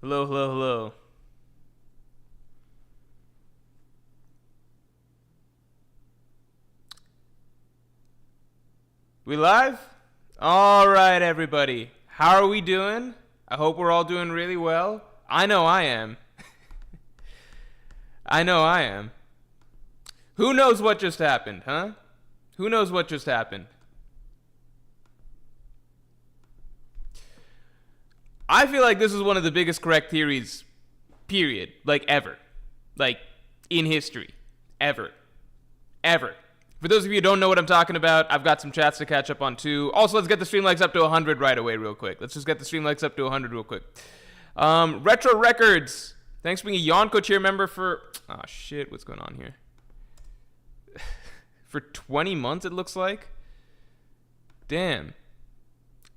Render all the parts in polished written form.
Hello, hello, hello. We live? All right, everybody. How are we doing? I hope we're all doing really well. I know I am. I know I am. Who knows what just happened, huh? Who knows what just happened? I feel like this is one of the biggest correct theories, period. Like, ever. Like, in history. Ever. Ever. For those of you who don't know what I'm talking about, I've got some chats to catch up on too. Also, let's get the stream likes up to 100 right away real quick. Let's just get the stream likes up to 100 real quick. Retro Records. Thanks for being a Yonko tier member for... Oh, shit. What's going on here? For 20 months, it looks like. Damn.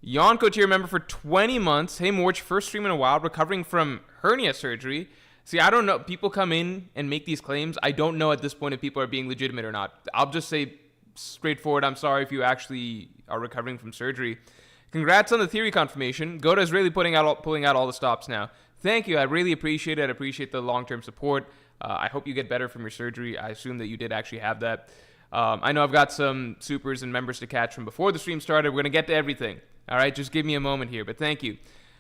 Yonko tier member for 20 months. Hey, Morj, first stream in a while, recovering from hernia surgery. See, I don't know. People come in and make these claims. I don't know at this point if people are being legitimate or not. I'll just say straightforward, I'm sorry if you actually are recovering from surgery. Congrats on the theory confirmation. Goda is really pulling out all the stops now. Thank you. I really appreciate it. I appreciate the long-term support. I hope you get better from your surgery. I assume that you did actually have that. I know I've got some supers and members to catch from before the stream started. We're going to get to everything. All right, just give me a moment here, but thank you.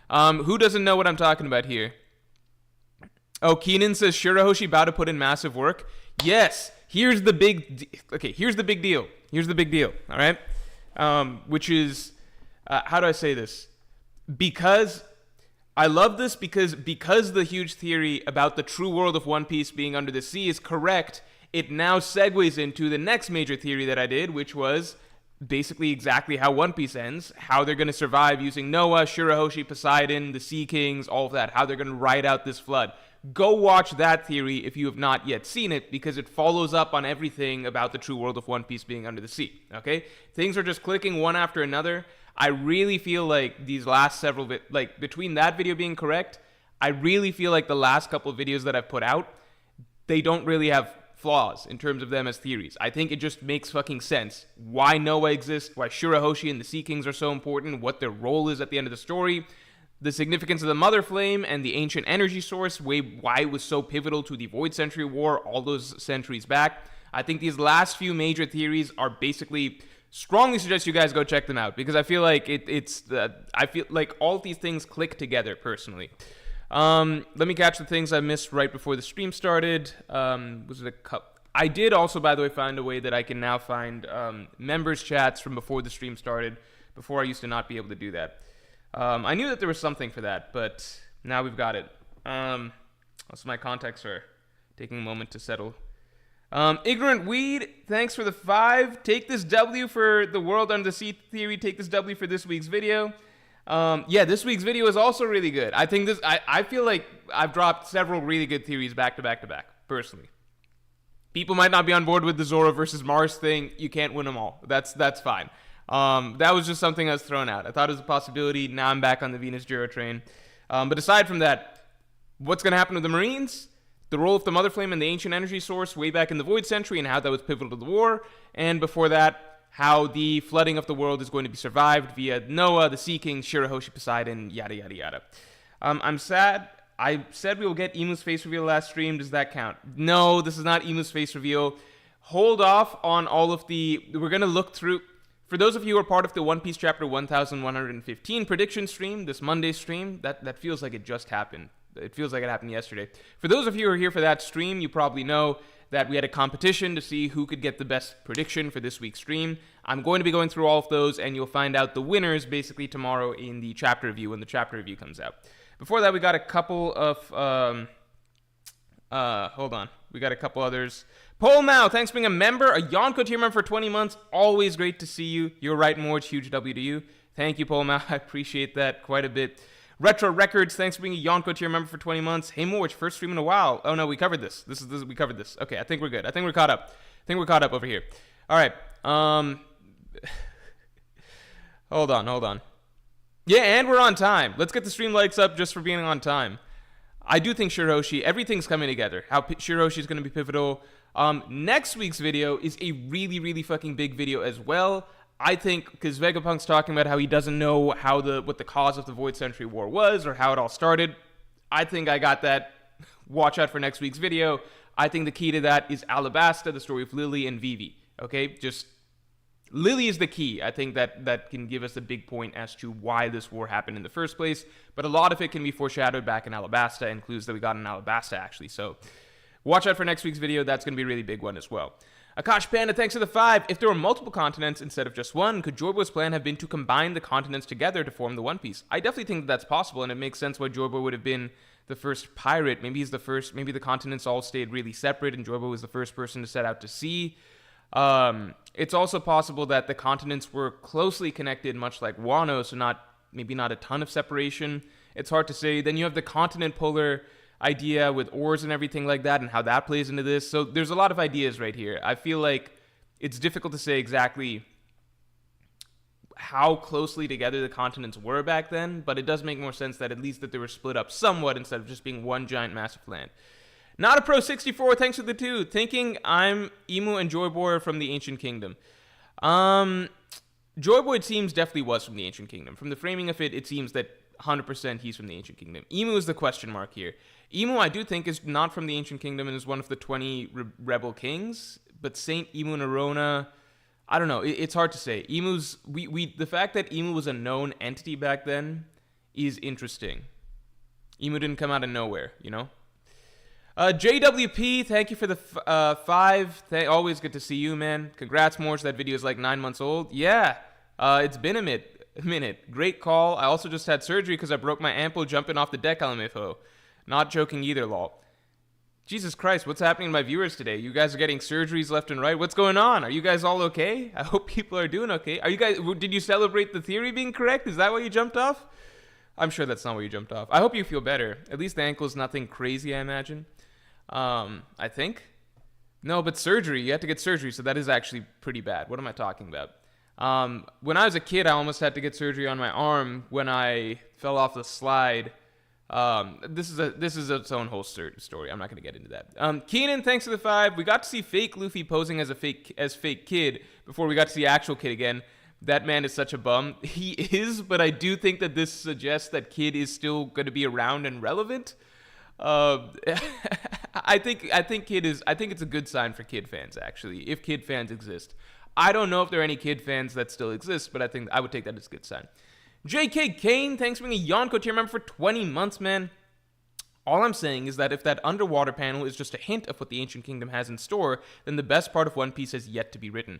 Who doesn't know what I'm talking about here? Oh, Keenan says Shirahoshi about to put in massive work. Yes. Here's the big deal. Here's the big deal. All right. Which is, how do I say this? Because I love this because the huge theory about the true world of One Piece being under the sea is correct. It now segues into the next major theory that I did, which was basically exactly how One Piece ends, how they're going to survive using Noah, Shirahoshi, Poseidon, the Sea Kings, all of that, how they're going to ride out this flood. Go watch that theory if you have not yet seen it, because it follows up on everything about the true world of One Piece being under the sea, okay? Things are just clicking one after another. I really feel like these last several, like between that video being correct, I really feel like the last couple of videos that I've put out, they don't really have flaws in terms of them as theories. I think it just makes fucking sense. Why Noah exists, why Shirahoshi and the Sea Kings are so important, what their role is at the end of the story, the significance of the Mother Flame and the ancient energy source, why it was so pivotal to the Void Century War all those centuries back. I think these last few major theories are basically... Strongly suggest you guys go check them out, because I feel like I feel like all of these things click together personally. Let me catch the things I missed right before the stream started. Was it a cup? I did also, by the way, find a way that I can now find members chats from before the stream started. Before I used to not be able to do that. I knew that there was something for that, but now we've got it. Also, my contacts are taking a moment to settle. Ignorant Weed, thanks for the 5. Take this W for the world under the sea theory. Take this W for this week's video. Yeah, this week's video is also really good. I think I feel like I've dropped several really good theories back to back to back, personally. People might not be on board with the Zoro versus Mars thing. You can't win them all. That's fine. That was just something I was thrown out. I thought it was a possibility. Now I'm back on the Venus Jiro train. But aside from that, what's going to happen with the Marines? The role of the Mother Flame and the ancient energy source way back in the Void Century and how that was pivotal to the war. And before that, how the flooding of the world is going to be survived via Noah, the Sea King, Shirahoshi, Poseidon, yada, yada, yada. I'm sad. I said we will get Emu's face reveal last stream. Does that count? No, this is not Emu's face reveal. Hold off on all of the... We're going to look through... For those of you who are part of the One Piece Chapter 1115 prediction stream, this Monday stream, that feels like it just happened. It feels like it happened yesterday. For those of you who are here for that stream, you probably know that we had a competition to see who could get the best prediction for this week's stream. I'm going to be going through all of those, and you'll find out the winners basically tomorrow in the chapter review when the chapter review comes out. Before that, we got a couple of... hold on. We got a couple others. Paul Mao, thanks for being a member. A Yonko tier member for 20 months. Always great to see you. You're right, Morj. Huge W to you. Thank you, Paul Mao. I appreciate that quite a bit. Retro Records, thanks for being a Yonko tier member for 20 months. Hey, Morj, first stream in a while. Oh, no, we covered this. We covered this. Okay, I think we're good. I think we're caught up. Over here. All right. Hold on. Yeah, and we're on time. Let's get the stream likes up just for being on time. I do think Shirahoshi, everything's coming together. How Shirahoshi is going to be pivotal. Next week's video is a really, really fucking big video as well. I think, because Vegapunk's talking about how he doesn't know what the cause of the Void Century War was or how it all started. I think I got that. Watch out for next week's video. I think the key to that is Alabasta, the story of Lily and Vivi. Okay, just Lily is the key. I think that can give us a big point as to why this war happened in the first place. But a lot of it can be foreshadowed back in Alabasta, and clues that we got in Alabasta, actually. So watch out for next week's video. That's going to be a really big one as well. Akash Panda, thanks for the 5. If there were multiple continents instead of just one, could Joyboy's plan have been to combine the continents together to form the One Piece? I definitely think that's possible, and it makes sense why Joyboy would have been the first pirate. Maybe he's the first. Maybe the continents all stayed really separate, and Joyboy was the first person to set out to sea. It's also possible that the continents were closely connected, much like Wano, so maybe not a ton of separation. It's hard to say. Then you have the continent polar idea with oars and everything like that, and how that plays into this. So there's a lot of ideas right here. I feel like it's difficult to say exactly how closely together the continents were back then, but it does make more sense that at least that they were split up somewhat instead of just being one giant massive land. Not a Pro 64, thanks for the 2. Thinking I'm Emu and Joyboy from the Ancient Kingdom. Joyboy, it seems, definitely was from the Ancient Kingdom. From the framing of it, it seems that 100% he's from the Ancient Kingdom. Emu is the question mark here. Emu, I do think, is not from the Ancient Kingdom and is one of the 20 rebel kings. But Saint Emu Narona, I don't know. It's hard to say. The fact that Emu was a known entity back then is interesting. Emu didn't come out of nowhere, you know? JWP, thank you for the 5. Always good to see you, man. Congrats, Morj. That video is like 9 months old. Yeah, it's been a minute. Great call. I also just had surgery because I broke my ankle jumping off the deck, LMFO. Not joking either, lol. Jesus Christ, what's happening to my viewers today? You guys are getting surgeries left and right. What's going on? Are you guys all okay? I hope people are doing okay. Did you celebrate the theory being correct? Is that why you jumped off? I'm sure that's not why you jumped off. I hope you feel better. At least the ankle is nothing crazy, I imagine. I think. No, but surgery. You had to get surgery, so that is actually pretty bad. What am I talking about? When I was a kid, I almost had to get surgery on my arm when I fell off the slide. This is its own whole story. I'm not going to get into that. Keenan, thanks for the 5. We got to see fake Luffy posing as fake Kid before we got to see actual Kid again. That man is such a bum. He is, but I do think that this suggests that Kid is still going to be around and relevant. I think it's a good sign for Kid fans, actually, if Kid fans exist. I don't know if there are any Kid fans that still exist, but I think I would take that as a good sign. JK Kane, thanks for being a Yonko tier member for 20 months, man. All I'm saying is that if that underwater panel is just a hint of what the Ancient Kingdom has in store, then the best part of One Piece has yet to be written.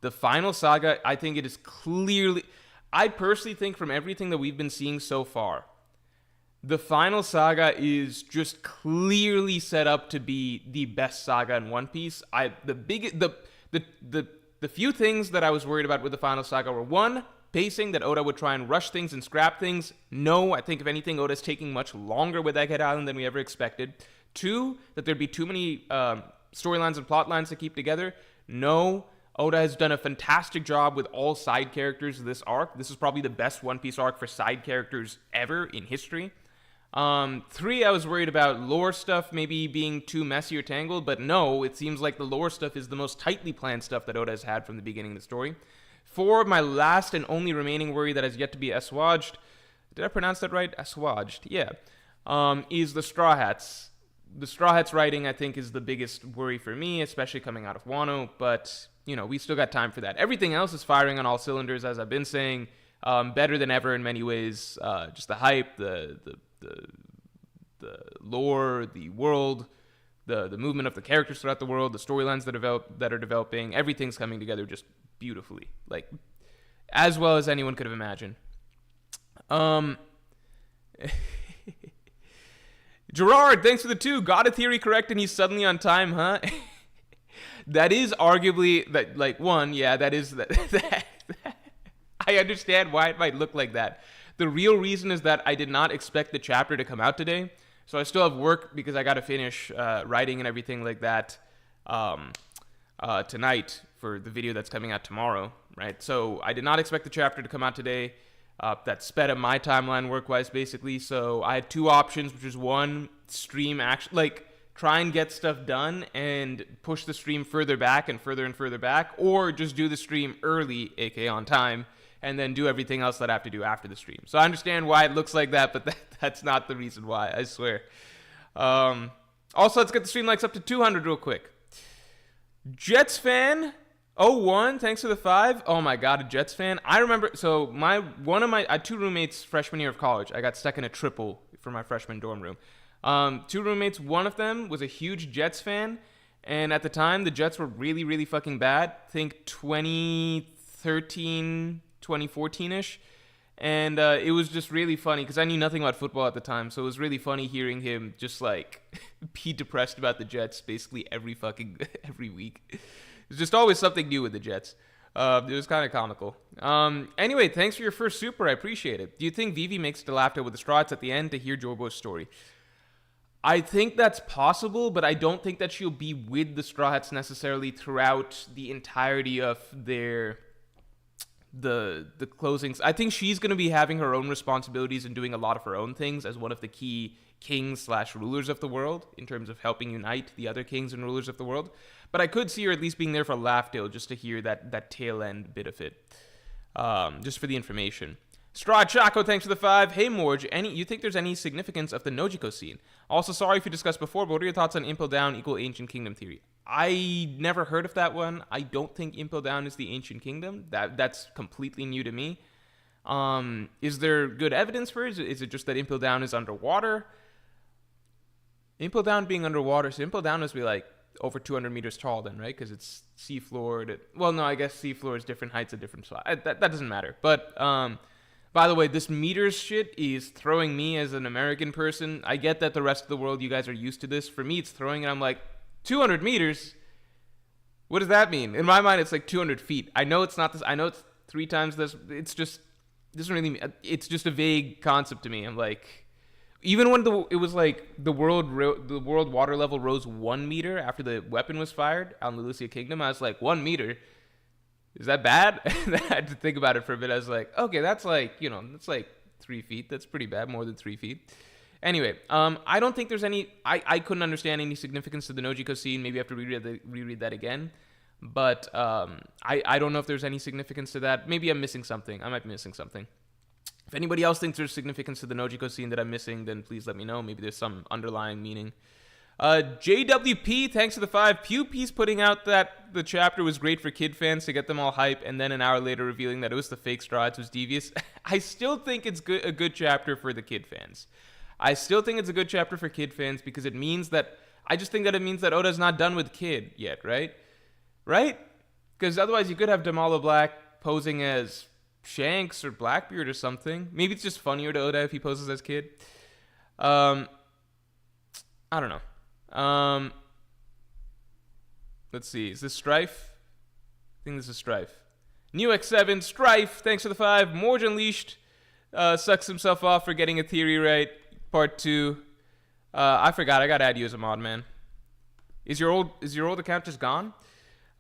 The final saga, I think it is clearly... I personally think from everything that we've been seeing so far, the final saga is just clearly set up to be the best saga in One Piece. The few things that I was worried about with the final saga were, 1, pacing, that Oda would try and rush things and scrap things. No, I think if anything, Oda's taking much longer with Egghead Island than we ever expected. 2, that there'd be too many storylines and plot lines to keep together. No, Oda has done a fantastic job with all side characters this arc. This is probably the best One Piece arc for side characters ever in history. 3, I was worried about lore stuff maybe being too messy or tangled, but no, it seems like the lore stuff is the most tightly planned stuff that Oda has had from the beginning of the story. 4, my last and only remaining worry that has yet to be assuaged, did I pronounce that right? Assuaged, yeah, is the Straw Hats. The Straw Hats writing, I think, is the biggest worry for me, especially coming out of Wano, but, you know, we still got time for that. Everything else is firing on all cylinders, as I've been saying, better than ever in many ways. Just the hype, the lore, the world, the movement of the characters throughout the world, the storylines that are developing, everything's coming together just beautifully, like as well as anyone could have imagined. Gerard, thanks for the 2. Got a theory correct and he's suddenly on time, huh? That is arguably that, like, 1, yeah, that is that I understand why it might look like that. The real reason is that I did not expect the chapter to come out today. So I still have work because I got to finish writing and everything like that tonight for the video that's coming out tomorrow, right? So I did not expect the chapter to come out today. That sped up my timeline work-wise, basically. So I had 2 options, which is 1, stream try and get stuff done and push the stream further back and further back, or just do the stream early, aka on time, and then do everything else that I have to do after the stream. So I understand why it looks like that, but that's not the reason why, I swear. Also, let's get the stream likes up to 200 real quick. Jets fan 01, thanks for the 5. Oh my god, a Jets fan. I remember, so I had 2 roommates freshman year of college. I got stuck in a triple for my freshman dorm room. 2 roommates, one of them was a huge Jets fan, and at the time, the Jets were really, really fucking bad. Think 2013, 2014-ish. And it was just really funny because I knew nothing about football at the time, so it was really funny hearing him just like be depressed about the Jets basically every week. There's just always something new with the Jets. It was kind of comical. Anyway, thanks for your first super. I appreciate it. Do you think Vivi makes it to laughter with the Straw Hats at the end to hear Joyboy's story? I think that's possible, but I don't think that she'll be with the Straw Hats necessarily throughout the entirety of the closings. I think she's going to be having her own responsibilities and doing a lot of her own things as one of the key kings/rulers of the world in terms of helping unite the other kings and rulers of the world. But I could see her at least being there for Laughdale just to hear that tail end bit of it, just for the information. Straw Chaco, thanks for the 5. Hey Morj, you think there's any significance of the Nojiko scene? Also, sorry if you discussed before, but what are your thoughts on Impel Down equal Ancient Kingdom theory? I never heard of that one. I don't think Impel Down is the Ancient Kingdom. That's completely new to me. Is there good evidence for it? Is it just that Impel Down is underwater? Impel Down being underwater, so Impel Down must be like over 200 meters tall then, right? Because it's seafloor. Well, no, I guess seafloor is different heights at different spots. That doesn't matter. But by the way, this meters shit is throwing me as an American person. I get that the rest of the world, you guys are used to this. For me, it's throwing, and I'm like, 200 meters? What does that mean? In my mind, it's like 200 feet. I know it's not this. I know it's 3 times this. It's just, doesn't really, it's just a vague concept to me. I'm like, even when it was like the world water level rose 1 meter after the weapon was fired out in the Lucia Kingdom, I was like, 1 meter? Is that bad? I had to think about it for a bit. I was like, okay, that's like, that's like 3 feet. That's pretty bad, more than 3 feet. Anyway, I don't think there's any... I couldn't understand any significance to the Nojiko scene. Maybe I have to reread that again. But I don't know if there's any significance to that. Maybe I'm missing something. I might be missing something. If anybody else thinks there's significance to the Nojiko scene that I'm missing, then please let me know. Maybe there's some underlying meaning. JWP, thanks for the 5. Pewpee's putting out that the chapter was great for kid fans to get them all hype, and then an hour later revealing that it was the fake Straw Hats was devious. I still think it's a good chapter for the kid fans. I still think it's a good chapter for kid fans because it means that... I just think that it means that Oda's not done with Kid yet, right? Right? Because otherwise you could have Damalo Black posing as Shanks or Blackbeard or something. Maybe it's just funnier to Oda if he poses as Kid. I don't know. Let's see. Is this Strife? I think this is Strife. New X7, Strife, thanks for the 5. Morj Unleashed sucks himself off for getting a theory right. Part 2. I forgot. I gotta add you as a mod, man. Is your old account just gone?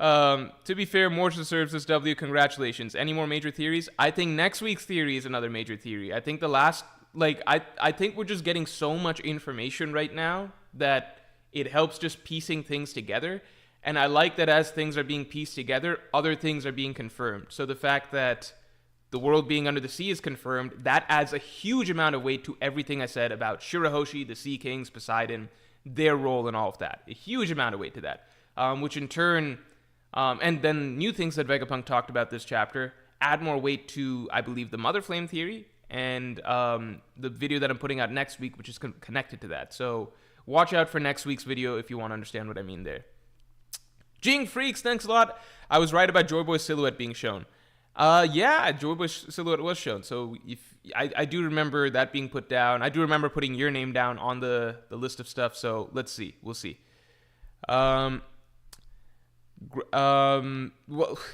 To be fair, Morj deserves this W. Congratulations. Any more major theories? I think next week's theory is another major theory. I think the last... I think we're just getting so much information right now that it helps just piecing things together. And I like that as things are being pieced together, other things are being confirmed. So the fact that the world being under the sea is confirmed, that adds a huge amount of weight to everything I said about Shirahoshi, the Sea Kings, Poseidon, their role in all of that. A huge amount of weight to that. Which in turn, and then new things that Vegapunk talked about this chapter, add more weight to, I believe, the Mother Flame theory, and the video that I'm putting out next week, which is connected to that. So watch out for next week's video if you want to understand what I mean there. Jing Freaks, thanks a lot. I was right about Joy Boy's silhouette being shown. Yeah, Joy Boy's silhouette was shown. So if I do remember that being put down. I do remember putting your name down on the list of stuff. So let's see. We'll see. Well,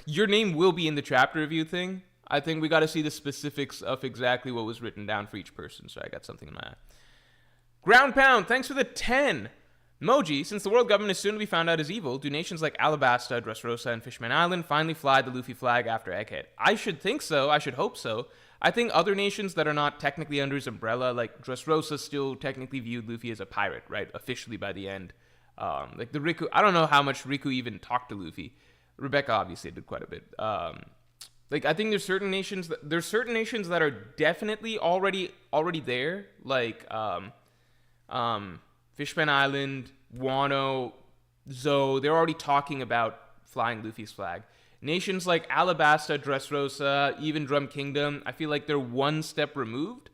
your name will be in the chapter review thing. I think we got to see the specifics of exactly what was written down for each person. So I got something in my eye. Ground Pound, thanks for the 10. Moji, since the world government is soon to be found out as evil, do nations like Alabasta, Dressrosa, and Fishman Island finally fly the Luffy flag after Egghead? I should think so. I should hope so. I think other nations that are not technically under his umbrella, like Dressrosa still technically viewed Luffy as a pirate, right? Officially by the end. Like the Riku, I don't know how much Riku even talked to Luffy. Rebecca obviously did quite a bit. Like, I think there's certain nations that are definitely already there, like Fishman Island, Wano, Zou. They're already talking about flying Luffy's flag. Nations like Alabasta, Dressrosa, even Drum Kingdom, I feel like they're one step removed.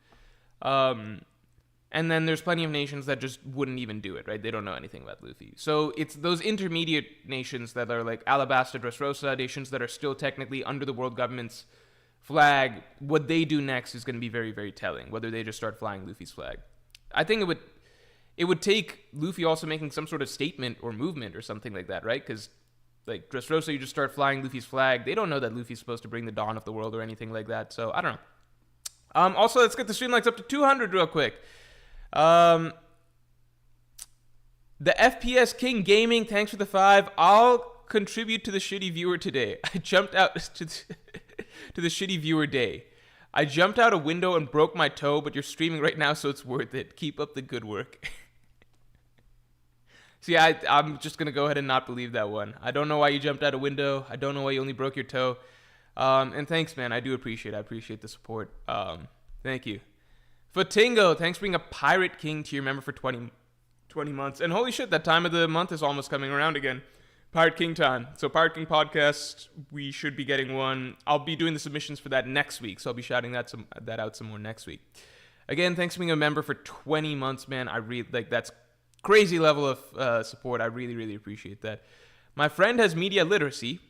And then there's plenty of nations that just wouldn't even do it, right? They don't know anything about Luffy. So it's those intermediate nations that are like Alabasta, Dressrosa, nations that are still technically under the world government's flag. What they do next is going to be very, very telling, whether they just start flying Luffy's flag. I think it would take Luffy also making some sort of statement or movement or something like that, right? Because like Dressrosa, you just start flying Luffy's flag. They don't know that Luffy's supposed to bring the dawn of the world or anything like that. So I don't know. Also, let's get the stream likes up to 200 real quick. The FPS King Gaming, thanks for the 5. I'll contribute to the shitty viewer today. I jumped out to the shitty viewer day. I jumped out a window and broke my toe, but you're streaming right now, so it's worth it. Keep up the good work. See, I'm just going to go ahead and not believe that one. I don't know why you jumped out a window. I don't know why you only broke your toe. And thanks, man. I appreciate the support. Thank you. Fatingo, thanks for being a Pirate King tier member for 20 months. And holy shit, that time of the month is almost coming around again. Pirate King time. So Pirate King podcast, we should be getting one. I'll be doing the submissions for that next week, so I'll be shouting that out some more next week. Again, thanks for being a member for 20 months, man. I really like that's crazy level of support. I really, really appreciate that. My friend has media literacy,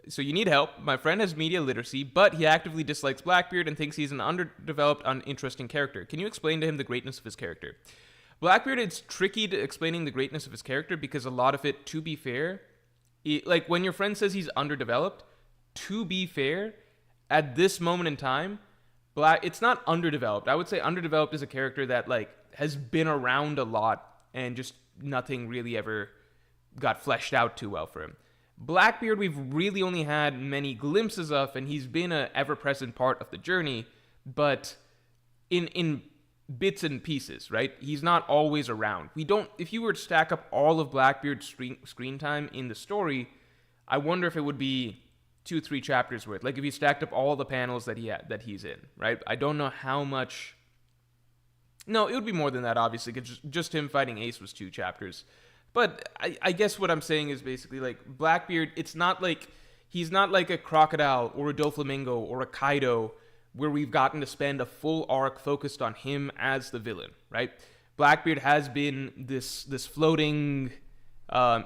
so you need help. My friend has media literacy, but he actively dislikes Blackbeard and thinks he's an underdeveloped, uninteresting character. Can you explain to him the greatness of his character? Blackbeard, it's tricky to explaining the greatness of his character because a lot of it, to be fair, like when your friend says he's underdeveloped, to be fair, at this moment in time, it's not underdeveloped. I would say underdeveloped is a character that like has been around a lot and just nothing really ever got fleshed out too well for him. Blackbeard, we've really only had many glimpses of, and he's been an ever-present part of the journey, but in bits and pieces, right? He's not always around. If you were to stack up all of Blackbeard's screen time in the story, I wonder if it would be 2-3 chapters worth. Like if you stacked up all the panels that he's in, right? I don't know how much. No, it would be more than that, obviously, because just him fighting Ace was 2 chapters. But I guess what I'm saying is basically like Blackbeard, he's not like a Crocodile or a Doflamingo or a Kaido where we've gotten to spend a full arc focused on him as the villain, right? Blackbeard has been this floating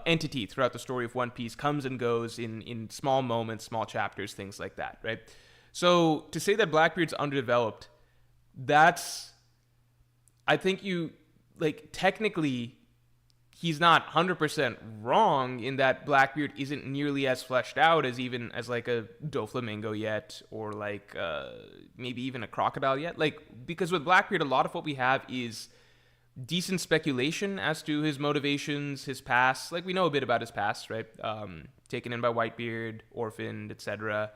entity throughout the story of One Piece, comes and goes in small moments, small chapters, things like that, right? So to say that Blackbeard's underdeveloped, I think technically, he's not 100% wrong in that Blackbeard isn't nearly as fleshed out as like a Doflamingo yet, or like maybe even a Crocodile yet. Like, because with Blackbeard, a lot of what we have is decent speculation as to his motivations, his past. Like, we know a bit about his past, right? Taken in by Whitebeard, orphaned, etc.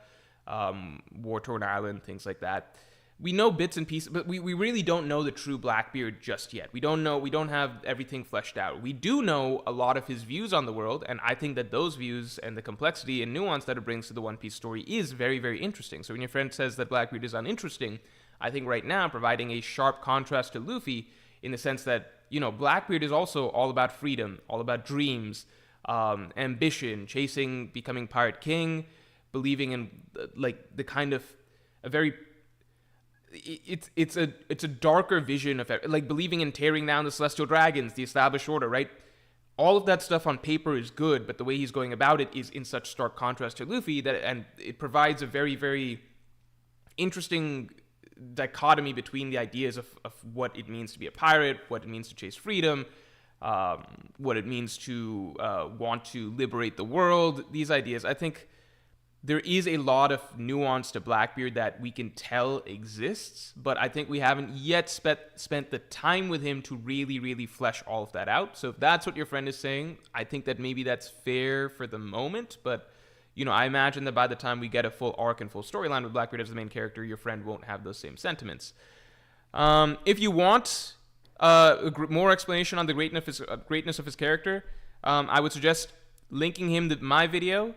War-torn island, things like that. We know bits and pieces, but we really don't know the true Blackbeard just yet. We don't have everything fleshed out. We do know a lot of his views on the world, and I think that those views and the complexity and nuance that it brings to the One Piece story is very, very interesting. So when your friend says that Blackbeard is uninteresting, I think right now providing a sharp contrast to Luffy in the sense that, Blackbeard is also all about freedom, all about dreams, ambition, chasing, becoming Pirate King, believing in the kind of a very it's a darker vision of like believing in tearing down the Celestial Dragons, the established order, right? All of that stuff on paper is good, but the way he's going about it is in such stark contrast to Luffy and it provides a very, very interesting dichotomy between the ideas of what it means to be a pirate, what it means to chase freedom, what it means to want to liberate the world. These ideas, I think. There is a lot of nuance to Blackbeard that we can tell exists, but I think we haven't yet spent the time with him to really, really flesh all of that out. So if that's what your friend is saying, I think that maybe that's fair for the moment, but, I imagine that by the time we get a full arc and full storyline with Blackbeard as the main character, your friend won't have those same sentiments. If you want more explanation on the greatness of his character, I would suggest linking him to my video.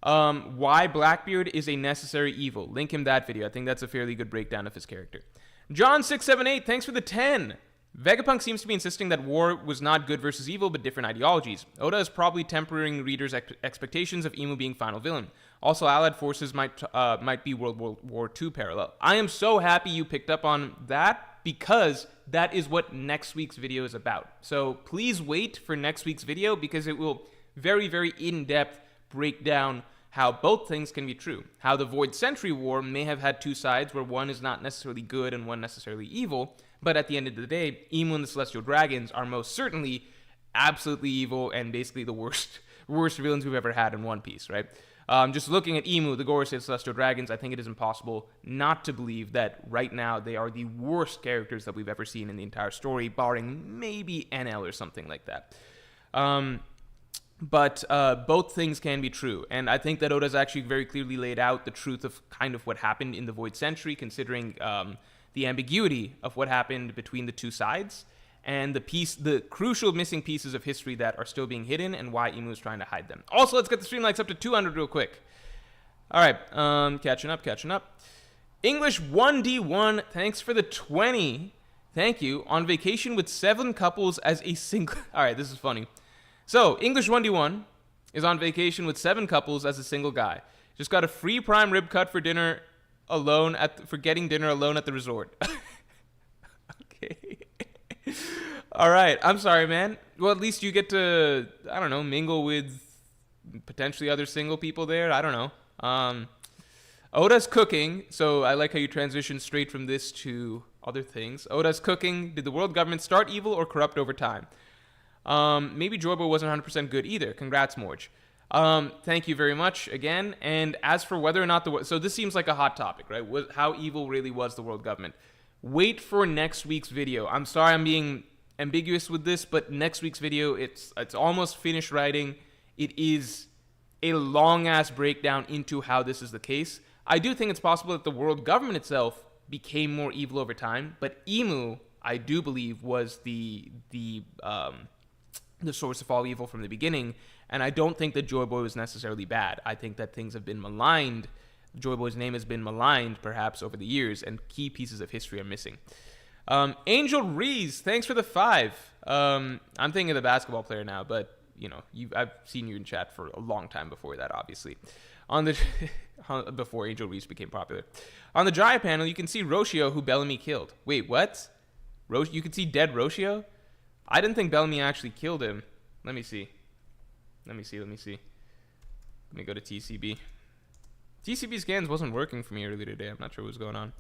Why Blackbeard is a necessary evil. Link him that video. I think that's a fairly good breakdown of his character. John678, thanks for the 10. Vegapunk seems to be insisting that war was not good versus evil, but different ideologies. Oda is probably tempering readers' expectations of Imu being final villain. Also, Allied forces might be World War II parallel. I am so happy you picked up on that, because that is what next week's video is about. So please wait for next week's video, because it will very, very in-depth break down how both things can be true. How the Void Century War may have had two sides, where one is not necessarily good and one necessarily evil, but at the end of the day, Imu and the Celestial Dragons are most certainly absolutely evil and basically the worst villains we've ever had in One Piece, right? Just looking at Imu, the Gorosei, and Celestial Dragons, I think it is impossible not to believe that right now they are the worst characters that we've ever seen in the entire story, barring maybe NL or something like that. But both things can be true, and I think that Oda's actually very clearly laid out the truth of kind of what happened in the Void Century, considering the ambiguity of what happened between the two sides, and the crucial missing pieces of history that are still being hidden, and why Imu is trying to hide them. Also, let's get the stream likes up to 200 real quick. All right, catching up. English 1D1, thanks for the 20. Thank you. On vacation with 7 couples as a single... All right, this is funny. So, English 1D1 is on vacation with 7 couples as a single guy. Just got a free prime rib cut for dinner alone for getting dinner alone at the resort. Okay. All right. I'm sorry, man. Well, at least you get to, I don't know, mingle with potentially other single people there. I don't know. Oda's cooking. So I like how you transition straight from this to other things. Oda's cooking. Did the world government start evil or corrupt over time? Maybe Joyboy wasn't 100% good either. Congrats, Morj. Thank you very much again. And as for whether or not so this seems like a hot topic, right? How evil really was the world government? Wait for next week's video. I'm sorry I'm being ambiguous with this, but next week's video, it's almost finished writing. It is a long-ass breakdown into how this is the case. I do think it's possible that the world government itself became more evil over time, but Imu, I do believe, was the source of all evil from the beginning, and I don't think that Joyboy was necessarily bad. I think that things have been maligned. Joyboy's name has been maligned, perhaps, over the years, and key pieces of history are missing. Angel Rees, thanks for the 5. I'm thinking of the basketball player now, but, you know, I've seen you in chat for a long time before that, obviously. Before Angel Rees became popular. On the Jaya panel, you can see Roshio, who Bellamy killed. Wait, what? You can see dead Roshio? I didn't think Bellamy actually killed him. Let me see. Let me go to TCB. TCB scans wasn't working for me earlier today. I'm not sure what was going on.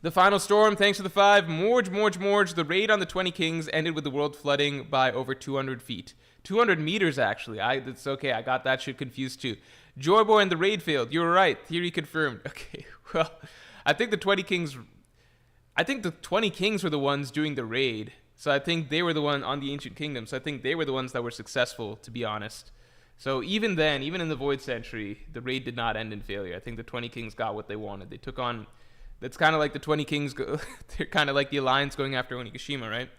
The final storm, thanks for the 5. Morj. The raid on the 20 Kings ended with the world flooding by over 200 feet. 200 meters, actually. That's okay. I got that shit confused, too. Joyboy and the raid failed. You were right. Theory confirmed. Okay, well, I think the 20 Kings were the ones doing the raid. So I think they were the one on the Ancient Kingdom. So I think they were the ones that were successful, to be honest. So even then, even in the Void Century, the raid did not end in failure. I think the 20 Kings got what they wanted. They took on... That's kind of like the 20 Kings... They're kind of like the Alliance going after Onigashima, right?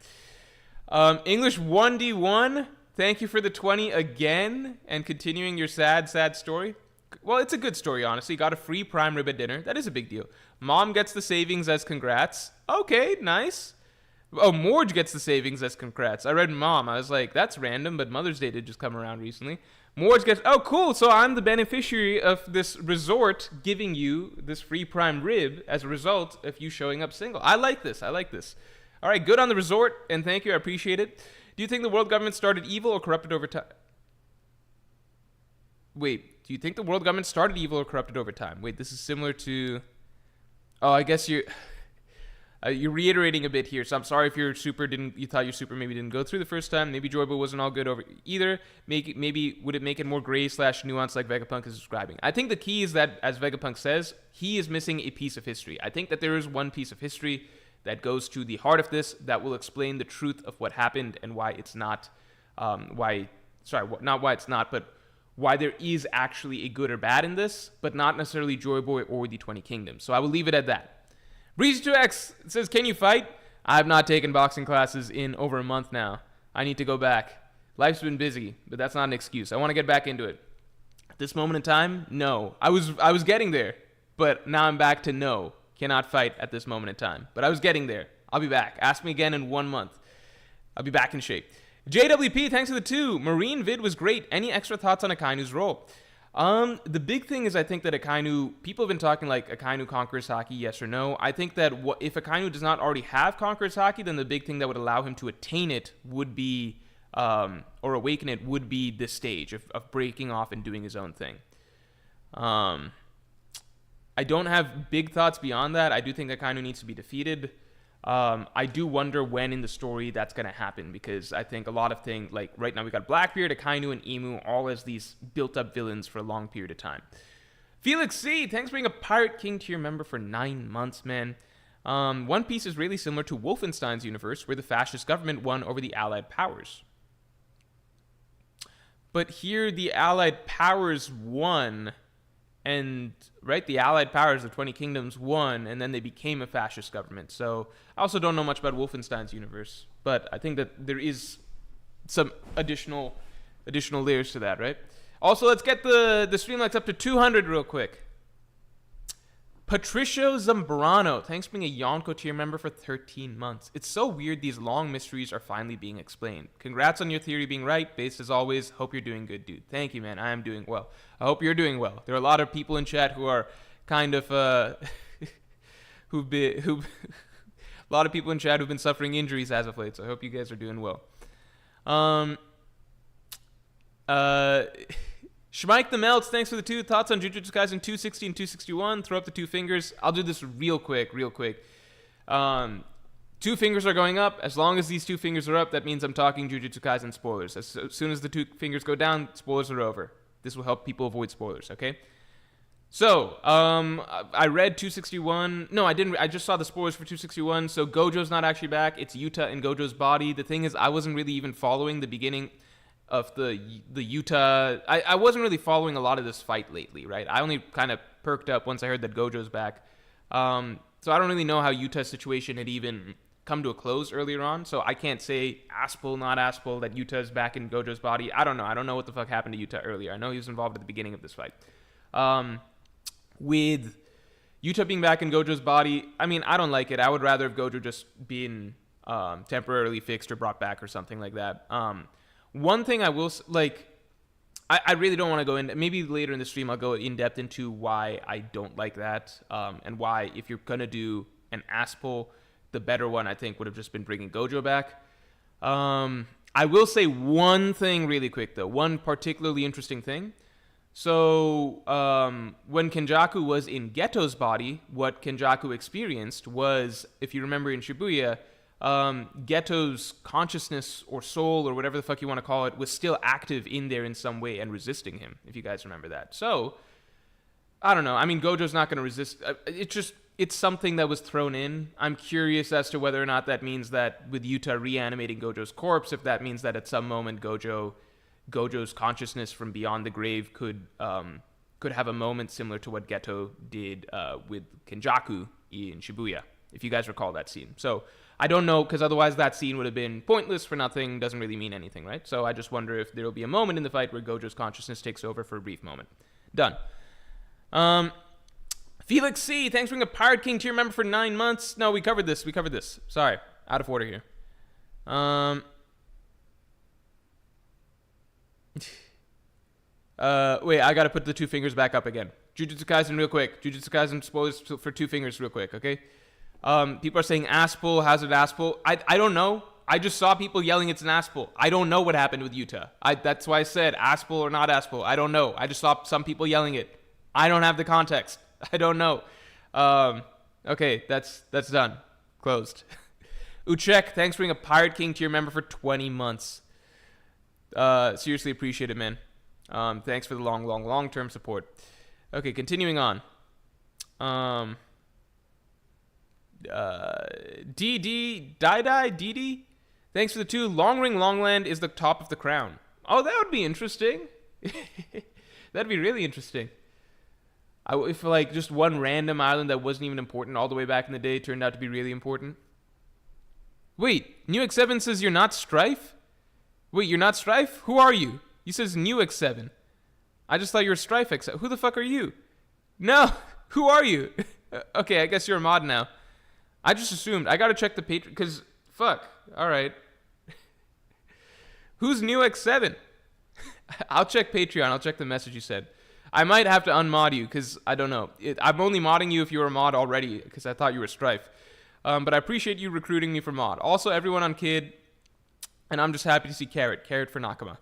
English 1D1, thank you for the 20 again. And continuing your sad story. Well, it's a good story, honestly. Got a free prime rib at dinner. That is a big deal. Mom gets the savings as congrats. Okay, nice. Oh, Morj gets the savings as congrats. I read Mom. I was like, that's random, but Mother's Day did just come around recently. Morj gets, oh, cool. So I'm the beneficiary of this resort giving you this free prime rib as a result of you showing up single. I like this. All right, good on the resort, and thank you. I appreciate it. Do you think the world government started evil or corrupted over time? Wait, do you think the world government started evil or corrupted over time? Wait, this is similar to... Oh, I guess you're reiterating a bit here, so I'm sorry if you thought your super maybe didn't go through the first time. Maybe Joyboy wasn't all good over either. Maybe would it make it more gray / nuanced like Vegapunk is describing? I think the key is that, as Vegapunk says, he is missing a piece of history. I think that there is one piece of history that goes to the heart of this that will explain the truth of what happened and why it's not, not why it's not, but why there is actually a good or bad in this, but not necessarily Joyboy or the 20 Kingdoms. So I will leave it at that. Breezy2X says, can you fight? I have not taken boxing classes in over a month now. I need to go back. Life's been busy, but that's not an excuse. I want to get back into it. At this moment in time, no. I was getting there, but now I'm back to no. Cannot fight at this moment in time. But I was getting there. I'll be back. Ask me again in 1 month. I'll be back in shape. JWP, thanks for the 2. Marine vid was great. Any extra thoughts on Akainu's role? The big thing is I think that Akainu, people have been talking like Akainu conquers Haki, yes or no. I think that if Akainu does not already have conquers Haki, then the big thing that would allow him to attain it would be, or awaken it, would be this stage of breaking off and doing his own thing. I don't have big thoughts beyond that. I do think Akainu needs to be defeated. I do wonder when in the story that's going to happen, because I think a lot of things, like right now we got Blackbeard, Akainu, and Emu all as these built-up villains for a long period of time. Felix C, thanks for being a Pirate King tier member for 9 months, man. One Piece is really similar to Wolfenstein's universe, where the fascist government won over the Allied powers. But here the Allied powers won, and right, the Allied powers of 20 Kingdoms won, and then they became a fascist government. So I also don't know much about Wolfenstein's universe, but I think that there is some additional layers to that, right? Also, let's get the streamlights up to 200 real quick. Patricio Zambrano, thanks for being a Yonko tier member for 13 months. It's so weird these long mysteries are finally being explained. Congrats on your theory being right. Based as always. Hope you're doing good, dude. Thank you, man. I am doing well. I hope you're doing well. There are a lot of people in chat who are kind of a lot of people in chat who've been suffering injuries as of late. So I hope you guys are doing well. Schmike the Melts, thanks for the 2. Thoughts on Jujutsu Kaisen 260 and 261? Throw up the 2 fingers. I'll do this real quick. 2 fingers are going up. As long as these 2 fingers are up, that means I'm talking Jujutsu Kaisen spoilers. As soon as the 2 fingers go down, spoilers are over. This will help people avoid spoilers, okay? So, I read 261. No, I didn't. I just saw the spoilers for 261. So Gojo's not actually back. It's Yuta in Gojo's body. The thing is, I wasn't really even following the beginning of the Yuta. I wasn't really following a lot of this fight lately, right? I only kind of perked up once I heard that Gojo's back. So I don't really know how Yuta's situation had even come to a close earlier on. So I can't say Aspel, not Aspel, that Yuta's back in Gojo's body. I don't know. I don't know what the fuck happened to Yuta earlier. I know he was involved at the beginning of this fight. With Yuta being back in Gojo's body, I mean, I don't like it. I would rather have Gojo just been temporarily fixed or brought back or something like that. One thing I will, I really don't want to go in, maybe later in the stream I'll go in depth into why I don't like that, and why, if you're going to do an Aspel, the better one, I think, would have just been bringing Gojo back. I will say one thing really quick, though, one particularly interesting thing. So, when Kenjaku was in Geto's body, what Kenjaku experienced was, if you remember in Shibuya, Geto's consciousness or soul or whatever the fuck you want to call it was still active in there in some way and resisting him, if you guys remember that. So, I don't know. I mean, Gojo's not going to resist. It's something that was thrown in. I'm curious as to whether or not that means that with Yuta reanimating Gojo's corpse, if that means that at some moment Gojo's consciousness from beyond the grave could have a moment similar to what Geto did with Kenjaku in Shibuya, if you guys recall that scene. So, I don't know, because otherwise that scene would have been pointless for nothing, doesn't really mean anything, right? So I just wonder if there will be a moment in the fight where Gojo's consciousness takes over for a brief moment. Done. Felix C, thanks for being a Pirate King tier member for 9 months. No, we covered this. Sorry, out of order here. Wait, I gotta put the 2 fingers back up again. Jujutsu Kaisen real quick. Jujutsu Kaisen spoilers for 2 fingers real quick, okay? People are saying Aspel, how's it Aspel? I don't know. I just saw people yelling it's an Aspel. I don't know what happened with Yuta. That's why I said Aspel or not Aspel. I don't know. I just saw some people yelling it. I don't have the context. I don't know. Okay, that's done. Closed. Uchek, thanks for being a Pirate King tier member for 20 months. Seriously appreciate it, man. Thanks for the long-term support. Okay, continuing on. DD, thanks for the 2. Long Ring Longland is the top of the crown. Oh, that would be interesting. That'd be really interesting. If like just one random island that wasn't even important all the way back in the day turned out to be really important. Wait, New X7 says you're not Strife? Wait, you're not Strife? Who are you? You says new X7. I just thought you were Strife X7. Who the fuck are you? No, who are you? Okay, I guess you're a mod now. I just assumed. I gotta check the Patreon, because, fuck. Alright. Who's new X7? I'll check Patreon. I'll check the message you said. I might have to unmod you, because I don't know. I'm only modding you if you were a mod already, because I thought you were Strife. But I appreciate you recruiting me for mod. Also, everyone on Kid, and I'm just happy to see Carrot. Carrot for Nakama.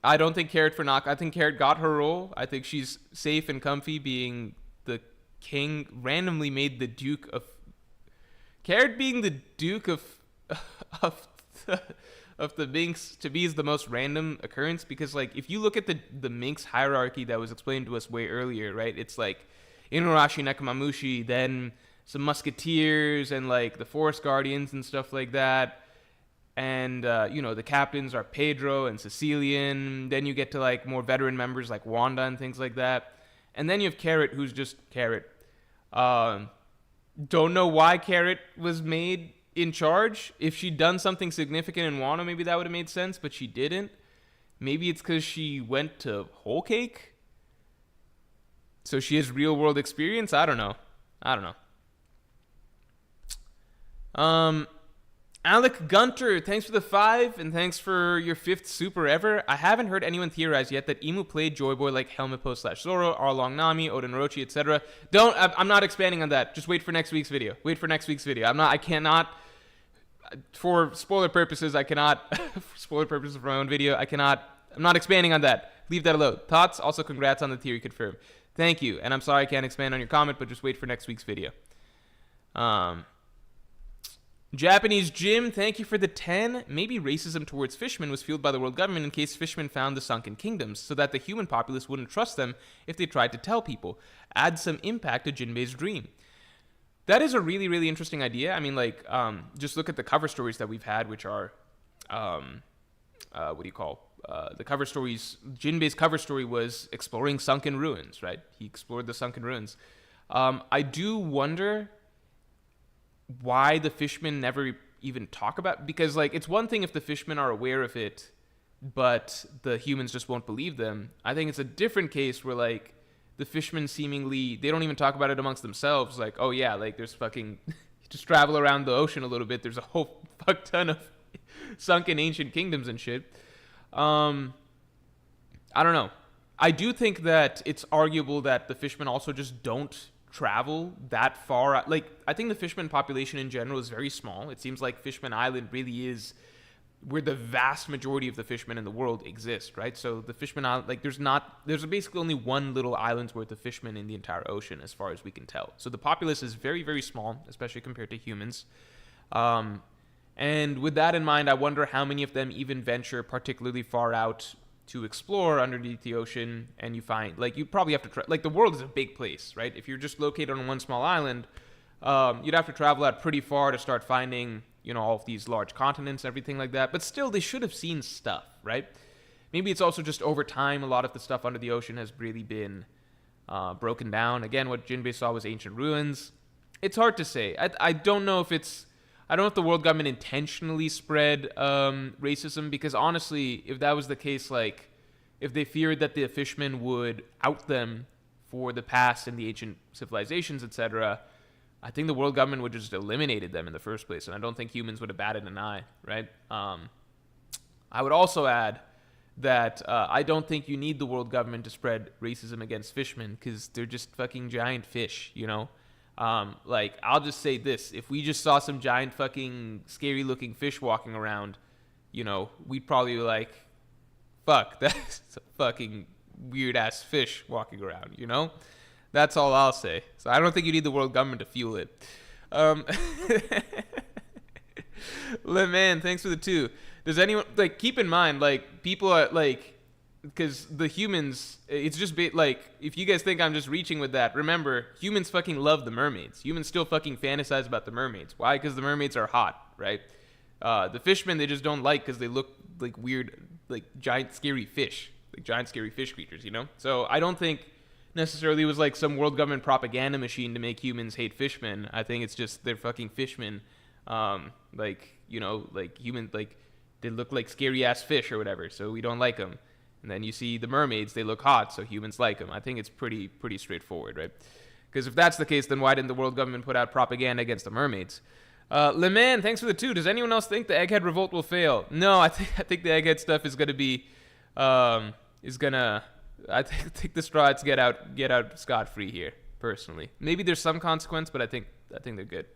I don't think Carrot for Nakama. I think Carrot got her role. I think she's safe and comfy being the king. Randomly made the Duke of... Carrot being the Duke of the Minx to me is the most random occurrence, because like if you look at the Minx hierarchy that was explained to us way earlier, right? It's like Inuarashi, Nekomamushi, then some musketeers and like the forest guardians and stuff like that. And the captains are Pedro and Sicilian. Then you get to like more veteran members like Wanda and things like that. And then you have Carrot, who's just Carrot. Don't know why Carrot was made in charge. If she'd done something significant in Wano, maybe that would have made sense, but she didn't. Maybe it's because she went to Whole Cake, so she has real world experience. I don't know. Alec Gunter, thanks for the 5, and thanks for your 5th super ever. I haven't heard anyone theorize yet that Imu played Joy Boy like Helmet Post / Zoro, Arlong Nami, Oden Orochi, etc. I'm not expanding on that. Just wait for next week's video. I cannot, for spoiler purposes, for spoiler purposes of my own video, I'm not expanding on that. Leave that alone. Thoughts? Also, congrats on the theory confirmed. Thank you, and I'm sorry I can't expand on your comment, but just wait for next week's video. Japanese Jim, thank you for the 10. Maybe racism towards Fishmen was fueled by the world government in case Fishmen found the sunken kingdoms, so that the human populace wouldn't trust them if they tried to tell people. Add some impact to Jinbei's dream. That is a really, really interesting idea. I mean, like, just look at the cover stories that we've had, which are, the cover stories. Jinbei's cover story was exploring sunken ruins, right? He explored the sunken ruins. I do wonder why the Fishmen never even talk about, because like it's one thing if the Fishmen are aware of it but the humans just won't believe them. I think it's a different case where like the Fishmen seemingly, they don't even talk about it amongst themselves, like, oh yeah, like there's fucking just travel around the ocean a little bit, there's a whole fuck ton of sunken ancient kingdoms and shit. I don't know. I do think that it's arguable that the Fishmen also just don't travel that far. Like, I think the Fishman population in general is very small. It seems like Fishman Island really is where the vast majority of the fishmen in the world exist, right? So the Fishman Island, like there's basically only one little island's worth of fishmen in the entire ocean as far as we can tell. So the populace is very, very small, especially compared to humans. And with that in mind, I wonder how many of them even venture particularly far out to explore underneath the ocean. And you find, like, you probably have to, like, the world is a big place, right? If you're just located on one small island, you'd have to travel out pretty far to start finding, you know, all of these large continents, everything like that. But still, they should have seen stuff, right? Maybe it's also just over time, a lot of the stuff under the ocean has really been broken down. Again, what Jinbei saw was ancient ruins. It's hard to say. I don't know if it's, I don't know if the world government intentionally spread racism, because honestly, if that was the case, like, if they feared that the fishmen would out them for the past and the ancient civilizations, etc., I think the world government would have just eliminated them in the first place, and I don't think humans would have batted an eye, right? I would also add that I don't think you need the world government to spread racism against fishmen, because they're just fucking giant fish, you know? Like, I'll just say this. If we just saw some giant fucking scary-looking fish walking around, you know, we'd probably be like, fuck, that's a fucking weird-ass fish walking around, you know? That's all I'll say. So I don't think you need the world government to fuel it. Man, thanks for the 2. Does anyone, like, keep in mind, like, people are, like, because the humans, it's just like, if you guys think I'm just reaching with that, remember, humans fucking love the mermaids. Humans still fucking fantasize about the mermaids. Why? Because the mermaids are hot, right? The fishmen, they just don't like because they look like weird, like giant scary fish. Like giant scary fish creatures, you know? So I don't think necessarily it was like some world government propaganda machine to make humans hate fishmen. I think it's just they're fucking fishmen. Like, you know, like human, like they look like scary ass fish or whatever, so we don't like them. And then you see the mermaids, they look hot, so humans like them. I think it's pretty straightforward, right? Because if that's the case, then why didn't the world government put out propaganda against the mermaids? Le Man, thanks for the 2. Does anyone else think the Egghead revolt will fail? No, I think the Egghead stuff is gonna be I think the Strahds get out scot-free here, personally. Maybe there's some consequence, but I think they're good.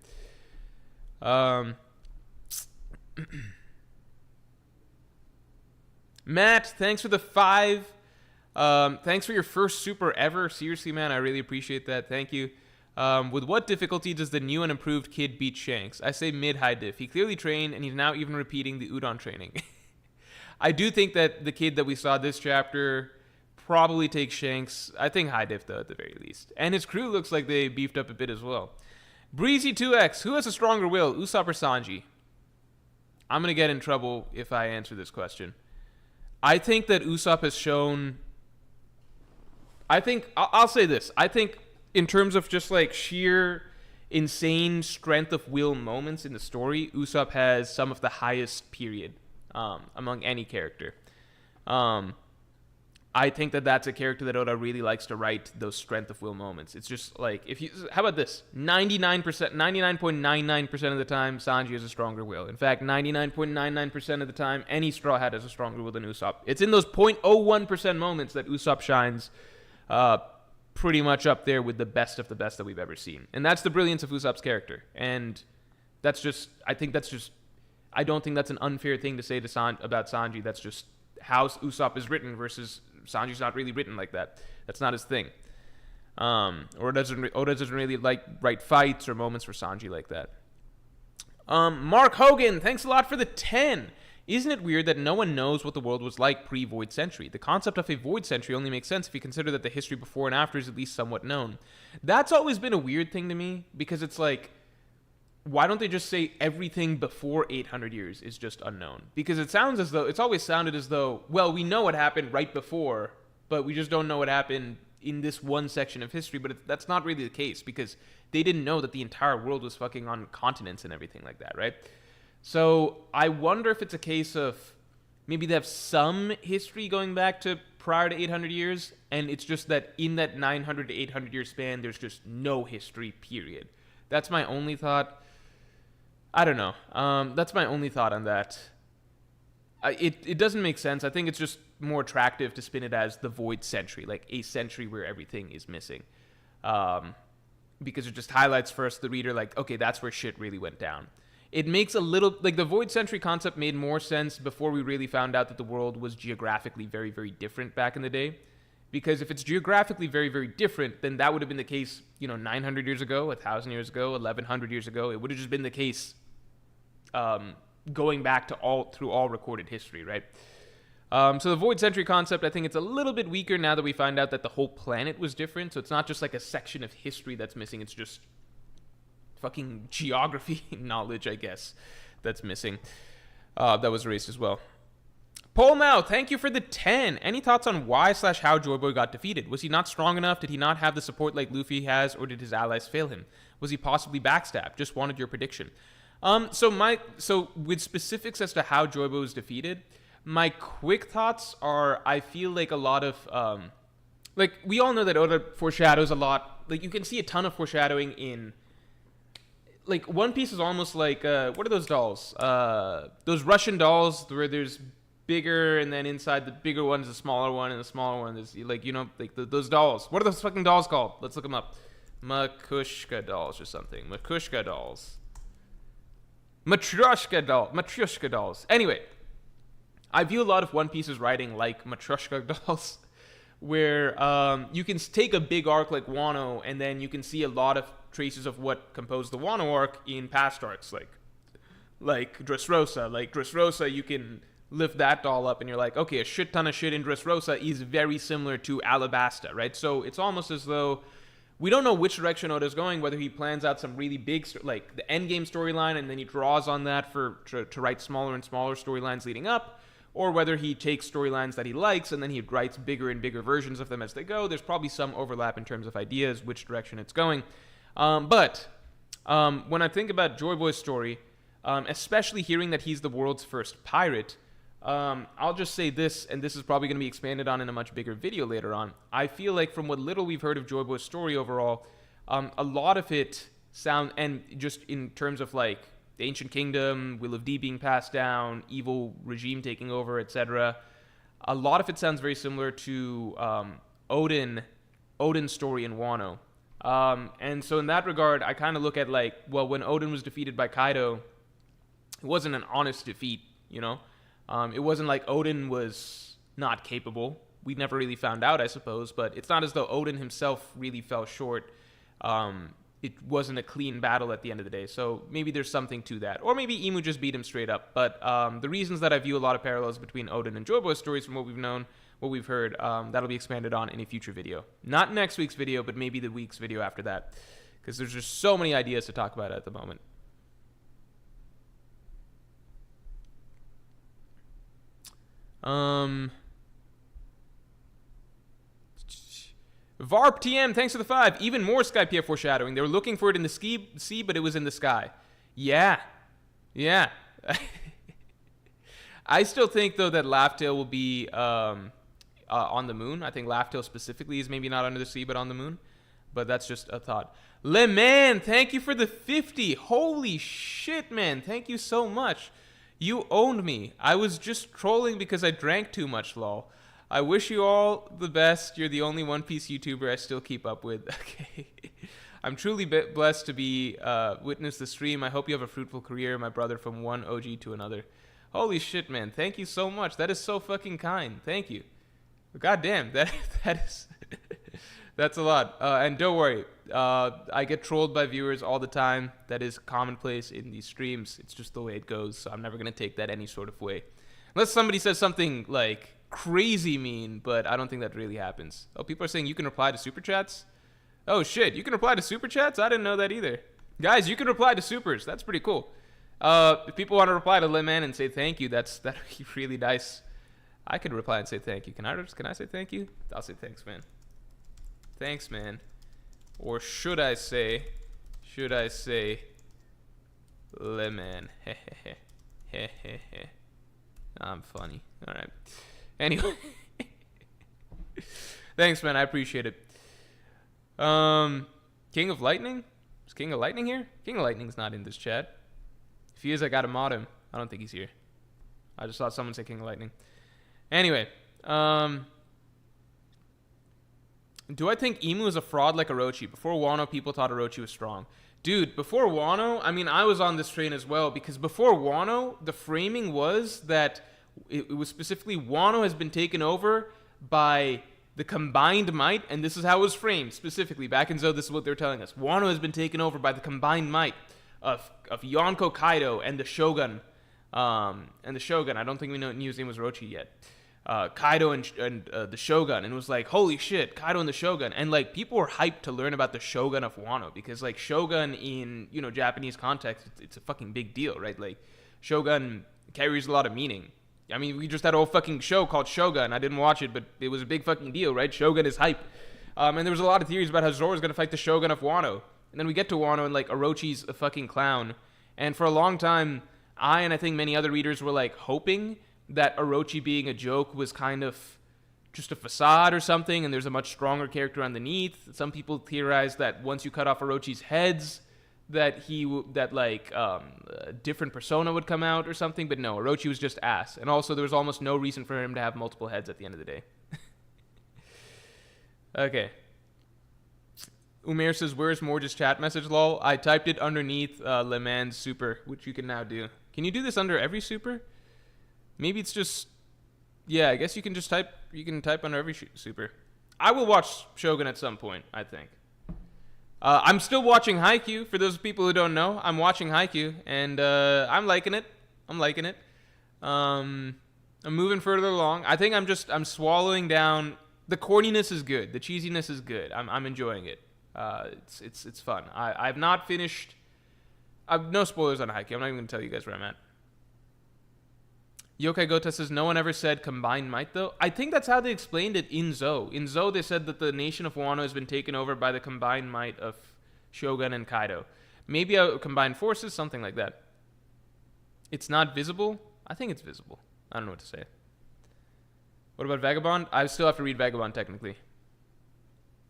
Matt, thanks for the 5. Thanks for your first super ever. Seriously, man, I really appreciate that. Thank you. With what difficulty does the new and improved kid beat Shanks? I say mid-high diff. He clearly trained, and he's now even repeating the udon training. I do think that the kid that we saw this chapter probably takes Shanks. I think high diff, though, at the very least. And his crew looks like they beefed up a bit as well. Breezy2X, who has a stronger will, Usopp or Sanji? I'm going to get in trouble if I answer this question. I think that Usopp has shown... I'll say this. I think in terms of just like sheer insane strength of will moments in the story, Usopp has some of the highest, period, among any character. I think that that's a character that Oda really likes to write, those strength of will moments. It's just like, how about this? 99.99% of the time, Sanji has a stronger will. In fact, 99.99% of the time, any Straw Hat has a stronger will than Usopp. It's in those 0.01% moments that Usopp shines pretty much up there with the best of the best that we've ever seen. And that's the brilliance of Usopp's character. And I don't think that's an unfair thing to say about Sanji. That's just how Usopp is written versus Sanji's not really written like that. That's not his thing. Oda doesn't really write fights or moments for Sanji like that. Mark Hogan, thanks a lot for the 10. Isn't it weird that no one knows what the world was like pre-Void Century? The concept of a Void Century only makes sense if you consider that the history before and after is at least somewhat known. That's always been a weird thing to me, because it's like, why don't they just say everything before 800 years is just unknown? Because it's always sounded as though, well, we know what happened right before, but we just don't know what happened in this one section of history. But that's not really the case, because they didn't know that the entire world was fucking on continents and everything like that, right? So I wonder if it's a case of maybe they have some history going back to prior to 800 years, and it's just that in that 900 to 800 year span, there's just no history, period. That's my only thought. I don't know. That's my only thought on that. It doesn't make sense. I think it's just more attractive to spin it as the Void Century, like a century where everything is missing. Because it just highlights first the reader, like, okay, that's where shit really went down. It makes a little, like, the Void Century concept made more sense before we really found out that the world was geographically very, very different back in the day. Because if it's geographically very, very different, then that would have been the case, 900 years ago, 1,000 years ago, 1,100 years ago. It would have just been the case going back to through all recorded history, right? So the Void Century concept, I think it's a little bit weaker now that we find out that the whole planet was different. So it's not just like a section of history that's missing. It's just fucking geography knowledge, I guess, that's missing. That was erased as well. Paul Mao, thank you for the 10. Any thoughts on why/how Joy Boy got defeated? Was he not strong enough? Did he not have the support like Luffy has? Or did his allies fail him? Was he possibly backstabbed? Just wanted your prediction. So with specifics as to how Joy Boy was defeated, my quick thoughts are, I feel like a lot of, like, we all know that Oda foreshadows a lot. Like, you can see a ton of foreshadowing in, like, One Piece is almost like, what are those dolls? Those Russian dolls where there's bigger, and then inside the bigger one is a smaller one, and the smaller one is, like, those dolls. What are those fucking dolls called? Let's look them up. Makushka dolls or something. Makushka dolls. Matryoshka dolls. Anyway, I view a lot of One Piece's writing like Matryoshka dolls, where you can take a big arc like Wano, and then you can see a lot of traces of what composed the Wano arc in past arcs, like Dressrosa. Like Dressrosa, you can lift that doll up, and you're like, okay, a shit ton of shit in Dressrosa is very similar to Alabasta, right? So it's almost as though we don't know which direction Oda's going, whether he plans out some really big, like the endgame storyline, and then he draws on that to write smaller and smaller storylines leading up, or whether he takes storylines that he likes and then he writes bigger and bigger versions of them as they go. There's probably some overlap in terms of ideas, which direction it's going. But when I think about Joy Boy's story, especially hearing that he's the world's first pirate. I'll just say this, and this is probably going to be expanded on in a much bigger video later on. I feel like from what little we've heard of Joy Boy's story overall, a lot of it and just in terms of like the Ancient Kingdom, Will of D being passed down, evil regime taking over, etc. A lot of it sounds very similar to Odin's story in Wano. And so in that regard, I kind of look at like, well, when Odin was defeated by Kaido, it wasn't an honest defeat, you know? It wasn't like Odin was not capable. We never really found out, I suppose, but it's not as though Odin himself really fell short. It wasn't a clean battle at the end of the day, so maybe there's something to that. Or maybe Imu just beat him straight up. But the reasons that I view a lot of parallels between Odin and Joy Boy's stories from what we've known, what we've heard, that'll be expanded on in a future video. Not next week's video, but maybe the week's video after that. Because there's just so many ideas to talk about at the moment. Varp TM, thanks for the 5. Even more Skypiea foreshadowing. They were looking for it in the sea, but it was in the sky. Yeah. I still think, though, that Laughtail will be on the moon. I think Laughtail specifically is maybe not under the sea, but on the moon. But that's just a thought. Le Man, thank you for the 50. Holy shit, man. Thank you so much. You owned me. I was just trolling because I drank too much, lol. I wish you all the best. You're the only One Piece YouTuber I still keep up with. Okay. I'm truly blessed to be witness the stream. I hope you have a fruitful career, my brother, from one OG to another. Holy shit, man. Thank you so much. That is so fucking kind. Thank you. God damn. That is... That's a lot. And don't worry. I get trolled by viewers all the time. That is commonplace in these streams. It's just the way it goes. So I'm never going to take that any sort of way. Unless somebody says something like crazy mean, but I don't think that really happens. Oh, people are saying you can reply to super chats? Oh shit, you can reply to super chats? I didn't know that either. Guys, you can reply to supers. That's pretty cool. If people want to reply to Lemon and say thank you, that'd be really nice. I could reply and say thank you. Can I say thank you? I'll say thanks, man. Thanks, man. Or should I say Lemon? Hehehe. I'm funny. All right. Anyway. Thanks, man. I appreciate it. King of Lightning? Is King of Lightning here? King of Lightning's not in this chat. If he is, I gotta mod him. I don't think he's here. I just saw someone say King of Lightning. Anyway. Do I think Imu is a fraud like Orochi? Before Wano, people thought Orochi was strong. Dude, before Wano, I mean, I was on this train as well, because before Wano, the framing was that it was specifically Wano has been taken over by the combined might, and this is how it was framed specifically. Back in Zo, this is what they're telling us. Wano has been taken over by the combined might of Yonko Kaido and the Shogun. I don't think we knew his name was Orochi yet. Kaido and the Shogun, and it was like, holy shit, Kaido and the Shogun. And like, people were hyped to learn about the Shogun of Wano, because like Shogun in, Japanese context, it's a fucking big deal, right? Like, Shogun carries a lot of meaning. I mean, we just had a whole fucking show called Shogun. I didn't watch it, but it was a big fucking deal, right? Shogun is hype. And there was a lot of theories about how Zoro's gonna fight the Shogun of Wano. And then we get to Wano, and like, Orochi's a fucking clown. And for a long time, I think many other readers were like hoping that Orochi being a joke was kind of just a facade or something, and there's a much stronger character underneath. Some people theorized that once you cut off Orochi's heads, that a different persona would come out or something, but no, Orochi was just ass. And also, there was almost no reason for him to have multiple heads at the end of the day. Okay. Umair says, where's Morj's chat message, lol? I typed it underneath Le Man's super, which you can now do. Can you do this under every super? Maybe it's just... Yeah, I guess you can just type... You can type under every super. I will watch Shogun at some point, I think. I'm still watching Haikyuu. For those people who don't know, I'm watching Haikyuu, and I'm liking it. I'm moving further along. I think I'm swallowing down... The corniness is good. The cheesiness is good. I'm enjoying it. It's fun. I've not finished... no spoilers on Haikyuu. I'm not even going to tell you guys where I'm at. Yokai Gota says, no one ever said combined might, though. I think that's how they explained it in Zo. In Zo, they said that the nation of Wano has been taken over by the combined might of Shogun and Kaido. Maybe combined forces, something like that. It's not visible? I think it's visible. I don't know what to say. What about Vagabond? I still have to read Vagabond technically.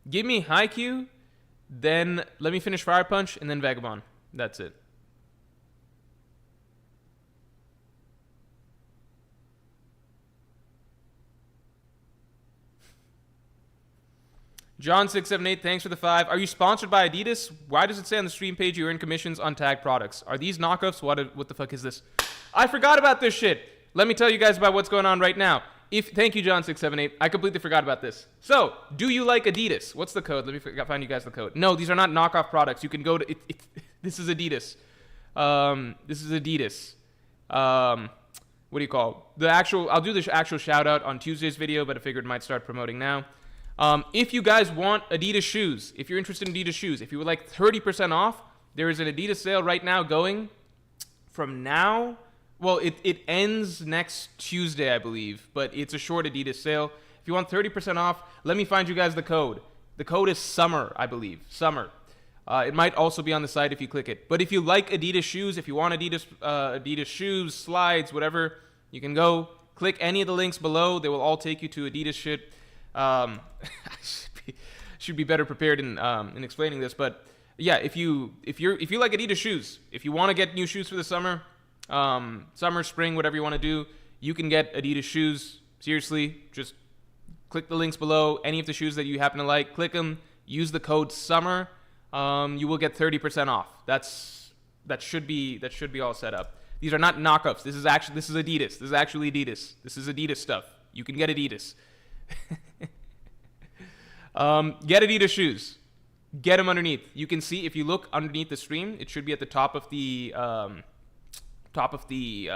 Give me Haikyuu, then let me finish Fire Punch, and then Vagabond. That's it. John678, thanks for the 5. Are you sponsored by Adidas? Why does it say on the stream page you earn commissions on tagged products? Are these knockoffs? What the fuck is this? I forgot about this shit. Let me tell you guys about what's going on right now. Thank you, John678. I completely forgot about this. So, do you like Adidas? What's the code? Let me find you guys the code. No, these are not knockoff products. You can go to... this is Adidas. This is Adidas. What do you call it? I'll do the actual shout out on Tuesday's video, but I figured I might start promoting now. If you guys want Adidas shoes, if you're interested in Adidas shoes, if you would like 30% off, there is an Adidas sale right now going from now. Well, it ends next Tuesday, I believe, but it's a short Adidas sale. If you want 30% off, let me find you guys the code. The code is SUMMER, I believe. SUMMER. It might also be on the site if you click it. But if you like Adidas shoes, if you want Adidas shoes, slides, whatever, you can go click any of the links below. They will all take you to Adidas shit. I should be better prepared in explaining this, but yeah, if you like Adidas shoes, if you want to get new shoes for the summer, spring, whatever you want to do, you can get Adidas shoes. Seriously, just click the links below. Any of the shoes that you happen to like, click them. Use the code SUMMER. You will get 30% off. That should be all set up. These are not knockoffs. This is Adidas. This is actually Adidas. This is Adidas stuff. You can get Adidas. Get Adidas shoes. Get them underneath. You can see if you look underneath the stream, it should be at the top of the top of the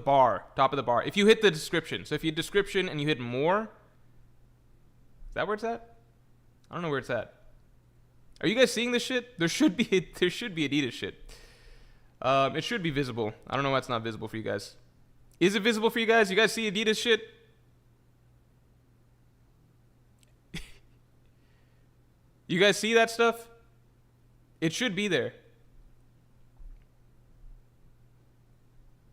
bar. If you hit the description, so if you hit description and you hit more, is that where it's at? I don't know where it's at. Are you guys seeing this shit? There should be Adidas shit. It should be visible. I don't know why it's not visible for you guys. Is it visible for you guys? You guys see Adidas shit? You guys see that stuff? It should be there.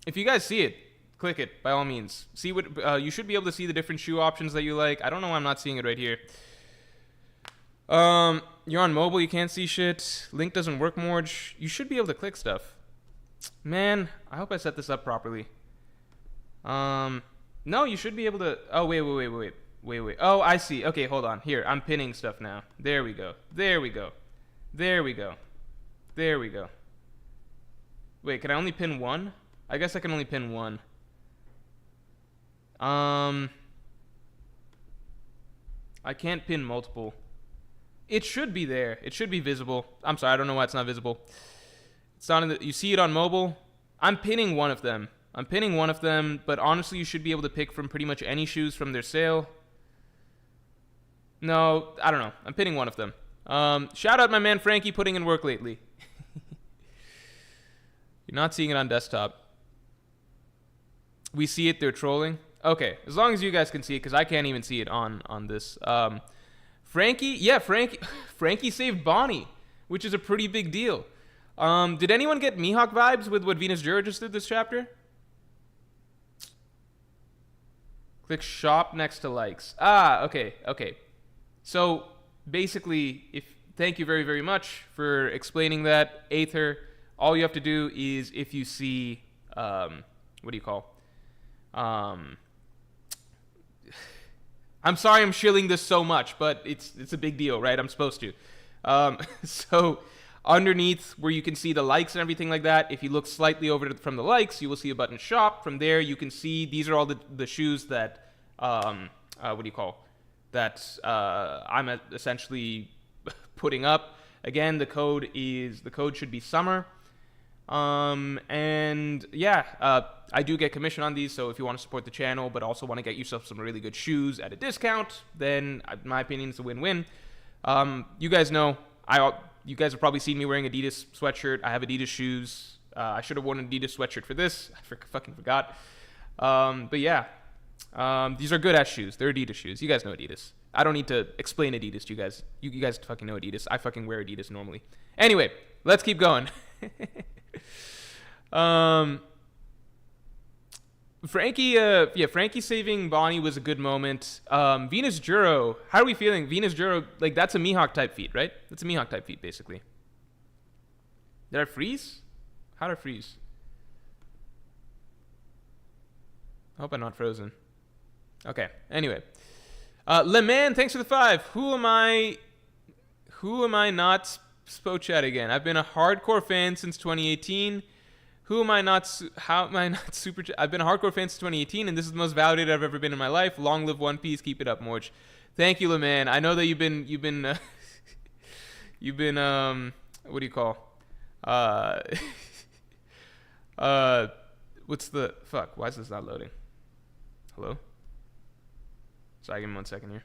If you guys see it, click it by all means. See what you should be able to see the different shoe options that you like. I don't know why I'm not seeing it right here. You're on mobile, you can't see shit. Link doesn't work, Morj. You should be able to click stuff. Man, I hope I set this up properly. No, you should be able to. Oh, wait. Oh, I see. Okay, hold on. Here, I'm pinning stuff now. There we go. Wait, can I only pin one? I guess I can only pin one. I can't pin multiple. It should be there. It should be visible. I'm sorry, I don't know why it's not visible. It's not in the. You see it on mobile? I'm pinning one of them. But honestly, you should be able to pick from pretty much any shoes from their sale. No, I don't know. I'm pinning one of them. Shout out my man Frankie putting in work lately. You're not seeing it on desktop. We see it, they're trolling. Okay, as long as you guys can see it, because I can't even see it on this. Frankie saved Bonnie, which is a pretty big deal. Did anyone get Mihawk vibes with what Venus Jura just did this chapter? Click shop next to likes. Okay. So basically, thank you very, very much for explaining that, Aether. All you have to do is if you see, what do you call? I'm sorry I'm shilling this so much, but it's a big deal, right? I'm supposed to. So underneath where you can see the likes and everything like that, if you look slightly over from the likes, you will see a button shop. From there, you can see these are all the shoes that, what do you call? That I'm essentially putting up. Again, the code should be summer. And yeah, I do get commission on these, so if you want to support the channel but also want to get yourself some really good shoes at a discount, then in my opinion it's a win-win. You guys know, you guys have probably seen me wearing Adidas sweatshirt. I have Adidas shoes. I should have worn an Adidas sweatshirt for this. I fucking forgot. But yeah, these are good ass shoes. They're Adidas shoes. You guys know Adidas. I don't need to explain Adidas to you guys. You guys fucking know Adidas. I fucking wear Adidas normally. Anyway, let's keep going. Frankie saving Bonnie was a good moment. Venus Juro, how are we feeling? Venus Juro, like, that's a Mihawk type feat, right? That's a Mihawk type feat, basically. Did I freeze? How did I freeze? I hope I'm not frozen. Okay, anyway. Le Man, thanks for the 5. Who am I not Spo chat again? I've been a hardcore fan since 2018. How am I not super? I've been a hardcore fan since 2018, and this is the most validated I've ever been in my life. Long live One Piece. Keep it up, Morj. Thank you, Le Man. I know that you've been what do you call? What's the fuck? Why is this not loading? Hello? Sorry, give me 1 second here.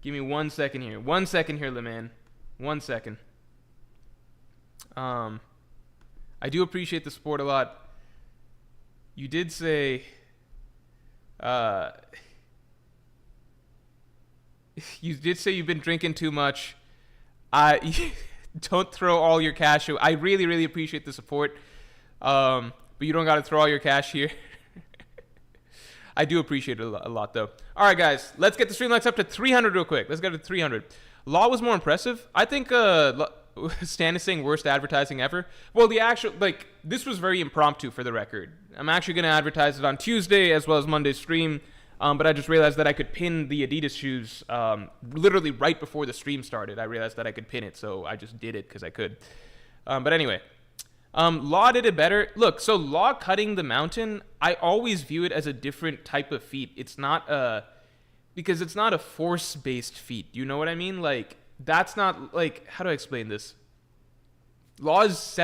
Give me 1 second here. 1 second here, Le Man. 1 second. I do appreciate the support a lot. You did say, you've been drinking too much. Don't throw all your cash away. I really, really appreciate the support. But you don't got to throw all your cash here. I do appreciate it a lot, though. All right, guys, let's get the stream likes up to 300 real quick. Let's get to 300. Law was more impressive. I think Stan is saying worst advertising ever. Well, the actual, like, this was very impromptu for the record. I'm actually going to advertise it on Tuesday as well as Monday's stream. But I just realized that I could pin the Adidas shoes literally right before the stream started. I realized that I could pin it, so I just did it because I could. But anyway, Law did it better. Look, so Law cutting the mountain, I always view it as a different type of feat. It's not because it's not a force-based feat. Do you know what I mean? Like, that's not, like, how do I explain this? Law's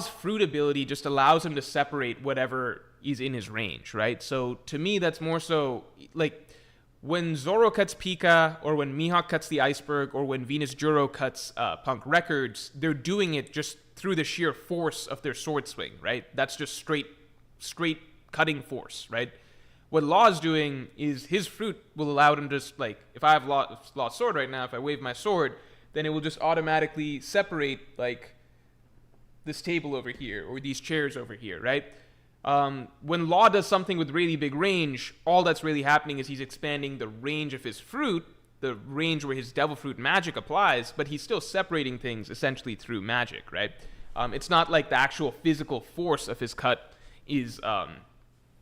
fruit ability just allows him to separate whatever is in his range, right? So to me, that's more so like when Zoro cuts Pika, or when Mihawk cuts the iceberg, or when Venus Juro cuts Punk Records, they're doing it just through the sheer force of their sword swing, right? That's just straight cutting force, right? What Law's doing is his fruit will allow him to just, like, if I have Law's sword right now, if I wave my sword, then it will just automatically separate, like, this table over here, or these chairs over here, right? When Law does something with really big range, all that's really happening is he's expanding the range of his fruit, the range where his devil fruit magic applies, but he's still separating things essentially through magic, right? It's not like the actual physical force of his cut is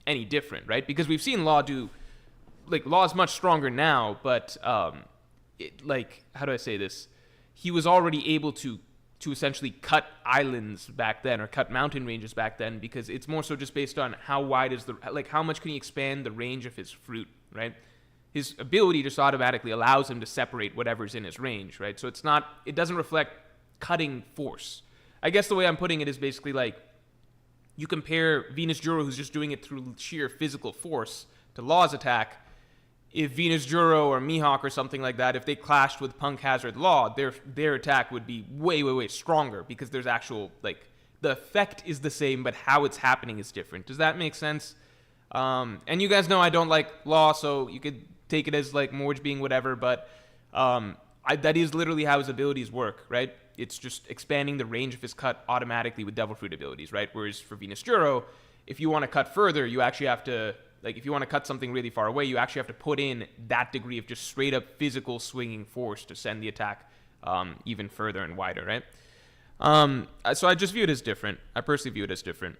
any different, right? Because we've seen Law do, like, Law's much stronger now, but like, how do I say this? He was already able to essentially cut islands back then, or cut mountain ranges back then, because it's more so just based on how wide is how much can he expand the range of his fruit, right? His ability just automatically allows him to separate whatever's in his range, right? So it doesn't reflect cutting force. I guess the way I'm putting it is basically like, you compare Venus Juro, who's just doing it through sheer physical force, to Law's attack. If Venus Juro or Mihawk or something like that, if they clashed with Punk Hazard Law, their attack would be way, way, way stronger, because there's actual, like, the effect is the same, but how it's happening is different. Does that make sense? And you guys know I don't like Law, so you could take it as, like, Morj being whatever, but that is literally how his abilities work, right? It's just expanding the range of his cut automatically with Devil Fruit abilities, right? Whereas for Venus Juro, if you want to cut further, you actually have to, like, if you want to cut something really far away, you actually have to put in that degree of just straight up physical swinging force to send the attack even further and wider, right? So I just view it as different. I personally view it as different.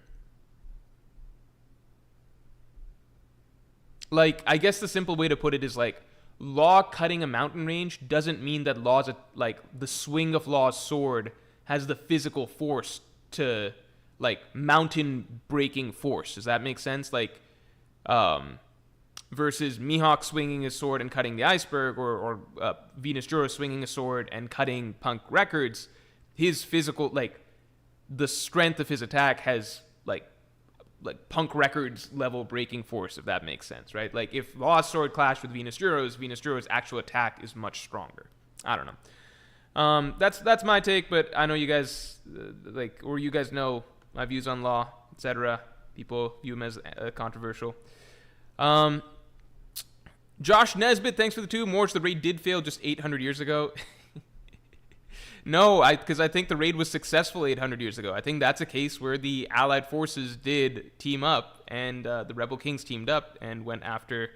Like, I guess the simple way to put it is, like, Law cutting a mountain range doesn't mean that the swing of Law's sword has the physical force to, like, mountain breaking force. Does that make sense? Like, versus Mihawk swinging his sword and cutting the iceberg, or Venus Juro swinging a sword and cutting Punk Records, his physical, like, the strength of his attack has, like Punk Records level breaking force, if that makes sense, right? Like, if Law's sword clashed with Venus Juro's actual attack is much stronger. I don't know. That's my take, but I know you guys, or you guys know my views on Law, etc. People view him as controversial. Josh Nesbitt, thanks for the 2. Morj, the raid did fail just 800 years ago. No, because I think the raid was successful 800 years ago. I think that's a case where the Allied forces did team up, and the Rebel Kings teamed up and went after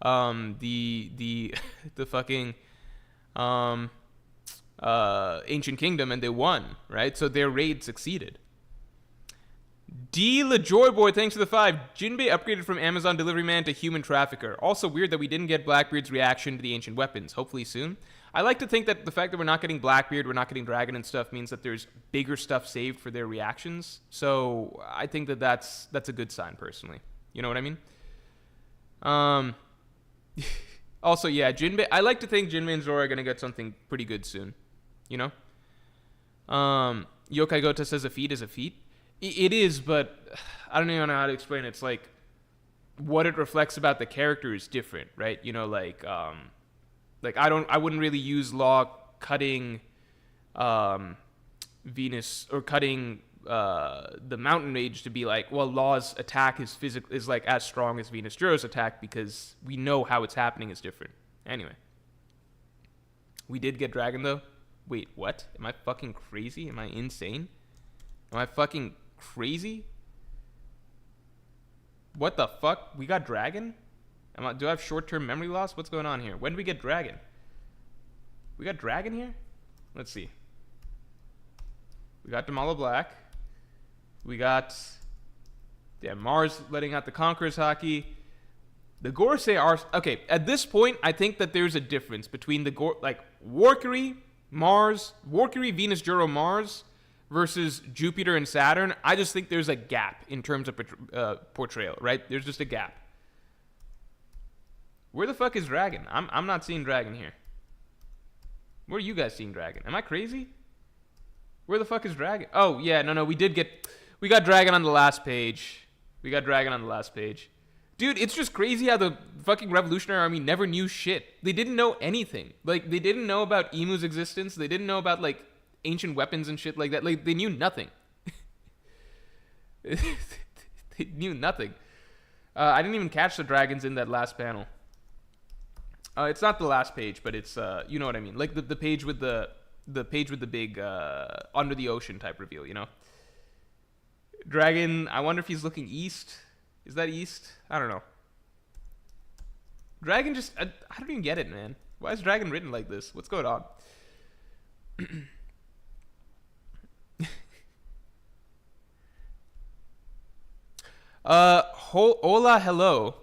the fucking Ancient Kingdom, and they won, right? So their raid succeeded. D. LaJoy Boy, thanks for the 5. Jinbei upgraded from Amazon delivery man to human trafficker. Also weird that we didn't get Blackbeard's reaction to the ancient weapons. Hopefully soon. I like to think that the fact that we're not getting Blackbeard, we're not getting Dragon and stuff means that there's bigger stuff saved for their reactions. So I think that that's a good sign, personally. You know what I mean? Also, yeah, Jinbei. I like to think Jinbei and Zoro are gonna get something pretty good soon. You know? Yokai Gota says a feat is a feat. It is, but I don't even know how to explain it. It's like what it reflects about the character is different, right? You know, like I wouldn't really use Law cutting Venus or cutting the Mountain Mage to be like, well, Law's attack is like as strong as Venus Juro's attack because we know how it's happening is different. Anyway, we did get Dragon though. Wait, what? Am I fucking crazy? Am I insane? Am I fucking crazy? What the fuck? We got Dragon? Do I have short-term memory loss? What's going on here? When did we get Dragon? We got Dragon here? Let's see. We got Damala Black. We got... Damn, Mars letting out the Conqueror's Haki. The Gorosei are... Okay, at this point, I think that there's a difference between the... Valkyrie, Mars... Valkyrie, Venus, Juro, Mars... versus Jupiter and Saturn. I just think there's a gap in terms of portrayal, right? There's just a gap. Where the fuck is Dragon? I'm not seeing Dragon here. Where are you guys seeing Dragon? Am I crazy? Where the fuck is Dragon? Oh, yeah, no, we got Dragon on the last page. Dude, it's just crazy how the fucking Revolutionary Army never knew shit. They didn't know anything. Like, they didn't know about Emu's existence. They didn't know about, like, ancient weapons and shit like that. Like, they knew nothing. They knew nothing. I didn't even catch the dragons in that last panel. It's not the last page, but it's you know what I mean. Like the page with the page with the big under the ocean type reveal, you know. Dragon, I wonder if he's looking east. Is that east? I don't know. Dragon just I don't even get it, man. Why is Dragon written like this? What's going on? Hola Hello,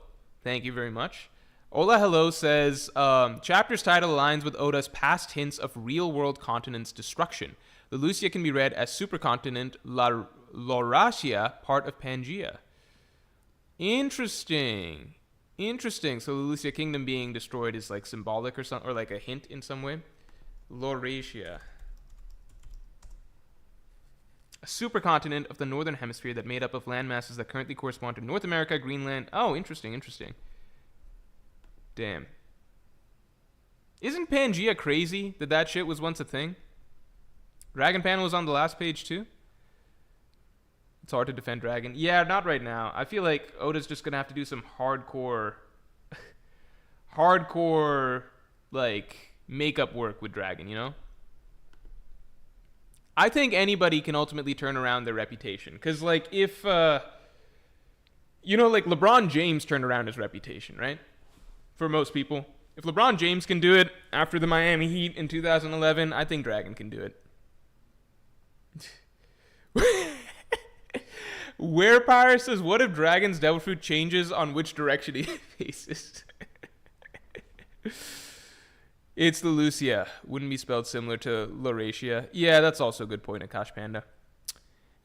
thank you very much. Hola Hello says, chapter's title aligns with Oda's past hints of real-world continents' destruction. The Lucia can be read as supercontinent Laurasia, part of Pangaea. Interesting. So the Lucia Kingdom being destroyed is like symbolic or something, or like a hint in some way. Laurasia. A supercontinent of the northern hemisphere that made up of land masses that currently correspond to North America, Greenland. Oh, interesting. Damn. Isn't Pangaea crazy that shit was once a thing? Dragon panel was on the last page too? It's hard to defend Dragon. Yeah, not right now. I feel like Oda's just gonna have to do some hardcore like makeup work with Dragon, you know? I think anybody can ultimately turn around their reputation. Because, like, if, like, LeBron James turned around his reputation, right? For most people. If LeBron James can do it after the Miami Heat in 2011, I think Dragon can do it. Werepire says, what if Dragon's devil fruit changes on which direction he faces? It's the Lucia. Wouldn't be spelled similar to Laurasia. Yeah, that's also a good point, Akash Panda.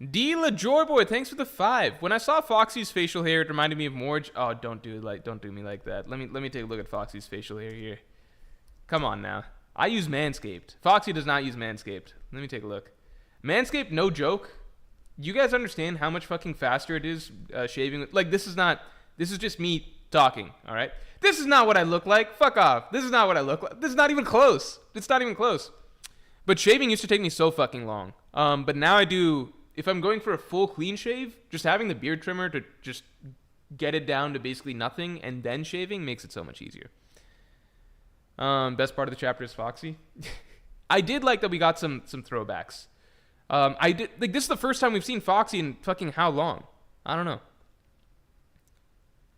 D. LaJoyboy, thanks for the 5. When I saw Foxy's facial hair, it reminded me of Morj. Oh, don't do me like that. Let me take a look at Foxy's facial hair here. Come on now. I use Manscaped. Foxy does not use Manscaped. Let me take a look. Manscaped, no joke. You guys understand how much fucking faster it is shaving? Like, this is just me talking, all right? This is not what I look like. Fuck off. This is not what I look like. This is not even close. It's not even close. But shaving used to take me so fucking long. But now I do if I'm going for a full clean shave, just having the beard trimmer to just get it down to basically nothing and then shaving makes it so much easier. Best part of the chapter is Foxy. I did like that we got some throwbacks. I did like this is the first time we've seen Foxy in fucking how long? I don't know.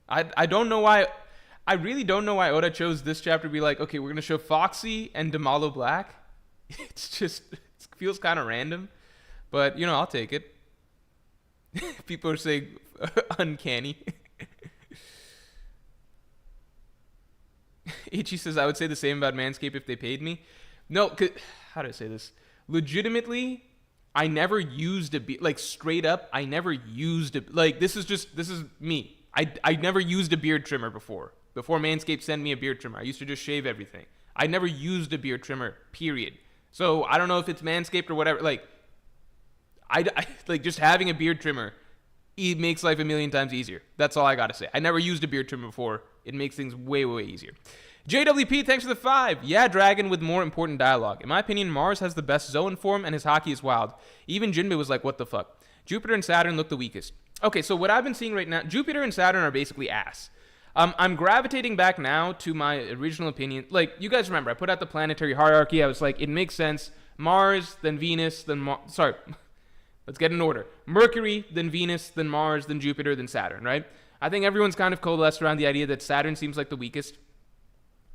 I don't know why. I really don't know why Oda chose this chapter to be like, okay, we're gonna show Foxy and Damalo Black. It's just it feels kind of random, but you know I'll take it. People are saying uncanny. Ichi says I would say the same about Manscaped if they paid me. No, how do I say this? Legitimately, I never used a beard. Like straight up, I never used a like. This is me. I never used a beard trimmer before. Before Manscaped sent me a beard trimmer, I used to just shave everything. I never used a beard trimmer. Period. So I don't know if it's Manscaped or whatever. Like, I like just having a beard trimmer. It makes life a million times easier. That's all I gotta say. I never used a beard trimmer before. It makes things way, way easier. JWP, thanks for the 5. Yeah, Dragon with more important dialogue. In my opinion, Mars has the best Zoan form and his hockey is wild. Even Jinbei was like, what the fuck? Jupiter and Saturn look the weakest. Okay, so what I've been seeing right now, Jupiter and Saturn are basically ass. I'm gravitating back now to my original opinion. Like, you guys remember, I put out the planetary hierarchy. I was like, it makes sense. Mars, then Venus, then sorry. Let's get in order. Mercury, then Venus, then Mars, then Jupiter, then Saturn, right? I think everyone's kind of coalesced around the idea that Saturn seems like the weakest.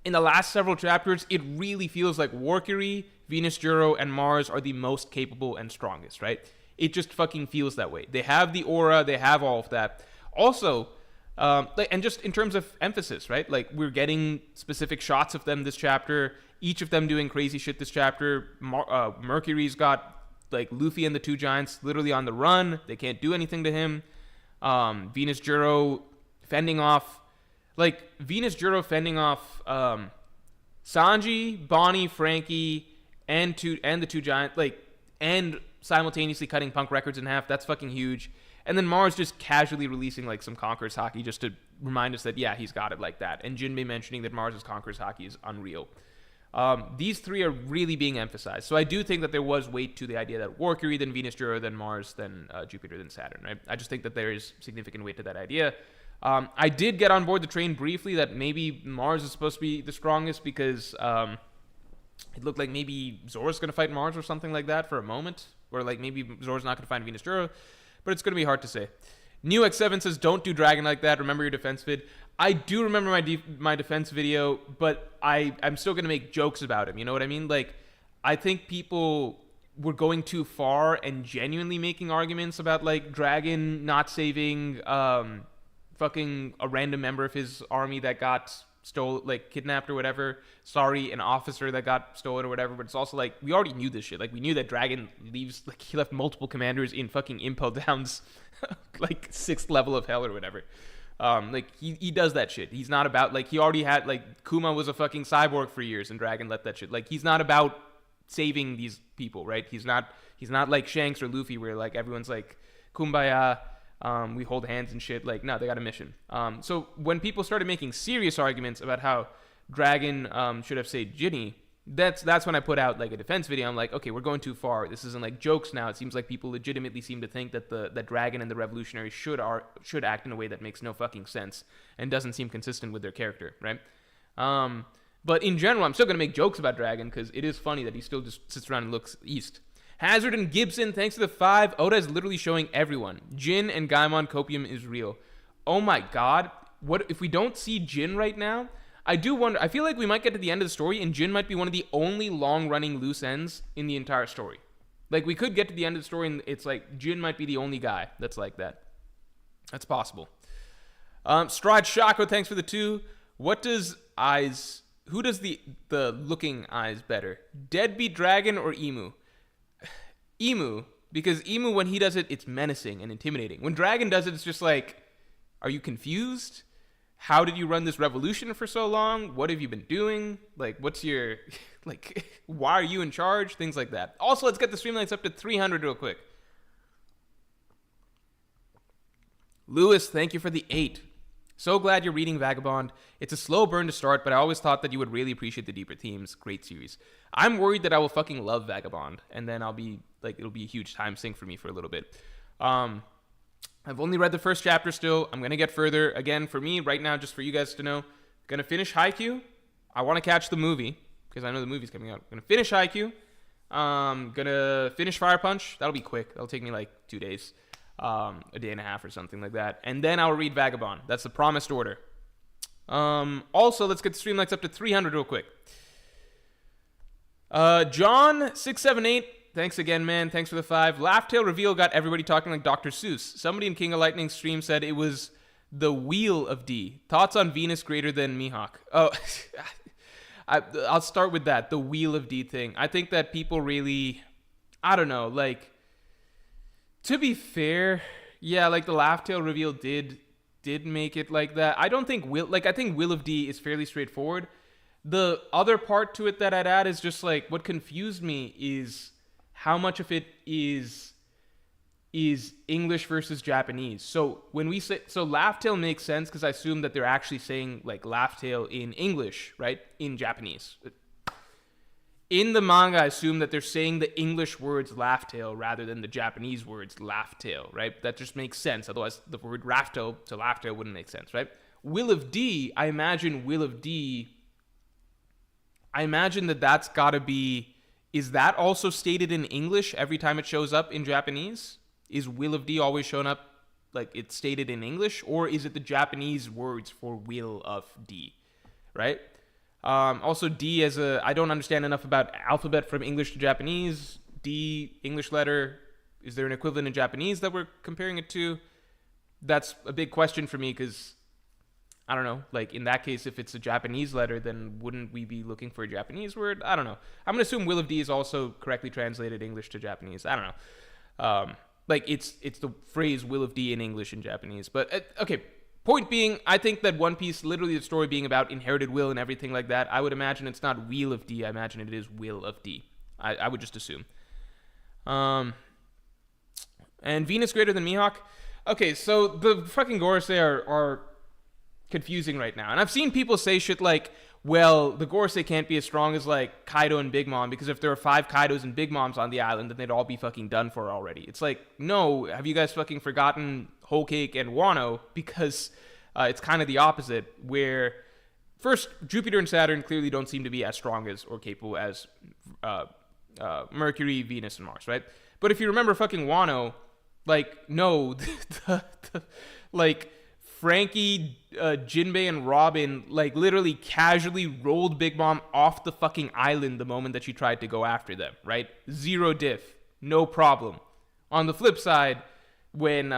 In the last several chapters, it really feels like Mercury, Venus, Juro, and Mars are the most capable and strongest, right? It just fucking feels that way. They have the aura, they have all of that. Also, and just in terms of emphasis, right? Like, we're getting specific shots of them this chapter, each of them doing crazy shit this chapter. Mercury's got, like, Luffy and the two giants literally on the run. They can't do anything to him. Venus, Juro fending off... Like, Venus, Juro fending off Sanji, Bonnie, Frankie, and the two giants, like, and simultaneously cutting Punk Records in half. That's fucking huge. And then Mars just casually releasing, like, some Conqueror's Haki just to remind us that, yeah, he's got it like that. And Jinbei mentioning that Mars' Conqueror's Haki is unreal. These three are really being emphasized. So I do think that there was weight to the idea that Mercury, then Venus, Juro, then Mars, then Jupiter, then Saturn, right? I just think that there is significant weight to that idea. I did get on board the train briefly that maybe Mars is supposed to be the strongest because it looked like maybe Zora's going to fight Mars or something like that for a moment. Or like maybe Zora's not going to find Venus Juro. But it's going to be hard to say. New X7 says, don't do Dragon like that. Remember your defense vid. I do remember my defense video, but I'm still going to make jokes about him. You know what I mean? Like, I think people were going too far and genuinely making arguments about, like, Dragon not saving... fucking a random member of his army that got kidnapped or whatever. Sorry, an officer that got stolen or whatever. But it's also like, we already knew this shit. Like, we knew that Dragon leaves, like, he left multiple commanders in fucking Impel Down's, like, 6th level of hell or whatever. Like, he does that shit. He's not about, like, he already had, like, Kuma was a fucking cyborg for years and Dragon let that shit. Like, he's not about saving these people, right? He's not like Shanks or Luffy where, like, everyone's like, kumbaya, we hold hands and shit. Like, no, they got a mission. So when people started making serious arguments about how Dragon should have saved Ginny, that's when I put out, like, a defense video. I'm like, okay, we're going too far. This isn't, like, jokes now. It seems like people legitimately seem to think that that Dragon and the Revolutionary should act in a way that makes no fucking sense and doesn't seem consistent with their character, right? But in general, I'm still going to make jokes about Dragon because it is funny that he still just sits around and looks east. Hazard and Gibson, thanks to the 5. Oda is literally showing everyone. Jin and Gaimon Copium is real. Oh my god. What if we don't see Jin right now? I do wonder. I feel like we might get to the end of the story and Jin might be one of the only long-running loose ends in the entire story. Like, we could get to the end of the story and it's like Jin might be the only guy that's like that. That's possible. Stride Shako, thanks for the 2. Who does the looking eyes better? Deadbeat Dragon or Emu? Emu, because Emu, when he does it, it's menacing and intimidating. When Dragon does it, it's just like, are you confused? How did you run this revolution for so long? What have you been doing? Like, what's your, like, why are you in charge? Things like that. Also, let's get the stream lights up to 300 real quick. Lewis, thank you for the 8. So glad you're reading Vagabond. It's a slow burn to start, but I always thought that you would really appreciate the deeper themes. Great series. I'm worried that I will fucking love Vagabond, and then I'll be like, it'll be a huge time sink for me for a little bit. I've only read the first chapter still. I'm gonna get further. Again, for me right now, just for you guys to know, gonna finish Haikyuu. I want to catch the movie because I know the movie's coming out. Gonna finish Haikyuu. Gonna finish Fire Punch. That'll be quick. That'll take me like 2 days. A day and a half or something like that, and then I'll read Vagabond. That's the promised order. Also, let's get the stream likes up to 300 real quick. John678, thanks again, man. Thanks for the 5. Laughtail reveal got everybody talking like Dr. Seuss. Somebody in King of Lightning stream said it was the Wheel of D. Thoughts on Venus greater than Mihawk? Oh, I'll start with that. The Wheel of D thing. I think that people really, I don't know, like. To be fair, yeah, like the Laughtail reveal did make it like that. I don't think I think Will of D is fairly straightforward. The other part to it that I'd add is just like what confused me is how much of it is English versus Japanese. So when we say Laughtail makes sense because I assume that they're actually saying like Laughtail in English, right? In Japanese. In the manga, I assume that they're saying the English words Laughtail rather than the Japanese words Laughtail, right? That just makes sense. Otherwise, the word Raftail to Laughtail wouldn't make sense, right? Will of D, I imagine that that's got to be... Is that also stated in English every time it shows up in Japanese? Is Will of D always shown up like it's stated in English? Or is it the Japanese words for Will of D, right? Also, D I don't understand enough about alphabet from English to Japanese. D, English letter. Is there an equivalent in Japanese that we're comparing it to? That's a big question for me because, I don't know, like in that case, if it's a Japanese letter, then wouldn't we be looking for a Japanese word? I don't know. I'm going to assume Will of D is also correctly translated English to Japanese. I don't know. Like it's the phrase Will of D in English and Japanese. But, okay. Point being, I think that One Piece, literally the story being about inherited will and everything like that, I would imagine it's not Wheel of D. I imagine it is Will of D. I would just assume. And Venus greater than Mihawk? Okay, so the fucking Gorosei are confusing right now. And I've seen people say shit like, well, the Gorosei can't be as strong as, like, Kaido and Big Mom, because if there are 5 Kaidos and Big Moms on the island, then they'd all be fucking done for already. It's like, no, have you guys fucking forgotten Whole Cake and Wano? Because it's kind of the opposite, where, first, Jupiter and Saturn clearly don't seem to be as strong as or capable as Mercury, Venus, and Mars, right? But if you remember fucking Wano, like, no, like... Frankie, Jinbei, and Robin, like, literally casually rolled Big Mom off the fucking island the moment that she tried to go after them, right? Zero diff. No problem. On the flip side, when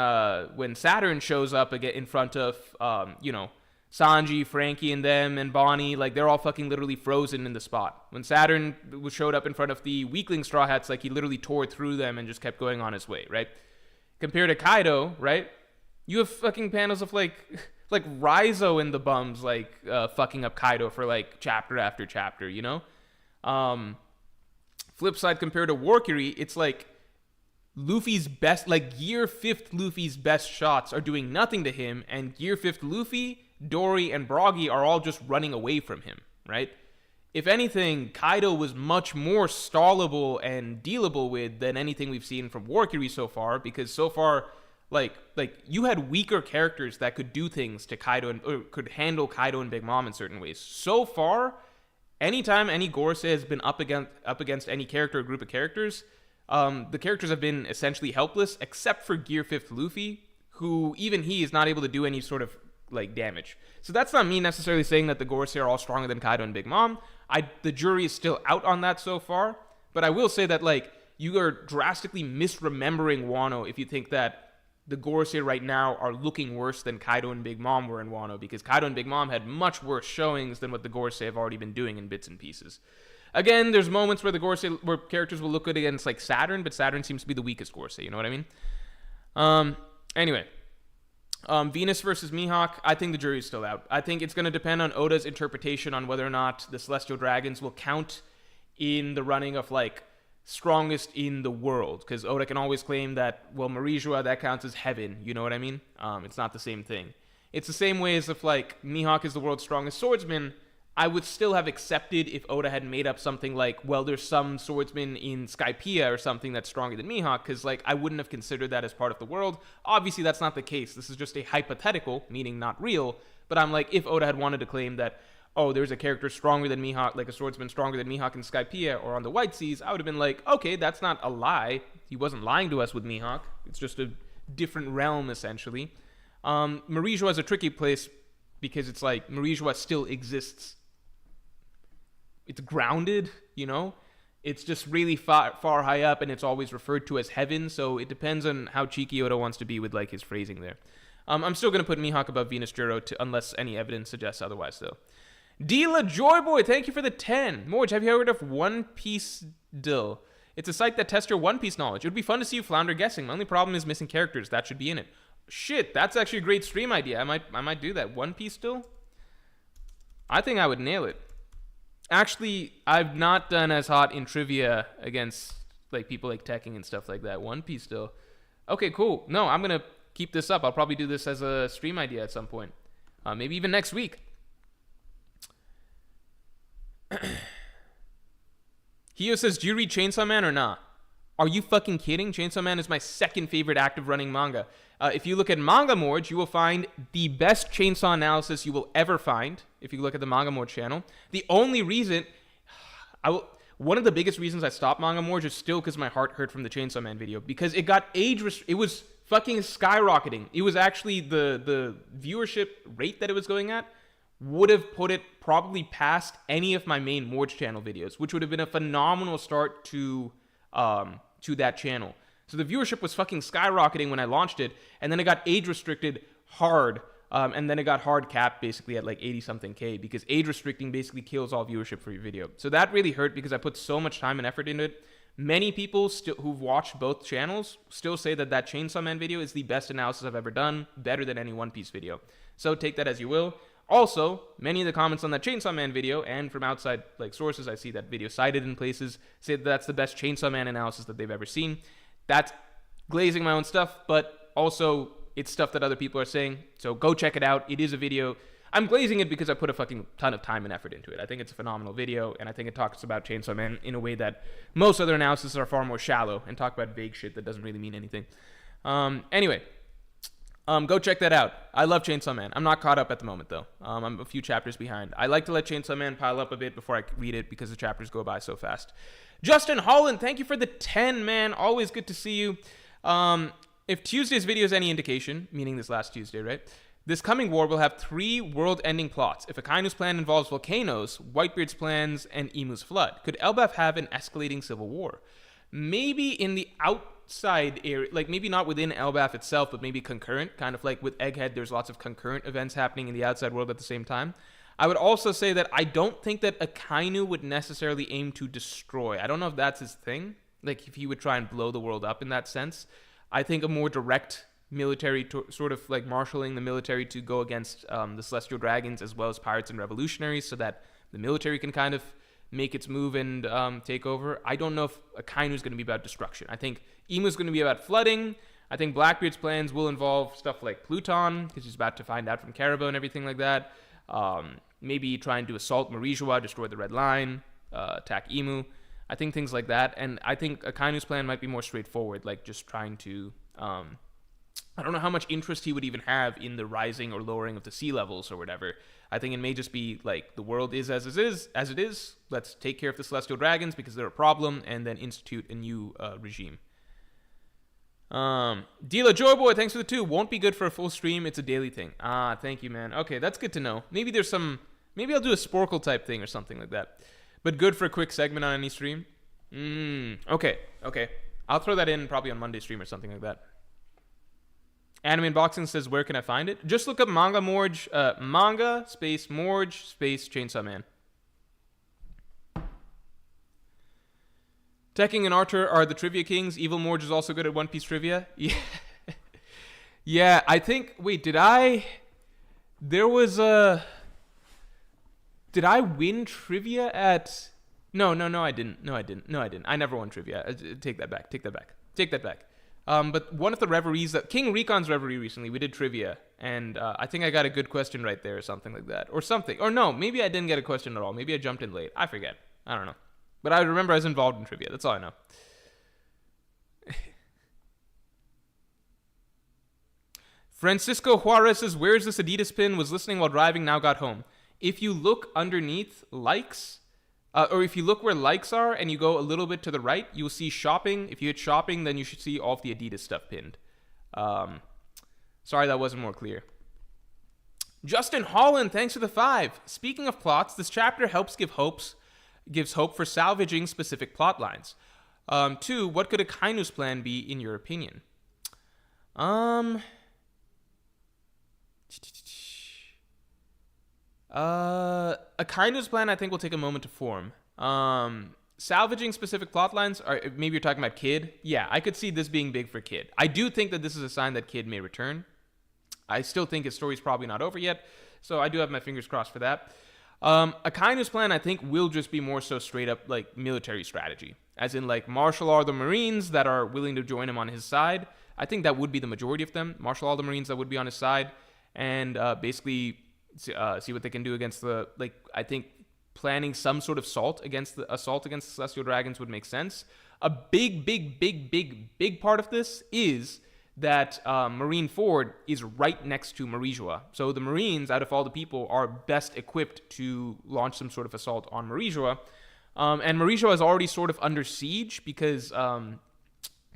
Saturn shows up again in front of, Sanji, Frankie, and them, and Bonnie, like, they're all fucking literally frozen in the spot. When Saturn showed up in front of the weakling Straw Hats, like, he literally tore through them and just kept going on his way, right? Compared to Kaido, right? You have fucking panels of, like Raizo and the bums, like, fucking up Kaido for, like, chapter after chapter, you know? Flip side, compared to Warcury, it's like Luffy's best, like, Gear 5th Luffy's best shots are doing nothing to him, and Gear 5th Luffy, Dory, and Broggy are all just running away from him, right? If anything, Kaido was much more stallable and dealable with than anything we've seen from Warcury so far, because so far... Like you had weaker characters that could do things to Kaido or could handle Kaido and Big Mom in certain ways. So far, anytime any Gorosei has been up against any character or group of characters, the characters have been essentially helpless, except for Gear 5th Luffy, who even he is not able to do any sort of like damage. So that's not me necessarily saying that the Gorosei are all stronger than Kaido and Big Mom. The jury is still out on that so far, but I will say that like you are drastically misremembering Wano if you think that the Gorosei right now are looking worse than Kaido and Big Mom were in Wano, because Kaido and Big Mom had much worse showings than what the Gorosei have already been doing in bits and pieces. Again, there's moments where where characters will look good against like Saturn, but Saturn seems to be the weakest Gorosei, you know what I mean? Anyway, Venus versus Mihawk, I think the jury's still out. I think it's going to depend on Oda's interpretation on whether or not the Celestial Dragons will count in the running of like strongest in the world, because Oda can always claim that, well, Marijua, that counts as heaven, you know what I mean? It's not the same thing. It's the same way as if, like, Mihawk is the world's strongest swordsman. I would still have accepted if Oda had made up something like, well, there's some swordsman in Skypiea or something that's stronger than Mihawk, because, like, I wouldn't have considered that as part of the world. Obviously, that's not the case. This is just a hypothetical, meaning not real. But I'm like, if Oda had wanted to claim that, oh, there's a character stronger than Mihawk, like a swordsman stronger than Mihawk in Skypiea or on the White Seas, I would have been like, okay, that's not a lie. He wasn't lying to us with Mihawk. It's just a different realm, essentially. Morj is a tricky place because it's like Morj still exists. It's grounded, you know? It's just really far high up, and it's always referred to as heaven, so it depends on how cheeky Oda wants to be with, like, his phrasing there. I'm still going to put Mihawk above Venus Juro unless any evidence suggests otherwise, though. Dila Joyboy, thank you for the 10. Morj, have you heard of One Piece Dill? It's a site that tests your One Piece knowledge. It would be fun to see you flounder guessing. My only problem is missing characters. That should be in it. Shit, that's actually a great stream idea. I might do that. One Piece Dill? I think I would nail it. Actually, I've not done as hot in trivia against, like, people like Tekking and stuff like that. One Piece Dill. Okay, cool. No, I'm going to keep this up. I'll probably do this as a stream idea at some point. Maybe even next week. Hio says, do you read Chainsaw Man or not? Are you fucking kidding? Chainsaw Man is my second favorite active running manga. If you look at Manga Morj, you will find the best chainsaw analysis you will ever find. If you look at the Manga Morj channel, the only reason one of the biggest reasons I stopped Manga Morj is still because my heart hurt from the Chainsaw Man video, because it got it was fucking skyrocketing. It was actually the viewership rate that it was going at would have put it probably past any of my main Morj channel videos, which would have been a phenomenal start to that channel. So the viewership was fucking skyrocketing when I launched it, and then it got age restricted hard, and then it got hard capped basically at like 80-something K, because age restricting basically kills all viewership for your video. So that really hurt because I put so much time and effort into it. Many people who've watched both channels still say that Chainsaw Man video is the best analysis I've ever done, better than any One Piece video. So take that as you will. Also, many of the comments on that Chainsaw Man video, and from outside like sources, I see that video cited in places, say that that's the best Chainsaw Man analysis that they've ever seen. That's glazing my own stuff, but also it's stuff that other people are saying. So go check it out. It is a video. I'm glazing it because I put a fucking ton of time and effort into it. I think it's a phenomenal video, and I think it talks about Chainsaw Man in a way that most other analyses are far more shallow and talk about vague shit that doesn't really mean anything. Anyway, go check that out. I love Chainsaw Man. I'm not caught up at the moment, though. I'm a few chapters behind. I like to let Chainsaw Man pile up a bit before I read it because the chapters go by so fast. Justin Holland, thank you for the 10, man. Always good to see you. If Tuesday's video is any indication, meaning this last Tuesday, right? This coming war will have 3 world-ending plots. If Akainu's plan involves volcanoes, Whitebeard's plans, and Imu's flood, could Elbaf have an escalating civil war? Maybe in the outside area, like maybe not within Elbaf itself, but maybe concurrent, kind of like with Egghead, there's lots of concurrent events happening in the outside world at the same time. I would also say that I don't think that Akainu would necessarily aim to destroy. I don't know if that's his thing, like if he would try and blow the world up in that sense. I think a more direct military, sort of like marshaling the military to go against the Celestial Dragons as well as pirates and revolutionaries so that the military can kind of make its move and take over. I don't know if Akainu is going to be about destruction. I think Imu's going to be about flooding. I think Blackbeard's plans will involve stuff like Pluton, because he's about to find out from Caribou and everything like that. Maybe trying to assault Morj, destroy the Red Line, attack Imu. I think things like that. And I think Akainu's plan might be more straightforward, like just trying to... I don't know how much interest he would even have in the rising or lowering of the sea levels or whatever. I think it may just be like, the world is as it is. Let's take care of the Celestial Dragons because they're a problem, and then institute a new regime. Dila Joyboy, thanks for the 2. Won't be good for a full stream. It's a daily thing. Thank you, man. Okay, that's good to know. Maybe I'll do a Sporkle type thing or something like that. But good for a quick segment on any stream. Okay. I'll throw that in probably on Monday stream or something like that. Anime Unboxing says, where can I find it? Just look up Manga Morj, manga space Morj space Chainsaw Man. Tekking and Arthur are the trivia kings. Evil Morj is also good at One Piece trivia. Yeah. Yeah, I think... Wait, did I win trivia at... No, I didn't. I never won trivia. Take that back. But one of the reveries that King Recon's reverie recently, we did trivia, and I think I got a good question right there or something like that. Or something. Or no, maybe I didn't get a question at all. Maybe I jumped in late. I forget. I don't know. But I remember I was involved in trivia. That's all I know. Francisco Juarez says, where's this Adidas pin? Was listening while driving, now got home. If you look underneath likes, or if you look where likes are and you go a little bit to the right, you'll see shopping. If you hit shopping, then you should see all of the Adidas stuff pinned. Sorry that wasn't more clear. Justin Holland, thanks for the 5. Speaking of plots, this chapter gives hope for salvaging specific plot lines. 2, what could Akainu's plan be in your opinion? Akainu's plan, I think, will take a moment to form. Salvaging specific plot lines, or maybe you're talking about Kid. Yeah, I could see this being big for Kid. I do think that this is a sign that Kid may return. I still think his story's probably not over yet, so I do have my fingers crossed for that. Akainu's plan, I think, will just be more so straight up like military strategy, as in like martial law the Marines that are willing to join him on his side. I think that would be the majority of them. Martial law the Marines that would be on his side, and basically see what they can do against the, like, I think planning some sort of assault against the Celestial Dragons would make sense. A big part of this is that Marine Ford is right next to Marijua. So the Marines, out of all the people, are best equipped to launch some sort of assault on Marijua. And Marijua is already sort of under siege because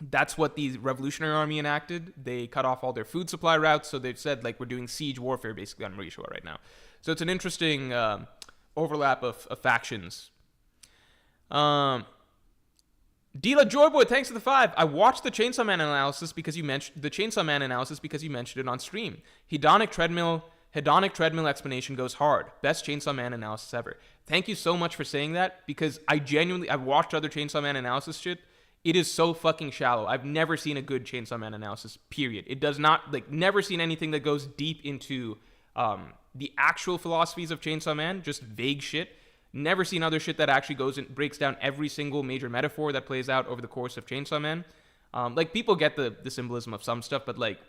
that's what the Revolutionary Army enacted. They cut off all their food supply routes, so they've said, like, we're doing siege warfare basically on Marijua right now. So it's an interesting overlap of factions. Dila Joyboy, thanks for the 5. I watched the Chainsaw Man analysis because you mentioned it on stream. Hedonic treadmill explanation goes hard. Best Chainsaw Man analysis ever. Thank you so much for saying that, because I've watched other Chainsaw Man analysis shit. It is so fucking shallow. I've never seen a good Chainsaw Man analysis, period. It does not, like, never seen anything that goes deep into the actual philosophies of Chainsaw Man, just vague shit. Never seen other shit that actually goes and breaks down every single major metaphor that plays out over the course of Chainsaw Man. Like, people get the symbolism of some stuff, but like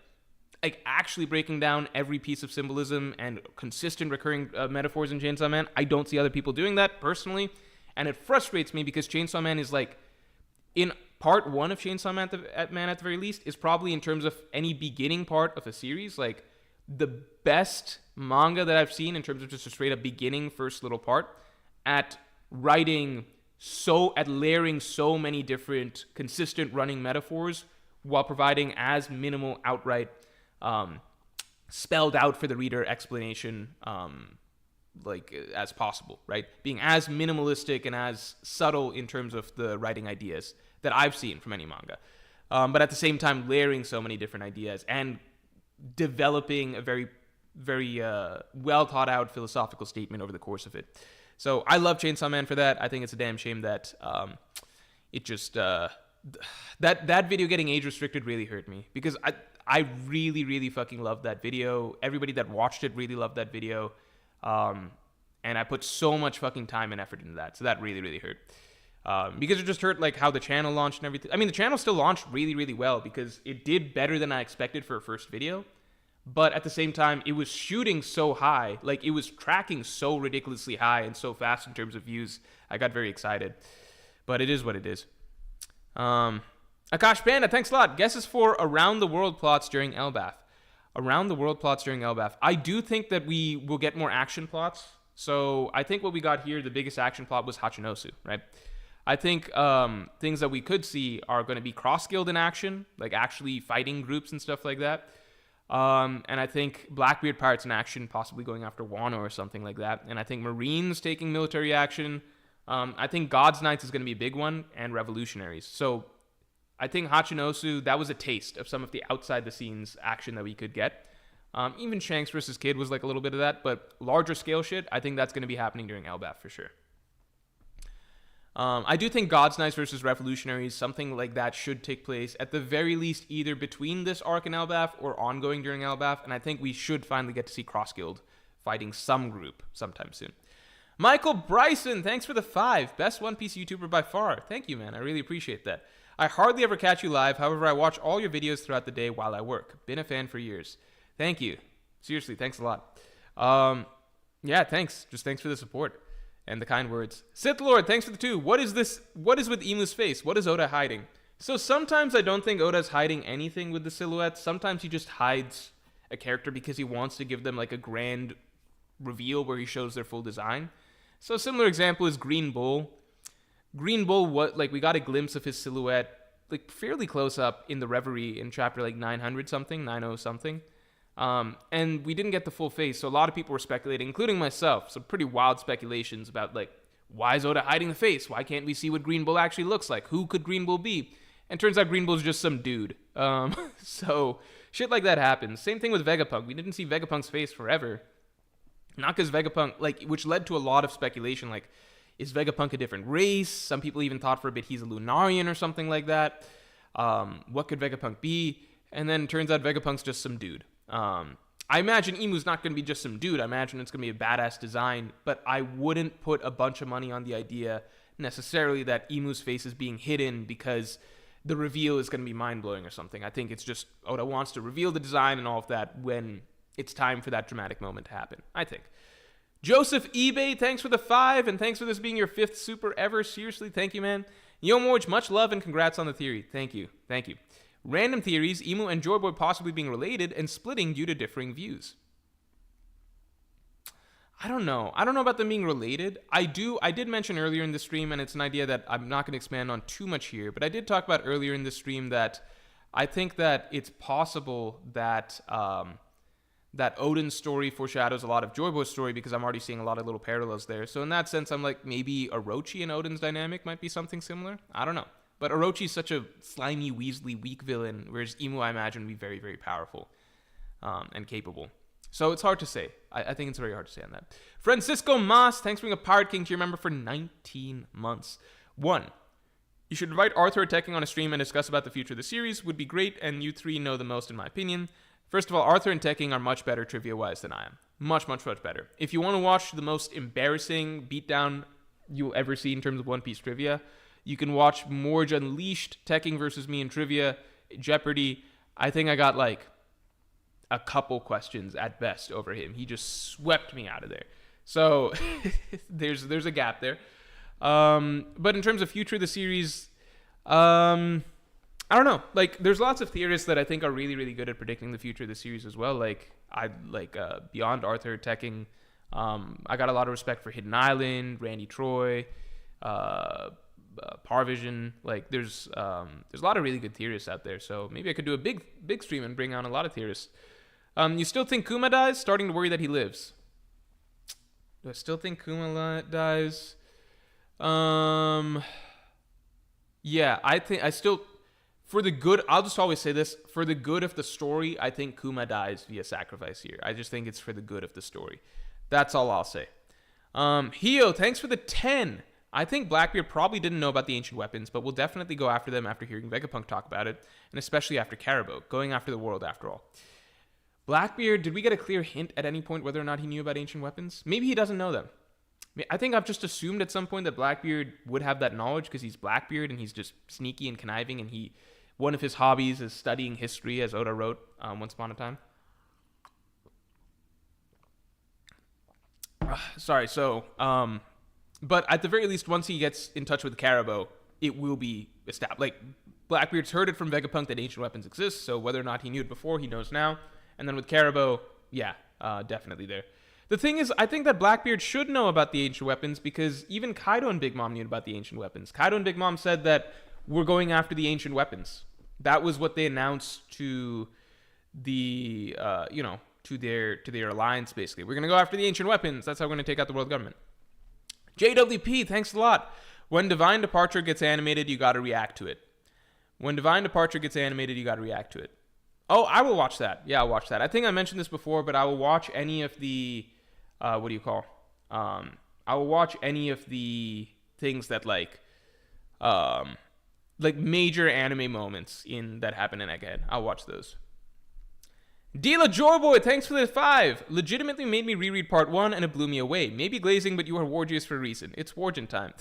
actually breaking down every piece of symbolism and consistent recurring metaphors in Chainsaw Man, I don't see other people doing that personally, and it frustrates me because Chainsaw Man is like, in part 1 of Chainsaw Man at the very least, is probably, in terms of any beginning part of a series, like the best manga that I've seen in terms of just a straight up beginning first little part, at layering so many different consistent running metaphors while providing as minimal outright spelled out for the reader explanation as possible, right? Being as minimalistic and as subtle in terms of the writing ideas that I've seen from any manga, but at the same time layering so many different ideas and developing a very well thought out philosophical statement over the course of it. So I love Chainsaw Man for that. I think it's a damn shame that it just that video getting age restricted really hurt me, because I really fucking loved that video. Everybody that watched it really loved that video, and I put so much fucking time and effort into that. So that really hurt, because it just hurt like how the channel launched and everything. I mean, the channel still launched really well because it did better than I expected for a first video. But at the same time, it was shooting so high, like it was tracking so ridiculously high and so fast in terms of views. I got very excited, but it is what it is. Akash Panda, thanks a lot. Guesses for around the world plots during Elbath. Around the world plots during Elbath. I do think that we will get more action plots. So I think what we got here, the biggest action plot was Hachinosu, right? I think things that we could see are going to be cross-guild in action, like actually fighting groups and stuff like that. And I think Blackbeard pirates in action, possibly going after Wano or something like that. And I think Marines taking military action. I think God's Knights is going to be a big one, and Revolutionaries. So I think Hachinosu, that was a taste of some of the outside-the-scenes action that we could get. Even Shanks versus Kid was like a little bit of that, but larger scale shit, I think that's going to be happening during Elbath for sure. I do think God's Knights versus Revolutionaries, something like that should take place at the very least either between this arc in Elbath or ongoing during Elbath, and I think we should finally get to see Cross Guild fighting some group sometime soon. Michael Bryson, thanks for the 5. Best One Piece YouTuber by far. Thank you, man. I really appreciate that. I hardly ever catch you live. However, I watch all your videos throughout the day while I work. Been a fan for years. Thank you. Seriously, thanks a lot. Yeah, thanks. Just thanks for the support and the kind words. Sith Lord, thanks for the 2. What is this? What is with Imu's face? What is Oda hiding? So sometimes I don't think Oda's hiding anything with the silhouette. Sometimes he just hides a character because he wants to give them like a grand reveal where he shows their full design. So a similar example is Green Bull. Green Bull, we got a glimpse of his silhouette like fairly close up in the Reverie in chapter like 900 something, 90 something. And we didn't get the full face, so a lot of people were speculating, including myself, some pretty wild speculations about, like, why is Oda hiding the face? Why can't we see what Green Bull actually looks like? Who could Green Bull be? And turns out Green Bull's just some dude. So shit like that happens. Same thing with Vegapunk. We didn't see Vegapunk's face forever. Not because Vegapunk, which led to a lot of speculation, like, is Vegapunk a different race? Some people even thought for a bit he's a Lunarian or something like that. What could Vegapunk be? And then it turns out Vegapunk's just some dude. I imagine Imu's not going to be just some dude. I imagine it's going to be a badass design, but I wouldn't put a bunch of money on the idea necessarily that Imu's face is being hidden because the reveal is going to be mind-blowing or something. I think it's just Oda wants to reveal the design and all of that when it's time for that dramatic moment to happen, I think. Joseph eBay, thanks for the 5, and thanks for this being your 5th super ever. Seriously, thank you, man. Yo, Morj, much love and congrats on the theory. Thank you. Thank you. Random theories, Emu and Joy Boy possibly being related and splitting due to differing views. I don't know. I don't know about them being related. I did mention earlier in the stream, and it's an idea that I'm not going to expand on too much here, but I did talk about earlier in the stream that I think that it's possible that that Odin's story foreshadows a lot of Joy Boy's story because I'm already seeing a lot of little parallels there. So in that sense, I'm like, maybe Orochi and Odin's dynamic might be something similar. I don't know. But Orochi's such a slimy, weaselly, weak villain, whereas Imu, I imagine, would be very, very powerful and capable. So it's hard to say. I think it's very hard to say on that. Francisco Mas, thanks for being a Pirate King to your member for 19 months. 1. You should invite Arthur attacking on a stream and discuss about the future of the series. Would be great, and you 3 know the most in my opinion. First of all, Arthur and Tekking are much better trivia-wise than I am. Much, much, much better. If you want to watch the most embarrassing beatdown you'll ever see in terms of One Piece trivia, you can watch Morj Unleashed, Tekking versus me in trivia, Jeopardy. I think I got like a couple questions at best over him. He just swept me out of there. So there's a gap there. But in terms of future of the series, I don't know. Like, there's lots of theorists that I think are really, really good at predicting the future of the series as well. Beyond Arthur, Tekking. I got a lot of respect for Hidden Island, Randy Troy, Parvision. Like, there's a lot of really good theorists out there. So maybe I could do a big stream and bring on a lot of theorists. You still think Kuma dies? Starting to worry that he lives. Do I still think Kuma dies? Yeah, I still, for the good, I'll just always say this, for the good of the story, I think Kuma dies via sacrifice here. I just think it's for the good of the story. That's all I'll say. Hio, thanks for the 10. I think Blackbeard probably didn't know about the ancient weapons, but we'll definitely go after them after hearing Vegapunk talk about it, and especially after Caribou, going after the world after all. Blackbeard, did we get a clear hint at any point whether or not he knew about ancient weapons? Maybe he doesn't know them. I think I've just assumed at some point that Blackbeard would have that knowledge because he's Blackbeard and he's just sneaky and conniving, and one of his hobbies is studying history, as Oda wrote once upon a time. But at the very least, once he gets in touch with Caribou, it will be established. Like, Blackbeard's heard it from Vegapunk that ancient weapons exist, so whether or not he knew it before, he knows now. And then with Caribou, yeah, definitely there. The thing is, I think that Blackbeard should know about the ancient weapons because even Kaido and Big Mom knew about the ancient weapons. Kaido and Big Mom said that we're going after the ancient weapons. That was what they announced to the, to their alliance, basically. We're going to go after the ancient weapons. That's how we're going to take out the world government. JWP, thanks a lot. When Divine Departure gets animated, you got to react to it. When Divine Departure gets animated, you got to react to it. Oh, I will watch that. Yeah, I'll watch that. I think I mentioned this before, but I will watch any of the, I will watch any of the things that like major anime moments that happen in Egghead. I'll watch those. Dila Joyboy, thanks for the 5. Legitimately made me reread part 1 and it blew me away. Maybe glazing, but you are Wargiest for a reason. It's Wargin time.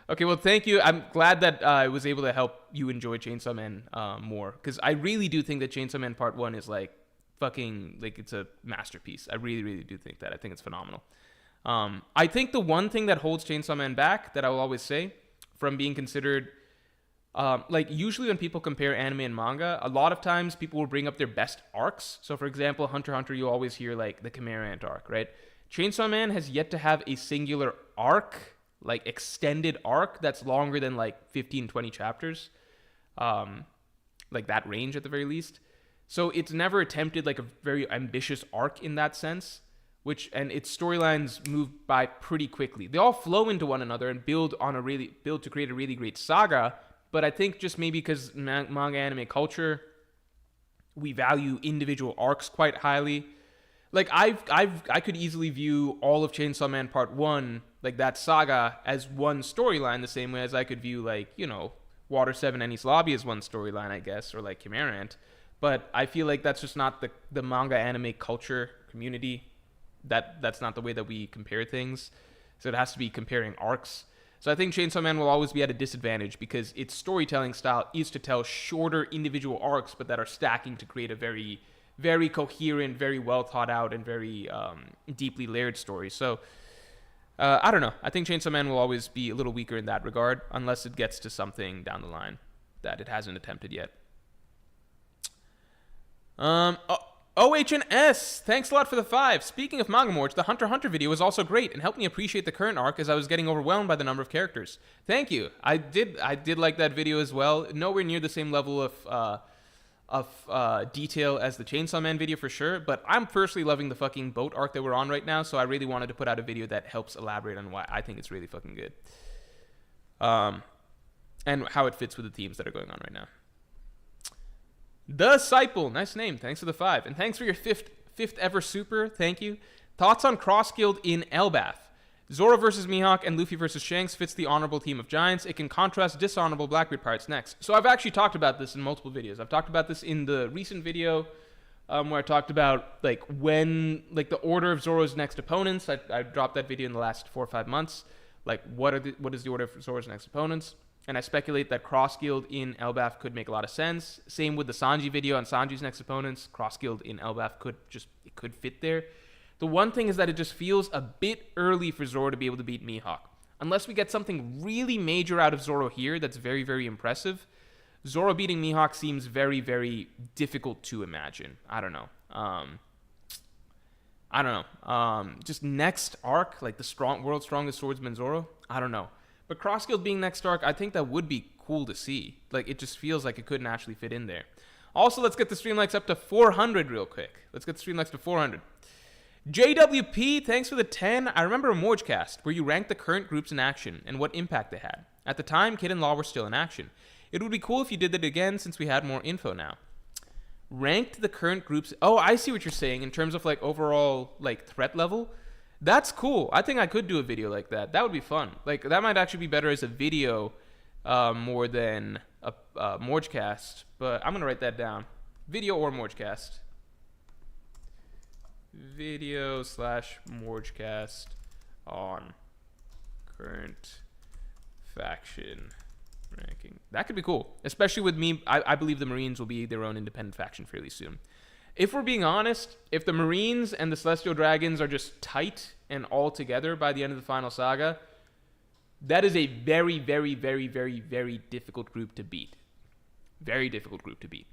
Okay, well, thank you. I'm glad that I was able to help you enjoy Chainsaw Man more, because I really do think that Chainsaw Man Part 1 is like fucking, like, it's a masterpiece. I really, really do think that. I think it's phenomenal. I think the one thing that holds Chainsaw Man back, that I will always say, from being considered, like, usually when people compare anime and manga, a lot of times people will bring up their best arcs. So, for example, Hunter x Hunter, you always hear, like, the Chimera Ant arc, right? Chainsaw Man has yet to have a singular arc, like extended arc, that's longer than like 15, 20 chapters, like that range at the very least. So it's never attempted like a very ambitious arc in that sense, and its storylines move by pretty quickly. They all flow into one another and build to create a really great saga. But I think just maybe because manga anime culture, we value individual arcs quite highly. Like, I could easily view all of Chainsaw Man Part 1, like that saga, as one storyline, the same way as I could view, like, you know, Water 7 Enies Lobby as one storyline, I guess, or like Chimera Ant. But I feel like that's just not the manga anime culture community. That's not the way that we compare things. So it has to be comparing arcs. So I think Chainsaw Man will always be at a disadvantage because its storytelling style is to tell shorter individual arcs, but that are stacking to create a very, very coherent, very well thought out, and very deeply layered story. So I don't know. I think Chainsaw Man will always be a little weaker in that regard, unless it gets to something down the line that it hasn't attempted yet. OHNS, thanks a lot for the 5. Speaking of Manga Morj, the Hunter x Hunter video was also great and helped me appreciate the current arc as I was getting overwhelmed by the number of characters. Thank you. I did like that video as well. Nowhere near the same level of detail as the Chainsaw Man video for sure, but I'm personally loving the fucking boat arc that we're on right now, so I really wanted to put out a video that helps elaborate on why I think it's really fucking good. And how it fits with the themes that are going on right now. The Disciple, nice name. Thanks for the 5. And thanks for your fifth ever super. Thank you. Thoughts on Cross Guild in Elbath? Zoro versus Mihawk and Luffy versus Shanks fits the honorable team of giants. It can contrast dishonorable Blackbeard pirates next. So I've actually talked about this in multiple videos. I've talked about this in the recent video where I talked about like when, like the order of Zoro's next opponents. I dropped that video in the last 4 or 5 months. Like what is the order of Zoro's next opponents? And I speculate that Cross Guild in Elbath could make a lot of sense. Same with the Sanji video on Sanji's next opponents. Cross Guild in Elbath could fit there. The one thing is that it just feels a bit early for Zoro to be able to beat Mihawk. Unless we get something really major out of Zoro here that's very, very impressive, Zoro beating Mihawk seems very, very difficult to imagine. I don't know. Just next arc, like the world's strongest swordsman Zoro, I don't know. But Cross Guild being next arc, I think that would be cool to see. Like, it just feels like it couldn't actually fit in there. Also, let's get the stream likes up to 400 real quick. Let's get the stream likes to 400. JWP, thanks for the 10. I remember a Morjcast where you ranked the current groups in action and what impact they had. At the time, Kid and Law were still in action. It would be cool if you did that again since we had more info now. Ranked the current groups. Oh, I see what you're saying in terms of like overall like threat level. That's cool. I think I could do a video like that. That would be fun. Like, that might actually be better as a video more than a Morjcast. But I'm going to write that down. Video or Morjcast. Video/Morjcast on current faction ranking. That could be cool. Especially with me. I believe the Marines will be their own independent faction fairly soon. If we're being honest, if the Marines and the Celestial Dragons are just tight and all together by the end of the final saga, that is a very, very, very, very, very difficult group to beat. Very difficult group to beat.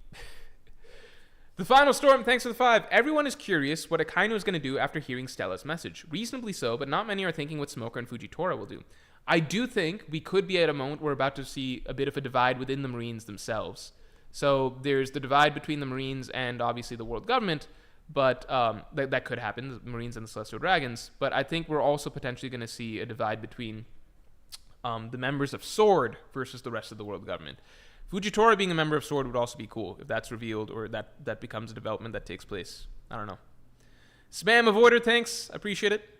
The Final Storm, thanks for the 5. Everyone is curious what Akainu is going to do after hearing Stella's message. Reasonably so, but not many are thinking what Smoker and Fujitora will do. I do think we could be at a moment where we're about to see a bit of a divide within the Marines themselves. So there's the divide between the Marines and obviously the world government, but that could happen, the Marines and the Celestial Dragons. But I think we're also potentially going to see a divide between the members of SWORD versus the rest of the world government. Fujitora being a member of SWORD would also be cool if that's revealed or that becomes a development that takes place. I don't know. Spam Avoider, thanks. I appreciate it.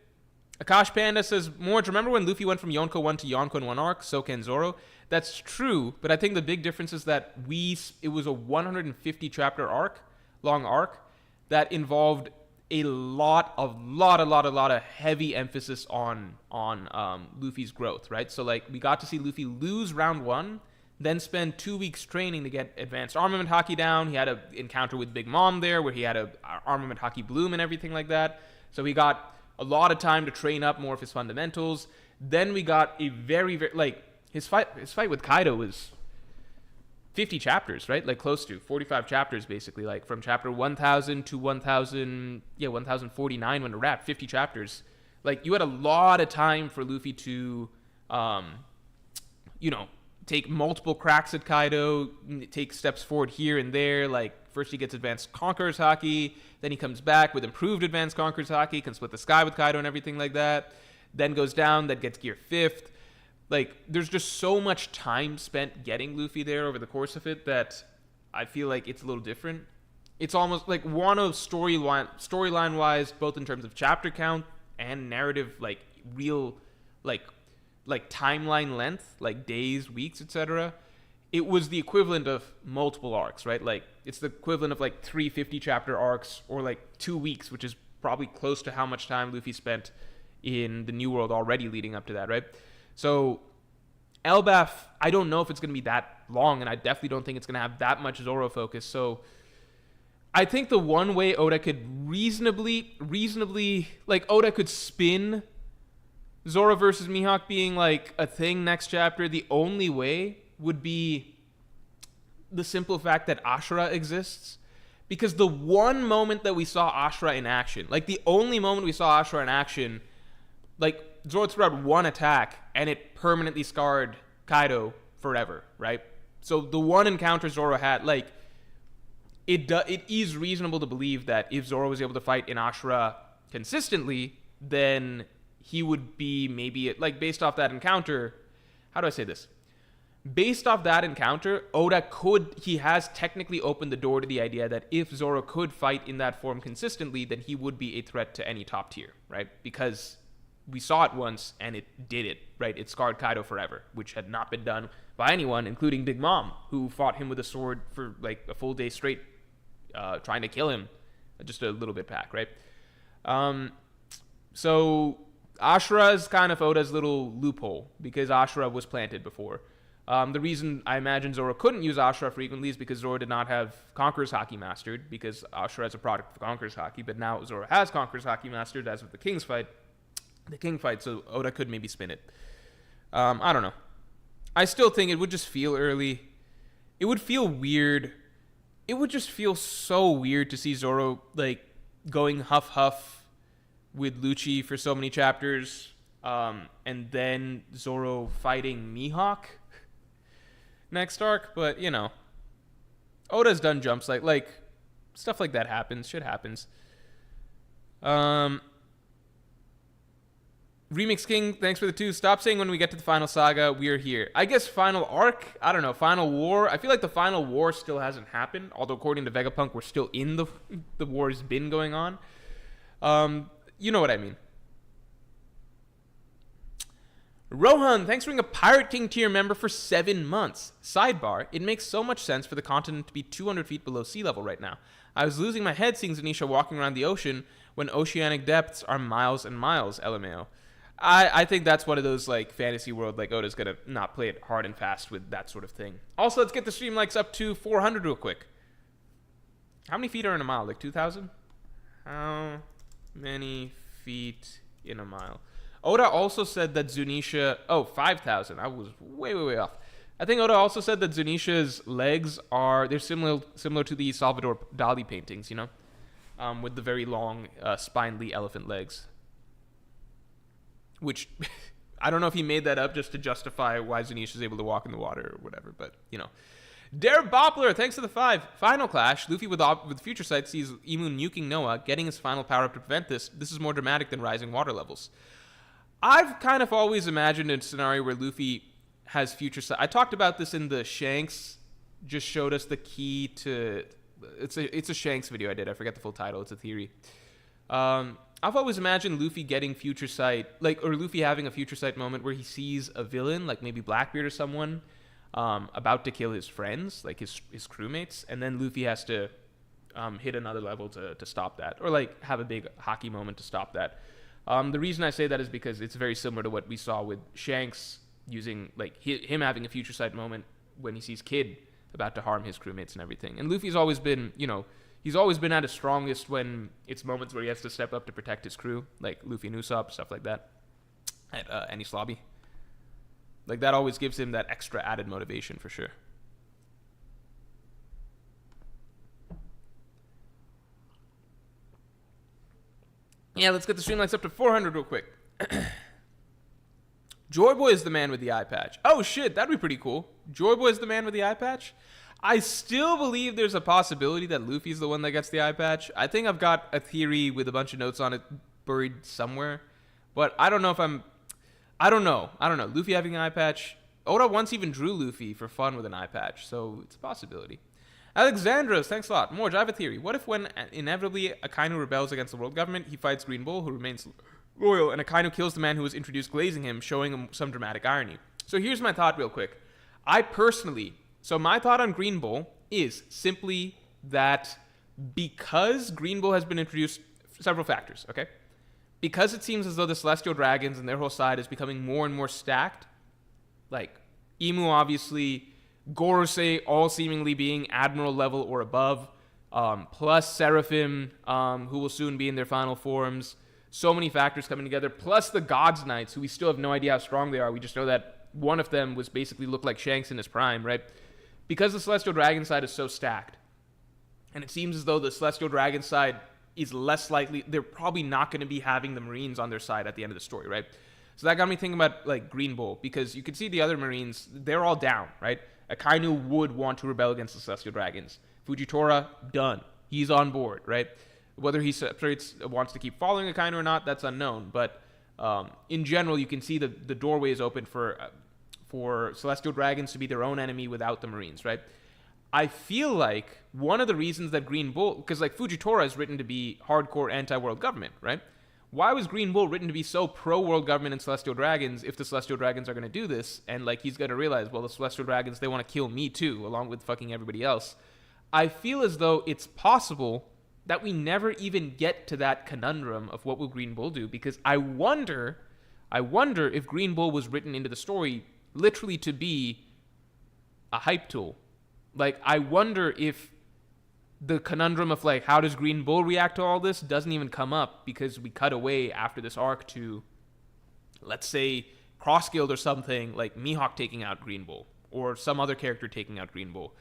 Akash Panda says, Morj, remember when Luffy went from Yonko 1 to Yonko in one arc, Soka and Zoro? That's true, but I think the big difference is that it was a 150 chapter long arc that involved a lot of heavy emphasis on Luffy's growth, right? So like we got to see Luffy lose round 1, then spend 2 weeks training to get advanced armament haki down. He had an encounter with Big Mom there where he had a armament haki bloom and everything like that. So he got a lot of time to train up more of his fundamentals. Then we got a very like his fight with Kaido was 50 chapters, right? Like close to 45 chapters, basically, like from chapter 1000 to 1049 when it wrapped, 50 chapters. Like you had a lot of time for Luffy to, take multiple cracks at Kaido, take steps forward here and there. Like first he gets advanced Conqueror's Haki, then he comes back with improved advanced Conqueror's Haki, can split the sky with Kaido and everything like that. Then goes down, that gets gear 5th. Like, there's just so much time spent getting Luffy there over the course of it that I feel like it's a little different. It's almost like Wano storyline-wise, both in terms of chapter count and narrative, like, real, like timeline length, like days, weeks, etc. It was the equivalent of multiple arcs, right? Like, it's the equivalent of, like, 3 50-chapter arcs or, like, 2 weeks, which is probably close to how much time Luffy spent in the New World already leading up to that, right? So Elbaf, I don't know if it's going to be that long, and I definitely don't think it's going to have that much Zoro focus. So I think the one way Oda could reasonably, like Oda could spin Zoro versus Mihawk being like a thing next chapter. The only way would be the simple fact that Ashura exists. Because the one moment that we saw Ashura in action, like the only moment we saw Ashura in action, like Zoro threw out one attack and it permanently scarred Kaido forever, right? So the one encounter Zoro had, like, it is reasonable to believe that if Zoro was able to fight in Ashura consistently, then he would be maybe, like, based off that encounter, how do I say this? Based off that encounter, he has technically opened the door to the idea that if Zoro could fight in that form consistently, then he would be a threat to any top tier, right? Because we saw it once and it did it, right? It scarred Kaido forever, which had not been done by anyone, including Big Mom, who fought him with a sword for like a full day straight, trying to kill him just a little bit back, right? So Ashura is kind of Oda's little loophole because Ashura was planted before. The reason I imagine Zoro couldn't use Ashura frequently is because Zoro did not have Conqueror's Haki mastered, because Ashura is a product of Conqueror's Haki, but now Zoro has Conqueror's Haki mastered as with the King fight, so Oda could maybe spin it. I don't know. I still think it would just feel early. It would feel weird. It would just feel so weird to see Zoro, like, going huff with Lucci for so many chapters, and then Zoro fighting Mihawk next arc, but, you know, Oda's done jumps, like, stuff like that happens, shit happens. Remix King, thanks for the 2. Stop saying when we get to the final saga, we're here. I guess final arc, I don't know, final war. I feel like the final war still hasn't happened, although according to Vegapunk, we're still in the war's been going on. You know what I mean. Rohan, thanks for being a Pirate King tier member for 7 months. Sidebar, it makes so much sense for the continent to be 200 feet below sea level right now. I was losing my head seeing Zanisha walking around the ocean when oceanic depths are miles and miles, LMAO. I think that's one of those, like, fantasy world, like, Oda's gonna not play it hard and fast with that sort of thing. Also, let's get the stream likes up to 400 real quick. How many feet are in a mile? Like 2,000? How many feet in a mile? Oda also said that Zunisha... Oh, 5,000. I was way off. I think Oda also said that Zunisha's legs are... They're similar to the Salvador Dali paintings, you know? With the very long, spindly elephant legs. Which, I don't know if he made that up just to justify why Zunisha is able to walk in the water or whatever, but, you know. Dare Boppler, thanks for the 5. Final clash. Luffy with Future Sight sees Imu nuking Noah, getting his final power up to prevent this. This is more dramatic than rising water levels. I've kind of always imagined a scenario where Luffy has Future Sight. I talked about this in the Shanks, just showed us the key to... It's a Shanks video I did. I forget the full title. It's a theory. I've always imagined Luffy getting Future Sight, like, or Luffy having a Future Sight moment where he sees a villain, like maybe Blackbeard or someone, about to kill his friends, like his crewmates, and then Luffy has to hit another level to stop that, or like have a big hockey moment to stop that. The reason I say that is because it's very similar to what we saw with Shanks using like him having a future sight moment when he sees Kid about to harm his crewmates and everything. And Luffy's always been, he's always been at his strongest when it's moments where he has to step up to protect his crew, like Luffy and Usopp, stuff like that, at Enies Lobby. Like, that always gives him that extra added motivation for sure. Yeah, let's get the stream likes up to 400 real quick. Joy Boy is the man with the eye patch. Oh shit, that'd be pretty cool. Joy Boy is the man with the eye patch? I still believe there's a possibility that Luffy's the one that gets the eye patch. I think I've got a theory with a bunch of notes on it buried somewhere. But I don't know if I don't know. Luffy having an eye patch. Oda once even drew Luffy for fun with an eye patch, so it's a possibility. Alexandros, thanks a lot. Morj, I have a theory. What if when inevitably Akainu rebels against the world government, he fights Green Bull, who remains loyal, and Akainu kills the man who was introduced glazing him, showing him some dramatic irony? So here's my thought real quick. So my thought on Green Bull is simply that because Green Bull has been introduced, several factors, okay? Because it seems as though the Celestial Dragons and their whole side is becoming more and more stacked, like Imu obviously, Gorosei all seemingly being Admiral level or above, plus Seraphim, who will soon be in their final forms. So many factors coming together, plus the Gods Knights, who we still have no idea how strong they are. We just know that one of them was basically looked like Shanks in his prime, right? Because the Celestial Dragon side is so stacked, and it seems as though the Celestial Dragon side is less likely, they're probably not going to be having the Marines on their side at the end of the story, right? So that got me thinking about, like, Green Bull, because you can see the other Marines, they're all down, right? Akainu would want to rebel against the Celestial Dragons. Fujitora, done. He's on board, right? Whether he wants to keep following Akainu or not, that's unknown. But in general, you can see the doorway is open for Celestial Dragons to be their own enemy without the Marines, right? I feel like one of the reasons that Green Bull, because like Fujitora is written to be hardcore anti-world government, right? Why was Green Bull written to be so pro-world government and Celestial Dragons if the Celestial Dragons are going to do this? And, like, he's going to realize, well, the Celestial Dragons, they want to kill me too, along with fucking everybody else. I feel as though it's possible that we never even get to that conundrum of what will Green Bull do, because I wonder if Green Bull was written into the story literally to be a hype tool. Like, I wonder if the conundrum of, like, how does Green Bull react to all this doesn't even come up because we cut away after this arc to, let's say, Cross Guild or something, like Mihawk taking out Green Bull or some other character taking out Green Bull.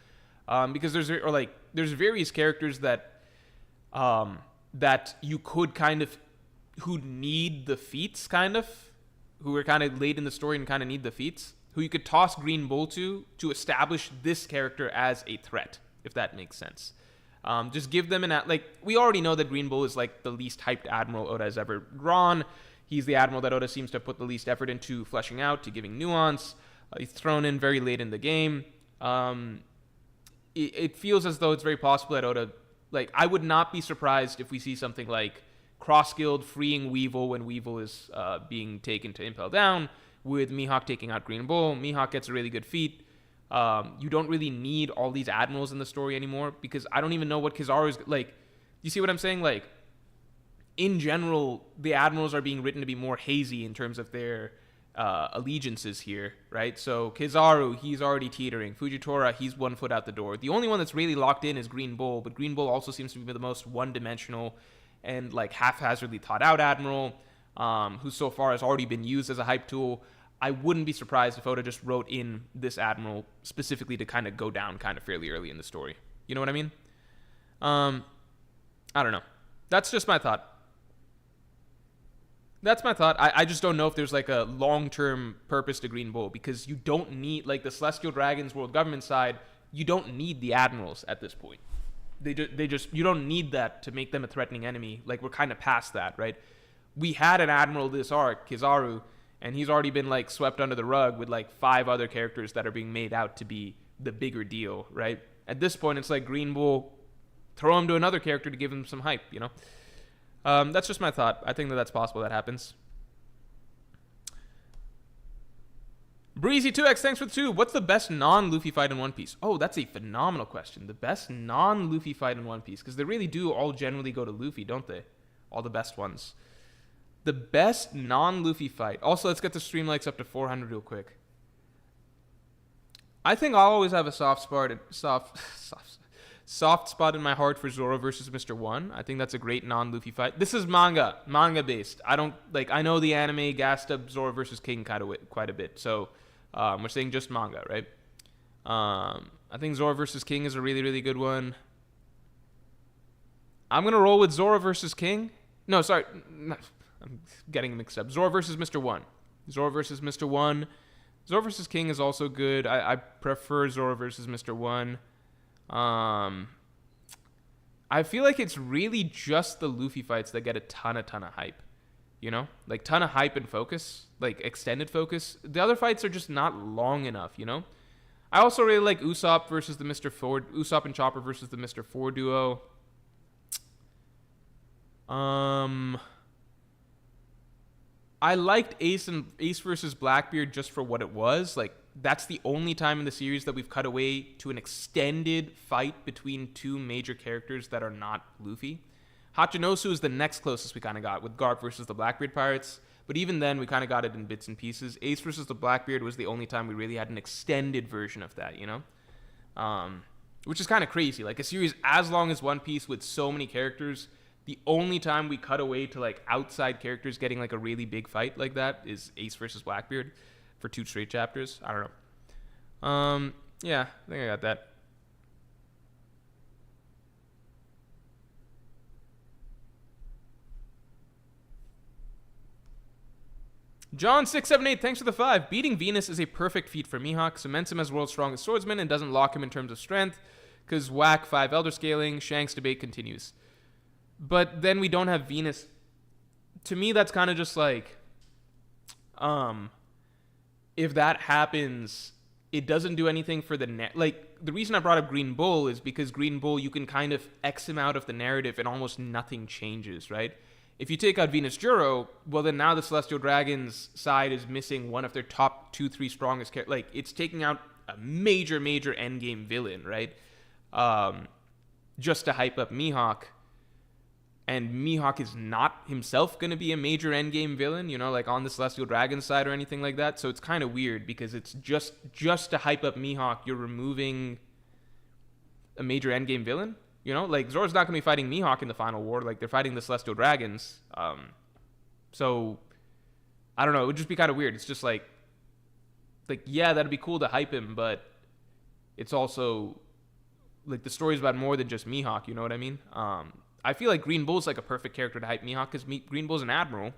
Because there's various characters that you could kind of, who need the feats, kind of, who are kind of late in the story and kind of need the feats, who you could toss Green Bull to establish this character as a threat, if that makes sense. Just give them we already know that Green Bull is like the least hyped admiral Oda has ever drawn. He's the admiral that Oda seems to have put the least effort into fleshing out, to giving nuance. He's thrown in very late in the game. It feels as though it's very possible that Oda, like, I would not be surprised if we see something like Cross Guild freeing Weevil when Weevil is being taken to Impel Down, with Mihawk taking out Green Bull. Mihawk gets a really good feat. You don't really need all these admirals in the story anymore, because I don't even know what Kizaru's like. You see what I'm saying? Like, in general, the admirals are being written to be more hazy in terms of their allegiances here, right? So Kizaru, he's already teetering. Fujitora, he's 1 foot out the door. The only one that's really locked in is Green Bull, but Green Bull also seems to be the most one-dimensional and, like, haphazardly thought out admiral, who so far has already been used as a hype tool. I wouldn't be surprised if Oda just wrote in this admiral specifically to kind of go down kind of fairly early in the story. You know what I mean? I don't know. That's just my thought. I just don't know if there's like a long-term purpose to Green Bull, because you don't need, like, the Celestial Dragons world government side, you don't need the admirals at this point. You don't need that to make them a threatening enemy. Like, we're kind of past that, right? We had an admiral this arc, Kizaru, and he's already been, like, swept under the rug with, like, 5 other characters that are being made out to be the bigger deal, right? At this point, it's like Green Bull, throw him to another character to give him some hype, you know? That's just my thought. I think that's possible that happens. Breezy2x, thanks for the 2. What's the best non-Luffy fight in One Piece? Oh, that's a phenomenal question. The best non-Luffy fight in One Piece. Because they really do all generally go to Luffy, don't they? All the best ones. The best non-Luffy fight. Also, let's get the stream likes up to 400 real quick. I think I'll always have a soft spot in my heart for Zoro versus Mr. One. I think that's a great non-Luffy fight. This is manga based. I know the anime gassed up Zoro versus King quite a bit. So we're saying just manga, right? I think Zoro versus King is a really, really good one. I'm gonna roll with Zoro versus King. No, sorry, I'm getting mixed up. Zoro versus Mr. One. Zoro versus Mr. One. Zoro versus King is also good. I prefer Zoro versus Mr. One. I feel like it's really just the Luffy fights that get a ton of hype. You know? Like, ton of hype and focus. Like, extended focus. The other fights are just not long enough, you know? I also really like Usopp versus the Mr. 4... Usopp and Chopper versus the Mr. 4 duo. I liked Ace versus Blackbeard just for what it was. Like, that's the only time in the series that we've cut away to an extended fight between two major characters that are not Luffy. Hachinosu is the next closest we kind of got with Garp versus the Blackbeard Pirates. But even then, we kind of got it in bits and pieces. Ace versus the Blackbeard was the only time we really had an extended version of that, you know? Which is kind of crazy. Like, a series as long as One Piece with so many characters, the only time we cut away to, like, outside characters getting, like, a really big fight like that is Ace versus Blackbeard for 2 straight chapters. I don't know. Yeah, I think I got that. John678, thanks for the 5. Beating Venus is a perfect feat for Mihawk. Cements him as world's strongest swordsman and doesn't lock him in terms of strength. Because whack 5 elder scaling. Shanks debate continues. But then we don't have Venus. To me, that's kind of just like, if that happens, it doesn't do anything for the like, the reason I brought up Green Bull is because Green Bull, you can kind of X him out of the narrative and almost nothing changes, right? If you take out Venus Juro, well, then now the Celestial Dragons side is missing one of their top 2-3 strongest characters. Like, it's taking out a major endgame villain, right? Just to hype up Mihawk. And Mihawk is not himself going to be a major endgame villain, you know, like on the Celestial Dragon side or anything like that. So it's kind of weird because it's just to hype up Mihawk, you're removing a major endgame villain. You know, like, Zoro's not going to be fighting Mihawk in the final war. Like, they're fighting the Celestial Dragons. So, I don't know. It would just be kind of weird. It's just like, yeah, that'd be cool to hype him, but it's also, like, the story's about more than just Mihawk. You know what I mean? I feel like Green Bull's, like, a perfect character to hype Mihawk because Green Bull's an admiral.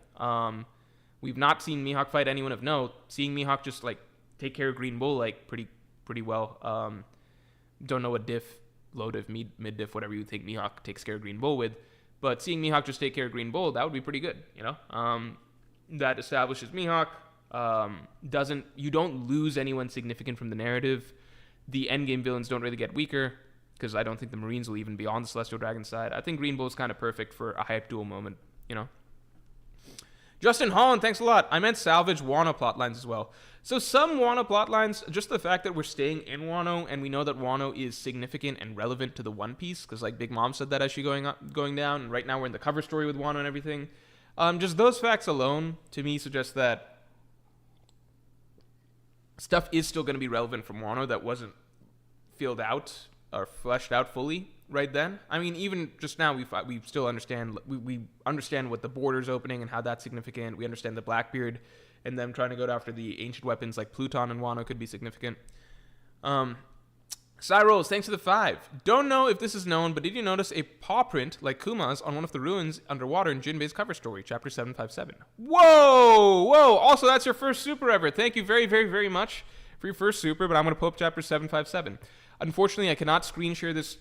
We've not seen Mihawk fight anyone of note. Seeing Mihawk just, like, take care of Green Bull, like, pretty well. Don't know what diff, low diff, mid diff, whatever you think Mihawk takes care of Green Bull with, but seeing Mihawk just take care of Green Bull, that would be pretty good, you know? That establishes Mihawk. You don't lose anyone significant from the narrative. The endgame villains don't really get weaker, because I don't think the Marines will even be on the Celestial Dragon side. I think Green Bull is kind of perfect for a hype duel moment, you know? Justin Holland, thanks a lot. I meant salvage Wano plotlines as well. So some Wano plotlines, just the fact that we're staying in Wano and we know that Wano is significant and relevant to the One Piece, because like Big Mom said that as she going down, and right now we're in the cover story with Wano and everything. Just those facts alone, to me, suggest that stuff is still going to be relevant from Wano that wasn't filled out or fleshed out fully right then. I mean, even just now, we still understand, we understand what the border's opening and how that's significant. We understand the Blackbeard and them trying to go after the ancient weapons like Pluton and Wano could be significant. Cyrus, thanks for the 5. Don't know if this is known, but did you notice a paw print like Kuma's on one of the ruins underwater in Jinbei's cover story, chapter 757? Whoa! Also, that's your first super ever. Thank you very, very, very much for your first super, but I'm going to pull up chapter 757. Unfortunately, I cannot screen share this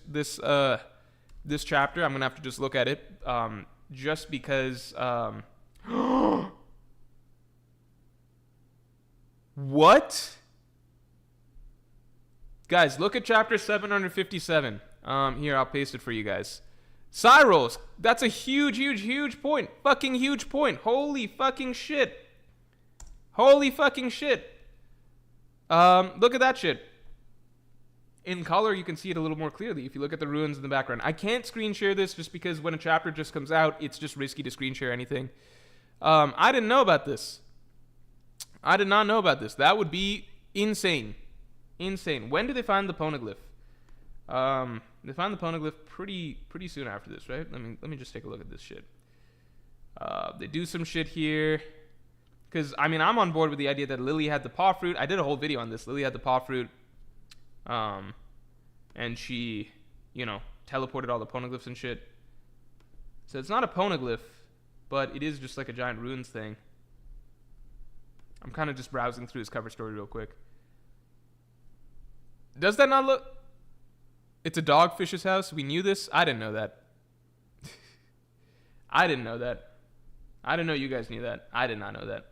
chapter. I'm going to have to just look at it, just because... What? Guys, look at chapter 757. Here, I'll paste it for you guys. Cyrus, that's a huge point. Fucking huge point. Holy fucking shit. Look at that shit. In color, you can see it a little more clearly if you look at the ruins in the background. I can't screen share this just because when a chapter just comes out, it's just risky to screen share anything. I didn't know about this. I did not know about this. That would be insane. Insane. When do they find the poneglyph? They find the poneglyph pretty soon after this, right? Let me just take a look at this shit. They do some shit here. Because, I mean, I'm on board with the idea that Lily had the paw fruit. I did a whole video on this. Lily had the paw fruit. And she, teleported all the poneglyphs and shit. So it's not a poneglyph, but it is just like a giant ruins thing. I'm kind of just browsing through his cover story real quick. Does that not look... It's a dogfish's house? We knew this? I didn't know that. I didn't know that. I didn't know you guys knew that. I did not know that.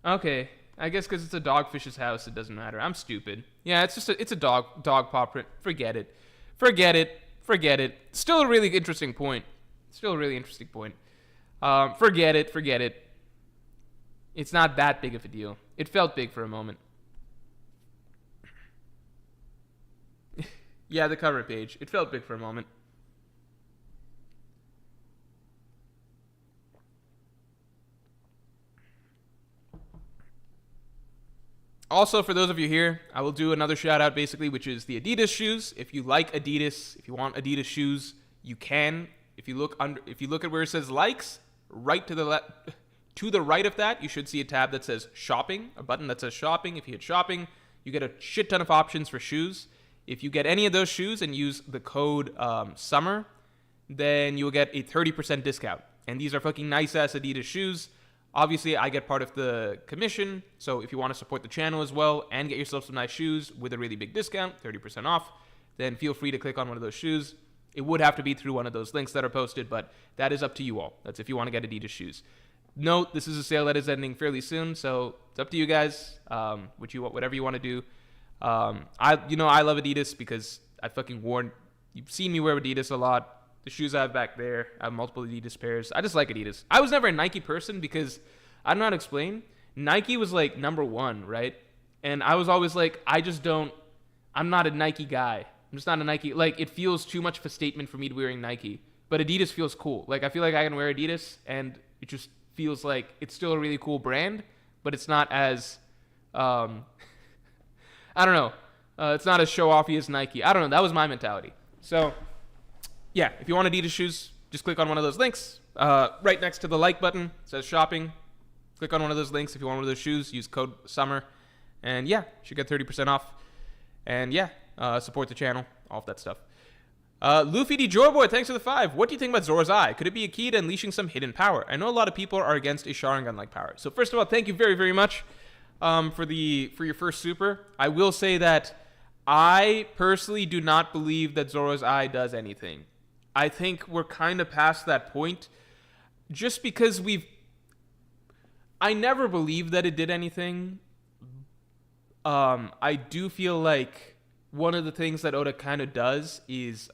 Okay. I guess because it's a dogfish's house, it doesn't matter. I'm stupid. Yeah, it's a dog paw print. Forget it. Still a really interesting point. Forget it. It's not that big of a deal. It felt big for a moment. Yeah, the cover page. It felt big for a moment. Also, for those of you here, I will do another shout out basically, which is the Adidas shoes. If you like Adidas, if you want Adidas shoes, you can. If you look at where it says likes, right to the left, to the right of that, you should see a tab that says shopping, a button that says shopping. If you hit shopping, you get a shit ton of options for shoes. If you get any of those shoes and use the code SUMMER, then you'll get a 30% discount. And these are fucking nice ass Adidas shoes. Obviously, I get part of the commission, so if you want to support the channel as well and get yourself some nice shoes with a really big discount, 30% off, then feel free to click on one of those shoes. It would have to be through one of those links that are posted, but that is up to you all. That's if you want to get Adidas shoes. Note, this is a sale that is ending fairly soon, so it's up to you guys, whatever you want to do. I love Adidas because I fucking worn, you've seen me wear Adidas a lot. The shoes I have back there, I have multiple Adidas pairs. I just like Adidas. I was never a Nike person because, I don't know how to explain. Nike was like number one, right? And I was always like, I'm not a Nike guy. I'm just not a Nike. Like, it feels too much of a statement for me to be wearing Nike. But Adidas feels cool. Like, I feel like I can wear Adidas and it just feels like it's still a really cool brand, but it's not as, I don't know. It's not as show-offy as Nike. I don't know. That was my mentality. So, yeah, if you want Adidas shoes, just click on one of those links. Right next to the like button, it says shopping. Click on one of those links if you want one of those shoes. Use code SUMMER. And yeah, you should get 30% off. And yeah, support the channel. All of that stuff. Luffy D. Joyboy, thanks for the 5. What do you think about Zoro's Eye? Could it be a key to unleashing some hidden power? I know a lot of people are against a Sharingan-like power. So first of all, thank you very, very much for your first super. I will say that I personally do not believe that Zoro's Eye does anything. I think we're kind of past that point just because I never believed that it did anything. I do feel like one of the things that Oda kind of does is,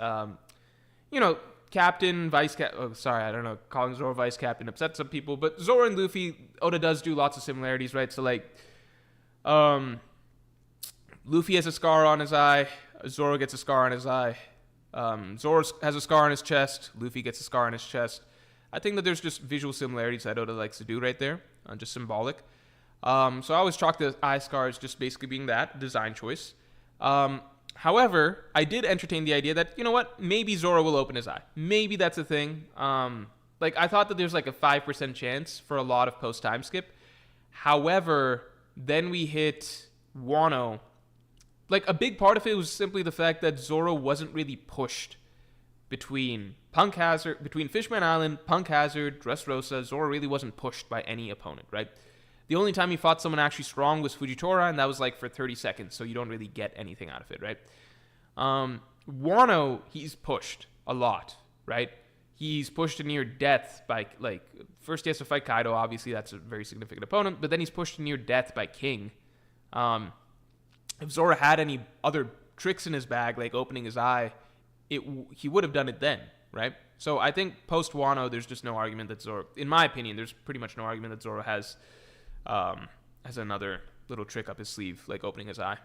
captain, vice captain. Oh, sorry, I don't know. Calling Zoro vice captain upsets some people, but Zoro and Luffy, Oda does do lots of similarities, right? So, like, Luffy has a scar on his eye. Zoro gets a scar on his eye. Zoro has a scar on his chest. Luffy gets a scar on his chest. I think that there's just visual similarities that Oda likes to do right there, just symbolic. So I always chalk the eye scars just basically being that design choice. However, I did entertain the idea that, you know what, maybe Zoro will open his eye. Maybe that's a thing. I thought that there's like a 5% chance for a lot of post time skip. However, then we hit Wano. Like, a big part of it was simply the fact that Zoro wasn't really pushed between Fishman Island, Punk Hazard, Dressrosa. Zoro really wasn't pushed by any opponent, right? The only time he fought someone actually strong was Fujitora, and that was like for 30 seconds, so you don't really get anything out of it, right? Wano, he's pushed a lot, right? He's pushed to near death by, first he has to fight Kaido, obviously that's a very significant opponent, but then he's pushed to near death by King. If Zoro had any other tricks in his bag, like opening his eye, he would have done it then, right? So I think post Wano, there's just no argument that Zoro, in my opinion, there's pretty much no argument that Zoro has another little trick up his sleeve, like opening his eye,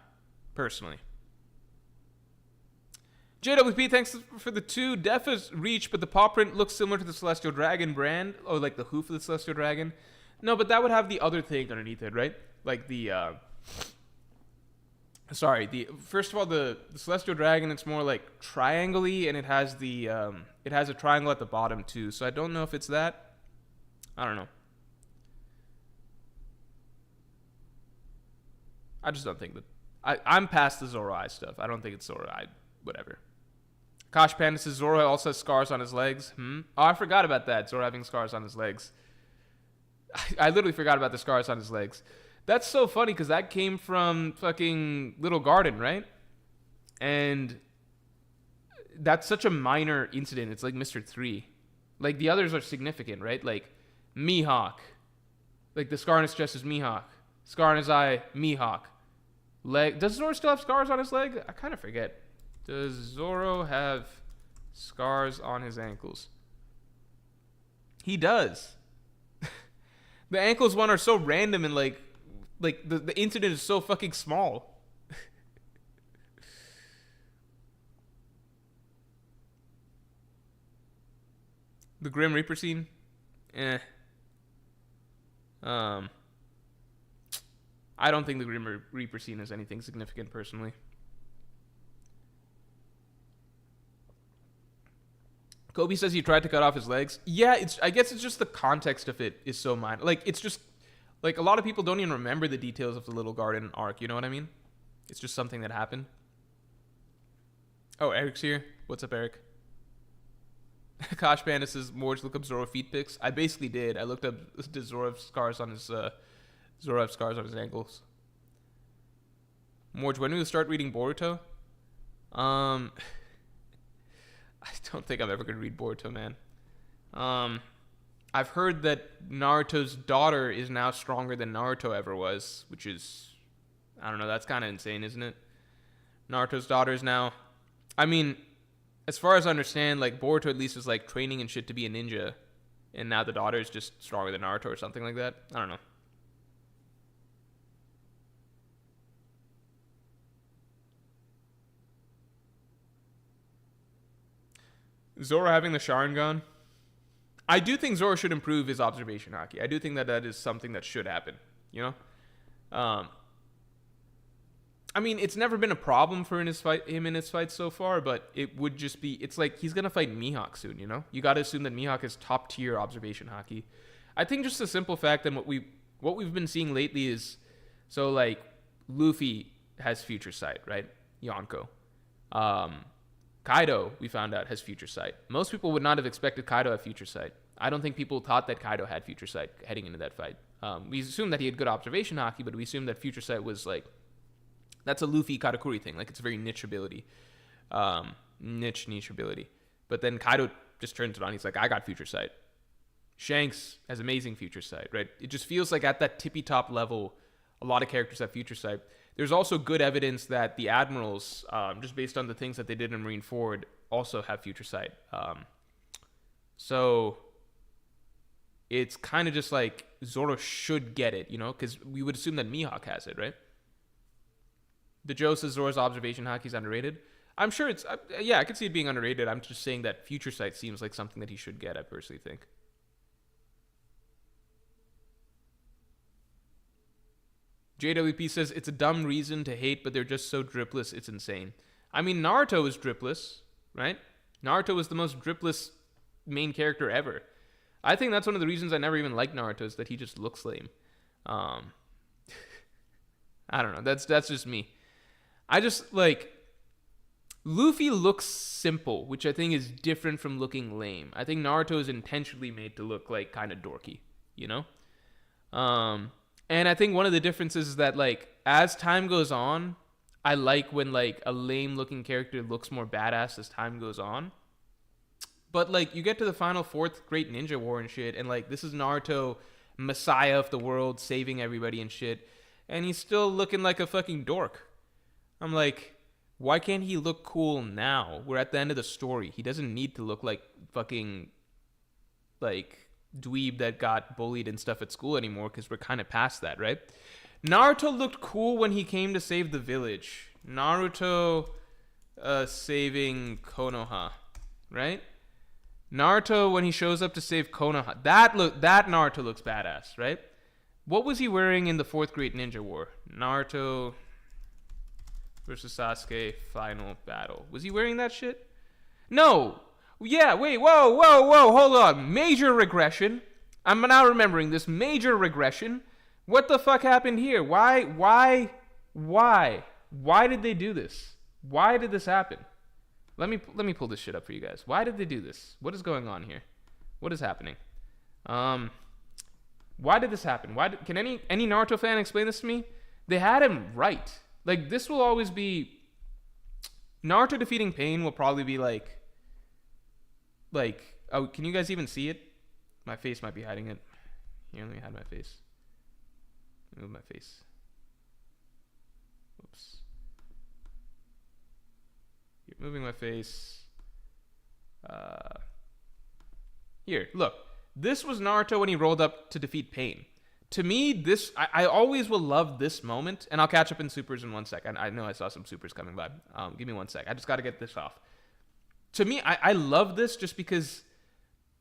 personally. JWP, thanks for the 2. Def is Reach, but the paw print looks similar to the Celestial Dragon brand, or like the hoof of the Celestial Dragon. No, but that would have the other thing underneath it, right? Like the, first of all, the Celestial Dragon, it's more like triangle-y, and it has a triangle at the bottom too, so I don't know if it's that. I don't know. I just don't think that, I'm past the Zoro Eye stuff. I don't think it's Zoro Eye, whatever. Kosh Panda says Zoro also has scars on his legs. Oh, I forgot about that. Zoro having scars on his legs. I literally forgot about the scars on his legs. That's so funny because that came from fucking Little Garden, right? And that's such a minor incident. It's like Mr. 3. Like the others are significant, right? Like Mihawk. Like the scar on his chest is Mihawk. Scar on his eye, Mihawk. Leg. Does Zoro still have scars on his leg? I kind of forget. Does Zoro have scars on his ankles? He does. The ankles one are so random and like the incident is so fucking small. The Grim Reaper scene? I don't think the Grim Reaper scene is anything significant personally. Kobe says he tried to cut off his legs. Yeah, I guess it's just the context of it is so minor. Like, it's just, like, a lot of people don't even remember the details of the Little Garden arc, you know what I mean? It's just something that happened. Oh, Eric's here. What's up, Eric? Kosh Panda says, Morj, look up Zoro feet pics. I basically did. I looked up the Zoro scars on his ankles. Morj, when do we start reading Boruto? I don't think I'm ever going to read Boruto, man. I've heard that Naruto's daughter is now stronger than Naruto ever was, which is, I don't know, that's kind of insane, isn't it? Naruto's daughter is now, I mean, as far as I understand, like, Boruto at least was, like, training and shit to be a ninja, and now the daughter is just stronger than Naruto or something like that. I don't know. Zoro having the Sharingan. I do think Zoro should improve his observation haki. I do think that that is something that should happen, you know? I mean, it's never been a problem for him in his fights so far, but it would just be, it's like he's going to fight Mihawk soon, you know? You got to assume that Mihawk is top tier observation haki. I think just the simple fact that what we've been seeing lately is, so like Luffy has future sight, right? Yonko. Kaido, we found out, has future sight. Most people would not have expected Kaido to have future sight. I don't think people thought that Kaido had future sight heading into that fight. We assumed that he had good observation haki, but we assumed that future sight was like, that's a Luffy Katakuri thing. Like, it's a very niche ability. Niche ability. But then Kaido just turns it on. He's like, I got future sight. Shanks has amazing future sight, right? It just feels like at that tippy top level, a lot of characters have future sight. There's also good evidence that the admirals, just based on the things that they did in Marineford, also have future sight. So it's kind of just like Zoro should get it, you know, because we would assume that Mihawk has it, right? The Joe says Zoro's observation haki is underrated. I'm sure it's, yeah, I could see it being underrated. I'm just saying that future sight seems like something that he should get, I personally think. JWP says, it's a dumb reason to hate, but they're just so dripless, it's insane. I mean, Naruto is dripless, right? Naruto was the most dripless main character ever. I think that's one of the reasons I never even liked Naruto, is that he just looks lame. I don't know. That's just me. I just, like, Luffy looks simple, which I think is different from looking lame. I think Naruto is intentionally made to look, like, kind of dorky, you know? And I think one of the differences is that, like, as time goes on, I like when, like, a lame-looking character looks more badass as time goes on. But, like, you get to the final fourth Great Ninja War and shit, and, like, this is Naruto, messiah of the world, saving everybody and shit, and he's still looking like a fucking dork. I'm like, why can't he look cool now? We're at the end of the story. He doesn't need to look like fucking, like, dweeb that got bullied and stuff at school anymore, because we're kind of past that, right? Naruto looked cool when he came to save the village. Naruto saving Konoha, right? Naruto when he shows up to save Konoha. That Naruto looks badass, right? What was he wearing in the 4th Great Ninja War? Naruto versus Sasuke final battle. Was he wearing that shit? No. Yeah, wait, whoa, hold on. Major regression. I'm now remembering this major regression. What the fuck happened here? Why did they do this? Why did this happen? Let me pull this shit up for you guys. Why did they do this? What is going on here? What is happening? Why did this happen? Can any Naruto fan explain this to me? They had him right. Like, this will always be... Naruto defeating Pain will probably be like... Oh, can you guys even see it? My face might be hiding it. Here, let me hide my face. Move my face. Oops. Here, moving my face. Here, look. This was Naruto when he rolled up to defeat Pain. To me, I always will love this moment, and I'll catch up in supers in 1 sec. I know I saw some supers coming by. Give me 1 sec. I just got to get this off. To me, I love this just because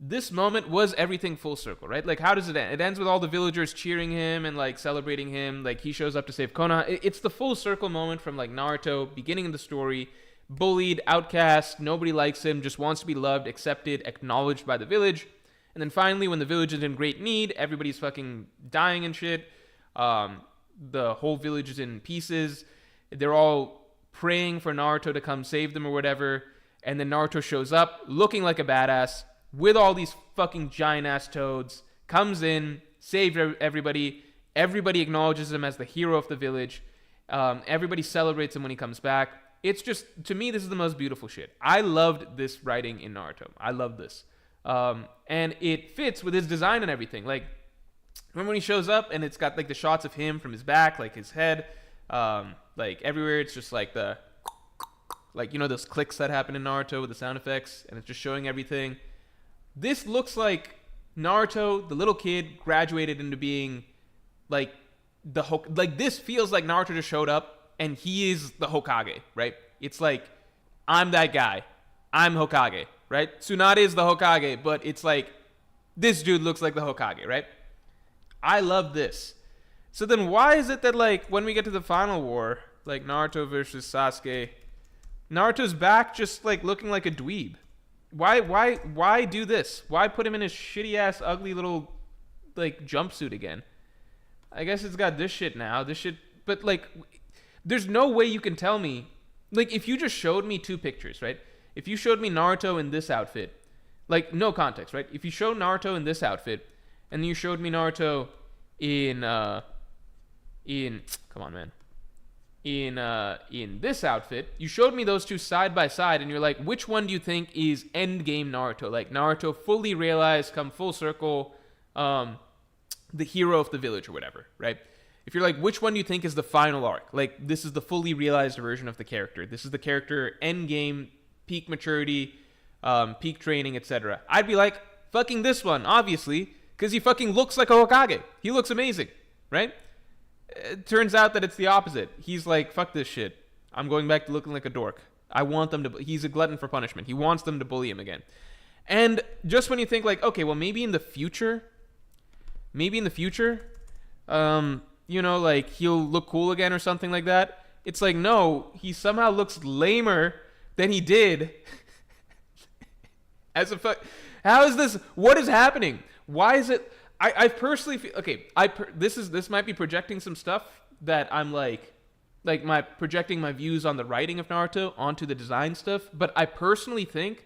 this moment was everything full circle, right? Like, how does it end? It ends with all the villagers cheering him and, like, celebrating him. Like, he shows up to save Konoha. It's the full circle moment from, like, Naruto, beginning of the story, bullied, outcast, nobody likes him, just wants to be loved, accepted, acknowledged by the village. And then finally, when the village is in great need, everybody's fucking dying and shit. The whole village is in pieces. They're all praying for Naruto to come save them or whatever. And then Naruto shows up looking like a badass with all these fucking giant-ass toads, comes in, saves everybody. Everybody acknowledges him as the hero of the village. Everybody celebrates him when he comes back. It's just, to me, this is the most beautiful shit. I loved this writing in Naruto. I love this. And it fits with his design and everything. Like, remember when he shows up and it's got, like, the shots of him from his back, like his head, like, everywhere it's just like the... Like, you know those clicks that happen in Naruto with the sound effects, and it's just showing everything. This looks like Naruto, the little kid, graduated into being, like, this feels like Naruto just showed up, and he is the Hokage, right? It's like, I'm that guy. I'm Hokage, right? Tsunade is the Hokage, but it's like, this dude looks like the Hokage, right? I love this. So then why is it that, like, when we get to the final war, like, Naruto versus Sasuke... Naruto's back just, like, looking like a dweeb. Why do this? Why put him in his shitty-ass, ugly little, like, jumpsuit again? I guess it's got this shit now. This shit... But, like, there's no way you can tell me... Like, if you just showed me 2 pictures, right? If you showed me Naruto in this outfit... Like, no context, right? If you showed Naruto in this outfit, and then you showed me Naruto in... Come on, man. In this outfit, you showed me those 2 side by side, and you're like, which one do you think is endgame Naruto? Like, Naruto fully realized, come full circle, the hero of the village or whatever, right? If you're like, which one do you think is the final arc? Like, this is the fully realized version of the character. This is the character endgame, peak maturity, peak training, etc. I'd be like, fucking this one, obviously, because he fucking looks like a Hokage. He looks amazing, right? It turns out that it's the opposite. He's like, fuck this shit. I'm going back to looking like a dork. I want them to... He's a glutton for punishment. He wants them to bully him again. And just when you think, like, okay, well, maybe in the future, you know, like, he'll look cool again or something like that. It's like, no, he somehow looks lamer than he did. As a fuck... How is this... What is happening? Why is it... I personally feel... Okay, this might be projecting some stuff that I'm like projecting my views on the writing of Naruto onto the design stuff, but I personally think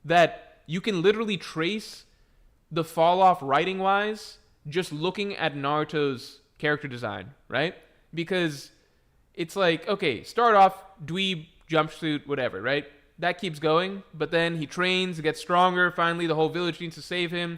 that you can literally trace the fall off writing wise just looking at Naruto's character design, right? Because it's like, okay, start off dweeb, jumpsuit, whatever, right? That keeps going, but then he trains, gets stronger, finally the whole village needs to save him.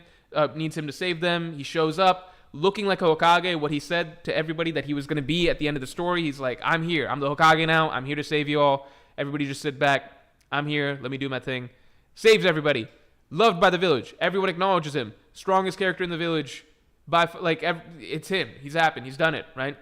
Needs him to save them. He shows up looking like a Hokage, what he said to everybody that he was going to be at the end of the story. He's like, I'm here. I'm the Hokage now. I'm here to save you all. Everybody just sit back. I'm here. Let me do my thing. Saves everybody. Loved by the village. Everyone acknowledges him. Strongest character in the village. It's him. He's happened. He's done it, right?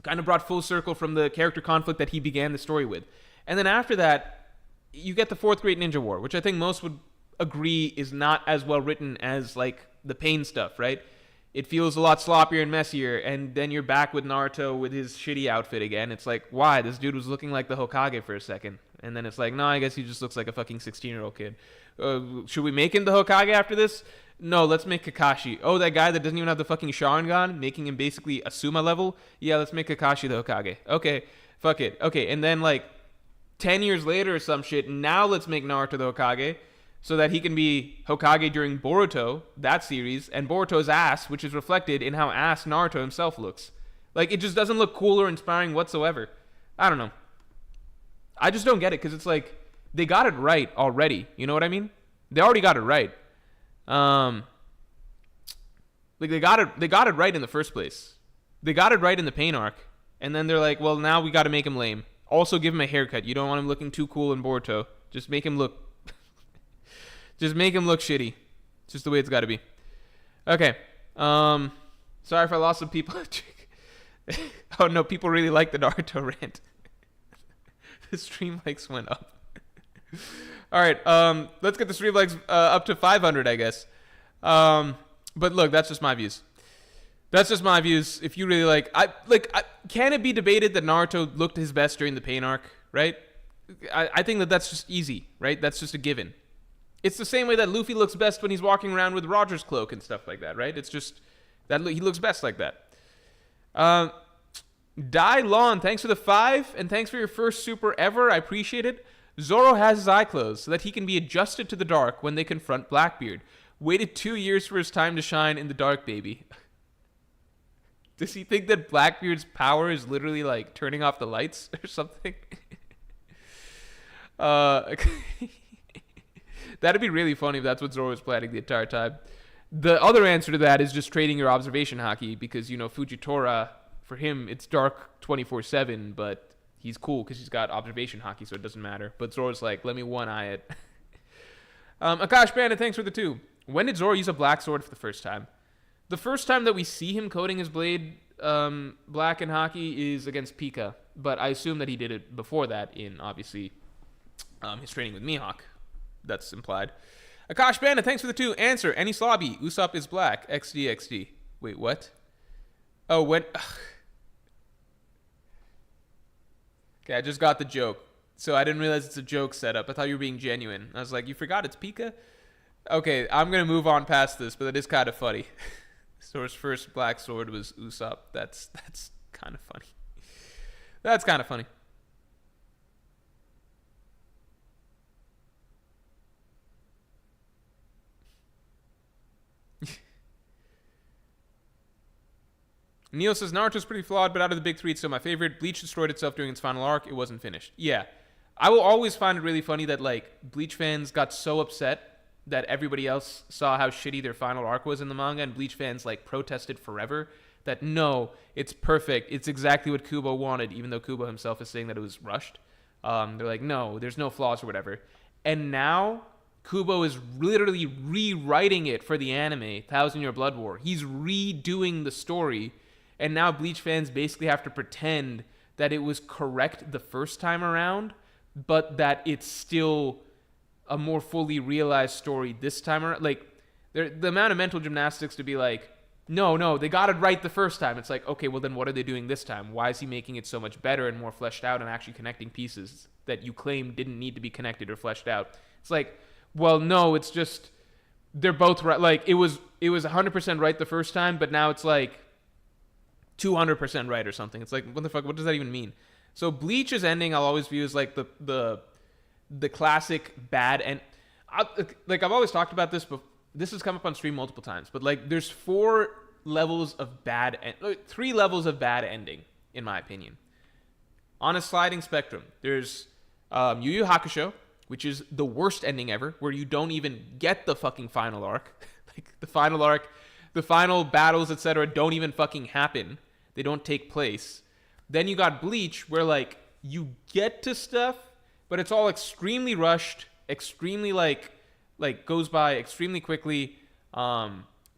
kind of brought full circle from the character conflict that he began the story with. And then after that, you get the Fourth Great Ninja War, which I think most would agree is not as well written as like the Pain stuff, right? It feels a lot sloppier and messier, and then you're back with Naruto with his shitty outfit again. It's like, why? This dude was looking like the Hokage for a second. And then it's like, no, I guess he just looks like a fucking 16-year-old kid. Should we make him the Hokage after this? No, let's make Kakashi. Oh, that guy that doesn't even have the fucking Sharingan, making him basically a Suma level? Yeah, let's make Kakashi the Hokage. Okay, fuck it. Okay, and then like 10 years later or some shit, now let's make Naruto the Hokage, so that he can be Hokage during Boruto, that series, and Boruto's ass, which is reflected in how ass Naruto himself looks. Like, it just doesn't look cool or inspiring whatsoever. I don't know. I just don't get it, because it's like, they got it right already. You know what I mean? They already got it right. Like, they got it right in the first place. They got it right in the Pain arc, and then they're like, well, now we got to make him lame. Also, give him a haircut. You don't want him looking too cool in Boruto. Just make him look... Just make him look shitty. It's just the way it's got to be. Okay. Sorry if I lost some people. Oh, no. People really like the Naruto rant. The stream likes went up. All right. Let's get the stream likes up to 500, I guess. But look, that's just my views. That's just my views. If you really like... can it be debated that Naruto looked his best during the Pain arc, right? I think that's just easy, right? That's just a given. It's the same way that Luffy looks best when he's walking around with Roger's cloak and stuff like that, right? It's just that he looks best like that. Dai Lon, thanks for the 5, and thanks for your first super ever. I appreciate it. Zoro has his eye closed so that he can be adjusted to the dark when they confront Blackbeard. Waited 2 years for his time to shine in the dark, baby. Does he think that Blackbeard's power is literally like turning off the lights or something? That'd be really funny if that's what Zoro was planning the entire time. The other answer to that is just trading your observation haki, because, you know, Fujitora, for him, it's dark 24/7, but he's cool because he's got observation haki, so it doesn't matter. But Zoro's like, let me one-eye it. Akash Bandit, thanks for the 2. When did Zoro use a black sword for the first time? The first time that we see him coating his blade black in haki is against Pika, but I assume that he did it before that in, obviously, his training with Mihawk. That's implied. Akash Bandit, thanks for the 2. Answer, any slobby. Usopp is black. XD. Wait, what? Oh, when... Okay, I just got the joke. So I didn't realize it's a joke setup. I thought you were being genuine. I was like, you forgot it's Pika? Okay, I'm going to move on past this, but it is kind of funny. Zoro's first black sword was Usopp. That's kind of funny. That's kind of funny. Neil says, Naruto's pretty flawed, but out of the big 3, it's still my favorite. Bleach destroyed itself during its final arc. It wasn't finished. Yeah. I will always find it really funny that, like, Bleach fans got so upset that everybody else saw how shitty their final arc was in the manga, and Bleach fans, like, protested forever that, no, it's perfect. It's exactly what Kubo wanted, even though Kubo himself is saying that it was rushed. They're like, no, there's no flaws or whatever. And now Kubo is literally rewriting it for the anime, Thousand Year Blood War. He's redoing the story. And now Bleach fans basically have to pretend that it was correct the first time around, but that it's still a more fully realized story this time around. Like, the amount of mental gymnastics to be like, no, they got it right the first time. It's like, okay, well then what are they doing this time? Why is he making it so much better and more fleshed out and actually connecting pieces that you claim didn't need to be connected or fleshed out? It's like, well, no, it's just, they're both right. Like, it was 100% right the first time, but now it's like 200% right or something. It's like, what the fuck? What does that even mean? So Bleach's ending, I'll always view as like the classic bad end. Like, I've always talked about this, but this has come up on stream multiple times. But like, there's 3 levels of bad ending, in my opinion. On a sliding spectrum, there's Yu Yu Hakusho, which is the worst ending ever, where you don't even get the fucking final arc. Like, the final arc, the final battles, etc., don't even fucking happen. They don't take place. Then you got Bleach, where, like, you get to stuff, but it's all extremely rushed, extremely, like goes by extremely quickly.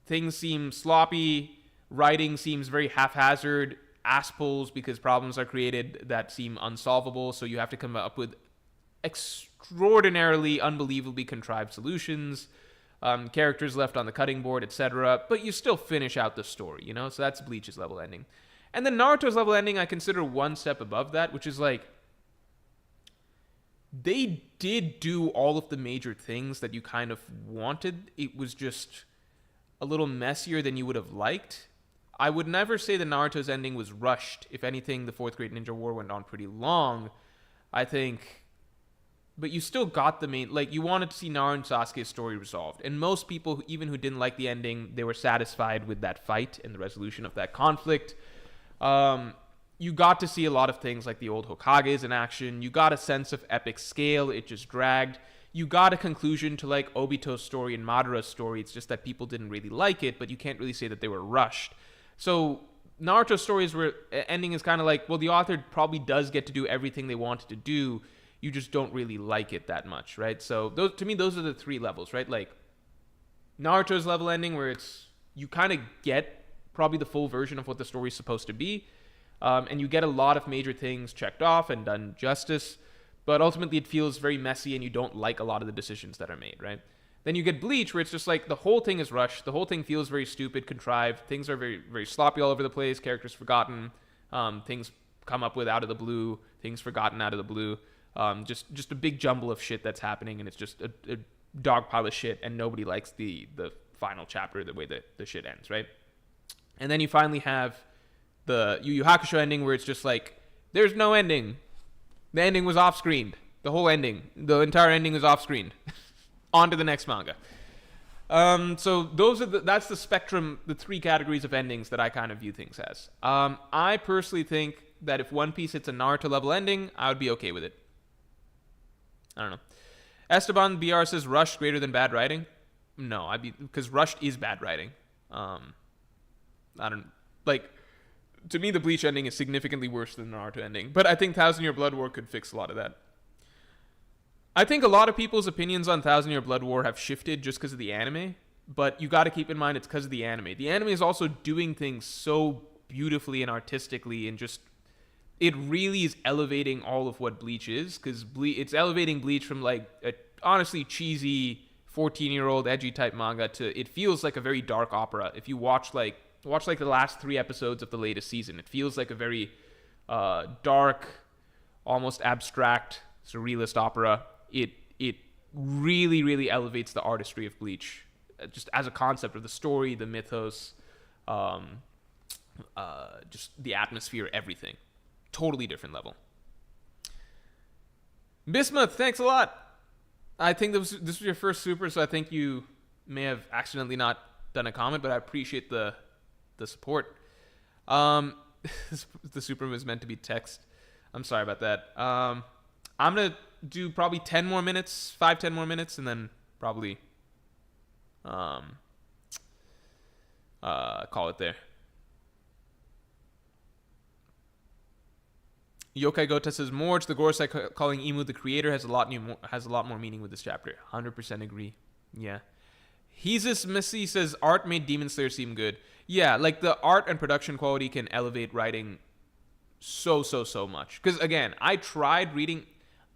Things seem sloppy. Writing seems very haphazard. ass pulls because problems are created that seem unsolvable, so you have to come up with extraordinarily, unbelievably contrived solutions, characters left on the cutting board, etc. But you still finish out the story, you know? So that's Bleach's level ending. And then Naruto's level ending, I consider one step above that, which is like, they did do all of the major things that you kind of wanted. It was just a little messier than you would have liked. I would never say that Naruto's ending was rushed. If anything, the Fourth Great Ninja War went on pretty long, I think. But you still got the main... Like, you wanted to see Naruto and Sasuke's story resolved. And most people, even who didn't like the ending, they were satisfied with that fight and the resolution of that conflict. You got to see a lot of things like the old Hokages in action. You got a sense of epic scale. It just dragged. You got a conclusion to, like, Obito's story and Madara's story. It's just that people didn't really like it, but you can't really say that they were rushed. So Naruto's stories were ending is kind of like, well, the author probably does get to do everything they wanted to do. You just don't really like it that much, right? So those, to me, those are the three levels, right? Like Naruto's level ending, where it's you kind of get probably the full version of what the story's supposed to be, and you get a lot of major things checked off and done justice, but ultimately it feels very messy and you don't like a lot of the decisions that are made, right? Then you get Bleach, where it's just like the whole thing is rushed. The whole thing feels very stupid, contrived. Things are very, very sloppy all over the place. Characters forgotten. Things come up with out of the blue. Things forgotten out of the blue. Just a big jumble of shit that's happening, and it's just a dog pile of shit, and nobody likes the final chapter, the way that the shit ends, right? And then you finally have the Yu Yu Hakusho ending, where it's just like, there's no ending. The ending was off-screened. The whole ending. The entire ending was off-screened. On to the next manga. So that's the spectrum, the three categories of endings that I kind of view things as. I personally think that if One Piece hits a Naruto level ending, I would be okay with it. I don't know. Esteban BR says rushed greater than bad writing. No, because rushed is bad writing. I don't like. To me, the Bleach ending is significantly worse than the Naruto ending, but I think Thousand Year Blood War could fix a lot of that. I think a lot of people's opinions on Thousand Year Blood War have shifted just because of the anime, but you got to keep in mind it's because of the anime. The anime is also doing things so beautifully and artistically, and just it really is elevating all of what Bleach is, because it's elevating Bleach from like a honestly cheesy 14-year-old edgy type manga to it feels like a very dark opera. If you watch like the last 3 episodes of the latest season, it feels like a very dark, almost abstract, surrealist opera. It really, really elevates the artistry of Bleach, just as a concept of the story, the mythos, just the atmosphere, everything. Totally different level. Bismuth, thanks a lot. I think this was your first super, so I think you may have accidentally not done a comment, but I appreciate the support. The super was meant to be text. I'm sorry about that. I'm gonna do probably 10 more minutes, 5-10 more minutes, and then probably call it there. Yokai Gota says Morj, the Gorosei calling Imu the creator has a lot more meaning with this chapter. 100% agree. Yeah. Hesus Missy says art made Demon Slayer seem good. Yeah, like the art and production quality can elevate writing so much. Because again, I tried reading.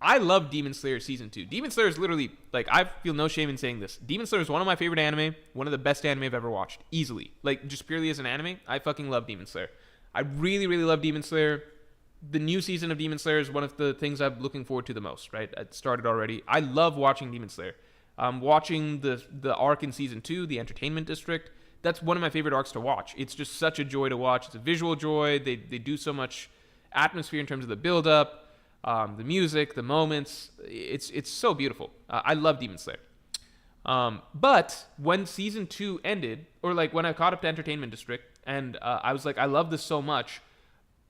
I love Demon Slayer Season 2. Demon Slayer is literally, like, I feel no shame in saying this. Demon Slayer is one of my favorite anime, one of the best anime I've ever watched. Easily. Like, just purely as an anime, I fucking love Demon Slayer. I really, really love Demon Slayer. The new season of Demon Slayer is one of the things I'm looking forward to the most, right? It started already. I love watching Demon Slayer. Watching the arc in Season 2, the Entertainment District, that's one of my favorite arcs to watch. It's just such a joy to watch. It's a visual joy. They do so much atmosphere in terms of the build-up. The music, the moments, it's so beautiful. I love Demon Slayer. But when Season 2 ended, or like when I caught up to Entertainment District, and I was like, I love this so much.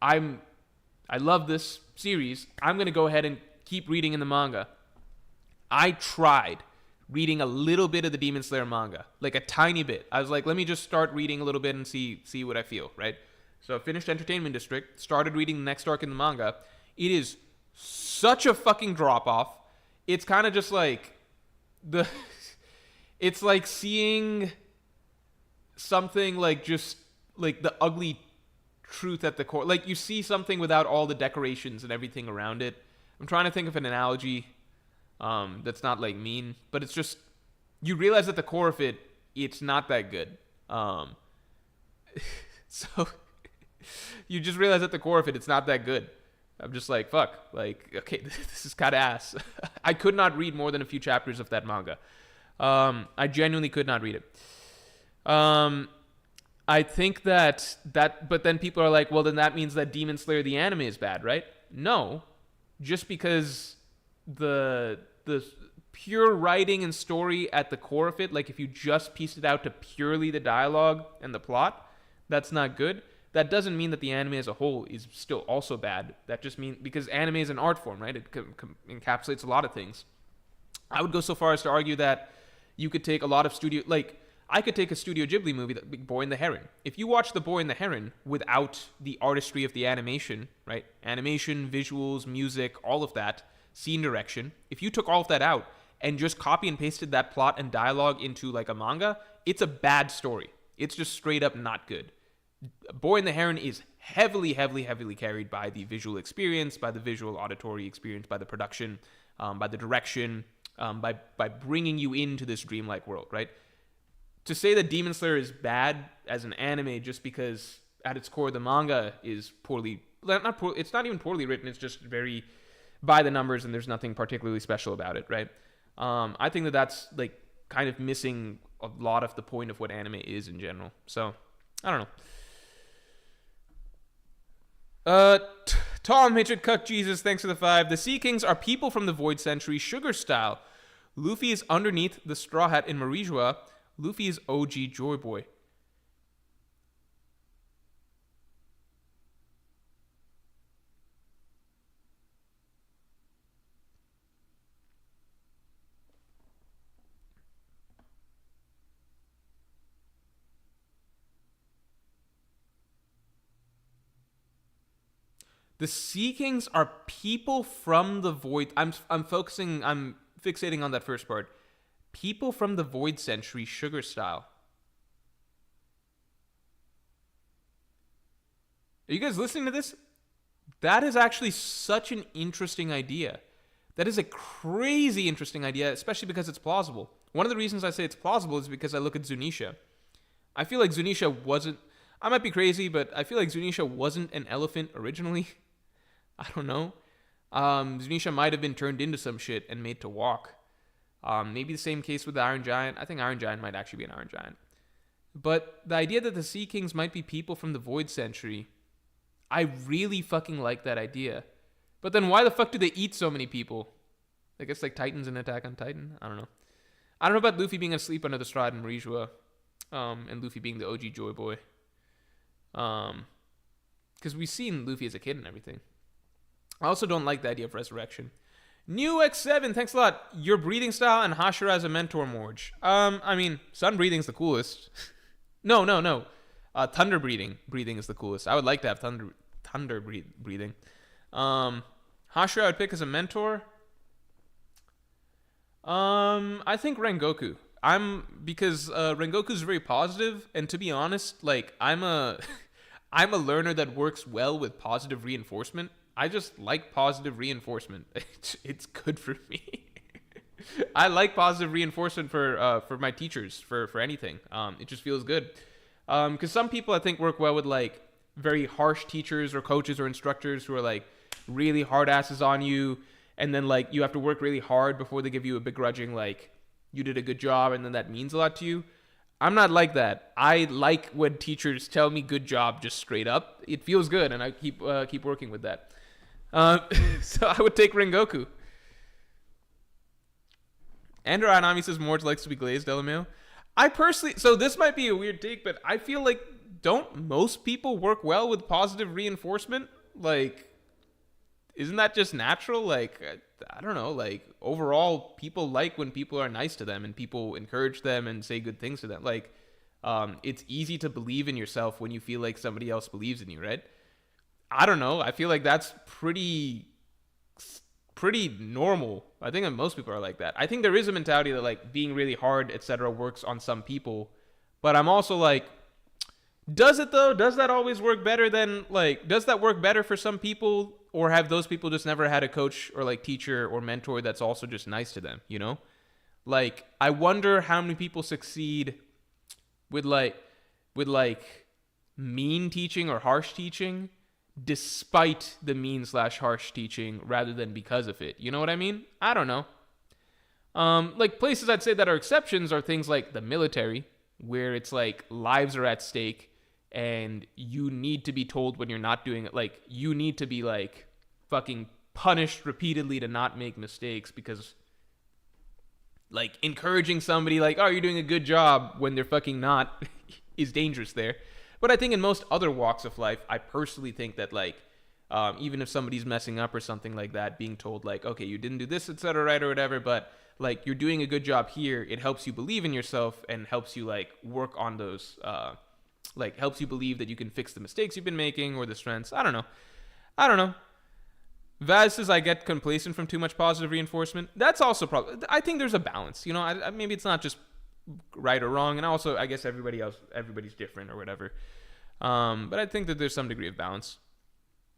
I love this series. I'm going to go ahead and keep reading in the manga. I tried reading a little bit of the Demon Slayer manga, like a tiny bit. I was like, let me just start reading a little bit and see what I feel, right? So I finished Entertainment District, started reading the next arc in the manga. It is such a fucking drop off. It's kind of just like it's like seeing something like just like the ugly truth at the core. Like, you see something without all the decorations and everything around it. I'm trying to think of an analogy that's not like mean, but it's just you realize at the core of it, it's not that good. So you just realize at the core of it, it's not that good. I'm just like, fuck. Like, okay, this is kind of ass. I could not read more than a few chapters of that manga. I genuinely could not read it. I think that, but then people are like, well, then that means that Demon Slayer the anime is bad, right? No, just because the pure writing and story at the core of it, like if you just pieced it out to purely the dialogue and the plot, that's not good. That doesn't mean that the anime as a whole is still also bad. That just means, because anime is an art form, right? It encapsulates a lot of things. I would go so far as to argue that you could take a lot of I could take a Studio Ghibli movie, The Boy and the Heron. If you watch The Boy and the Heron without the artistry of the animation, right? Animation, visuals, music, all of that, scene direction. If you took all of that out and just copy and pasted that plot and dialogue into like a manga, it's a bad story. It's just straight up not good. Boy and the Heron is heavily carried by the visual experience, by the visual auditory experience, by the production, by the direction, by bringing you into this dreamlike world, right? To say that Demon Slayer is bad as an anime just because at its core the manga is it's not even poorly written, it's just very by the numbers and there's nothing particularly special about it, right? I think that that's like kind of missing a lot of the point of what anime is in general. So, I don't know. Tom Hitchet Cuck Jesus, thanks for the 5. The Sea Kings are people from the Void Century, Sugar style. Luffy is underneath the Straw Hat in Marijua. Luffy is OG Joy Boy. The Sea Kings are people from the Void. I'm fixating on that first part. People from the Void Century, Sugar style. Are you guys listening to this? That is actually such an interesting idea. That is a crazy interesting idea, especially because it's plausible. One of the reasons I say it's plausible is because I look at Zunisha. I feel like Zunisha wasn't... I might be crazy, but I feel like Zunisha wasn't an elephant originally. I don't know. Zunisha might have been turned into some shit and made to walk. Maybe the same case with the Iron Giant. I think Iron Giant might actually be an Iron Giant. But the idea that the Sea Kings might be people from the Void Century, I really fucking like that idea. But then why the fuck do they eat so many people? I guess like Titans in Attack on Titan? I don't know. I don't know about Luffy being asleep under the straw in Marijua. And Luffy being the OG Joy Boy. Because we've seen Luffy as a kid and everything. I also don't like the idea of resurrection. New X7, thanks a lot. Your breathing style and Hashira as a mentor, Morj. I mean, sun breathing's the coolest. No. Thunder breathing is the coolest. I would like to have thunder breathing. Hashira I would pick as a mentor. I think Rengoku. Because Rengoku's very positive, and to be honest, like I'm a learner that works well with positive reinforcement. I just like positive reinforcement. It's good for me. I like positive reinforcement for my teachers, for anything. It just feels good. Because some people I think work well with like very harsh teachers or coaches or instructors who are like really hard asses on you, and then like you have to work really hard before they give you a begrudging like you did a good job, and then that means a lot to you. I'm not like that. I like when teachers tell me good job just straight up. It feels good, and I keep working with that. So I would take Rengoku. Andrew Anami says Morj likes to be glazed, LMAO. I personally... So this might be a weird take, but I feel like don't most people work well with positive reinforcement? Like, isn't that just natural? Like, I don't know. Like, overall, people like when people are nice to them and people encourage them and say good things to them. Like, it's easy to believe in yourself when you feel like somebody else believes in you, right? I don't know. I feel like that's pretty normal. I think that most people are like that. I think there is a mentality that like being really hard, etc., works on some people. But I'm also like, Does it though? Does that always work better than like? Does that work better for some people, or have those people just never had a coach or like teacher or mentor that's also just nice to them? You know, like I wonder how many people succeed with like mean teaching or harsh teaching, despite the mean slash harsh teaching, rather than because of it. You know what I mean? I don't know. Like places I'd say that are exceptions are things like the military, where it's like lives are at stake and you need to be told when you're not doing it. Like you need to be like fucking punished repeatedly to not make mistakes, because like encouraging somebody like, oh, you're doing a good job when they're fucking not is dangerous there. But I think in most other walks of life, I personally think that like, even if somebody's messing up or something like that, being told like, okay, you didn't do this, etc., right, or whatever, but like you're doing a good job here, it helps you believe in yourself and helps you like work on those, like helps you believe that you can fix the mistakes you've been making or the strengths. I don't know. Vaz says I get complacent from too much positive reinforcement. That's also probably. I think there's a balance. You know, maybe it's not just right or wrong, and also I guess everybody's different or whatever. But I think that there's some degree of balance.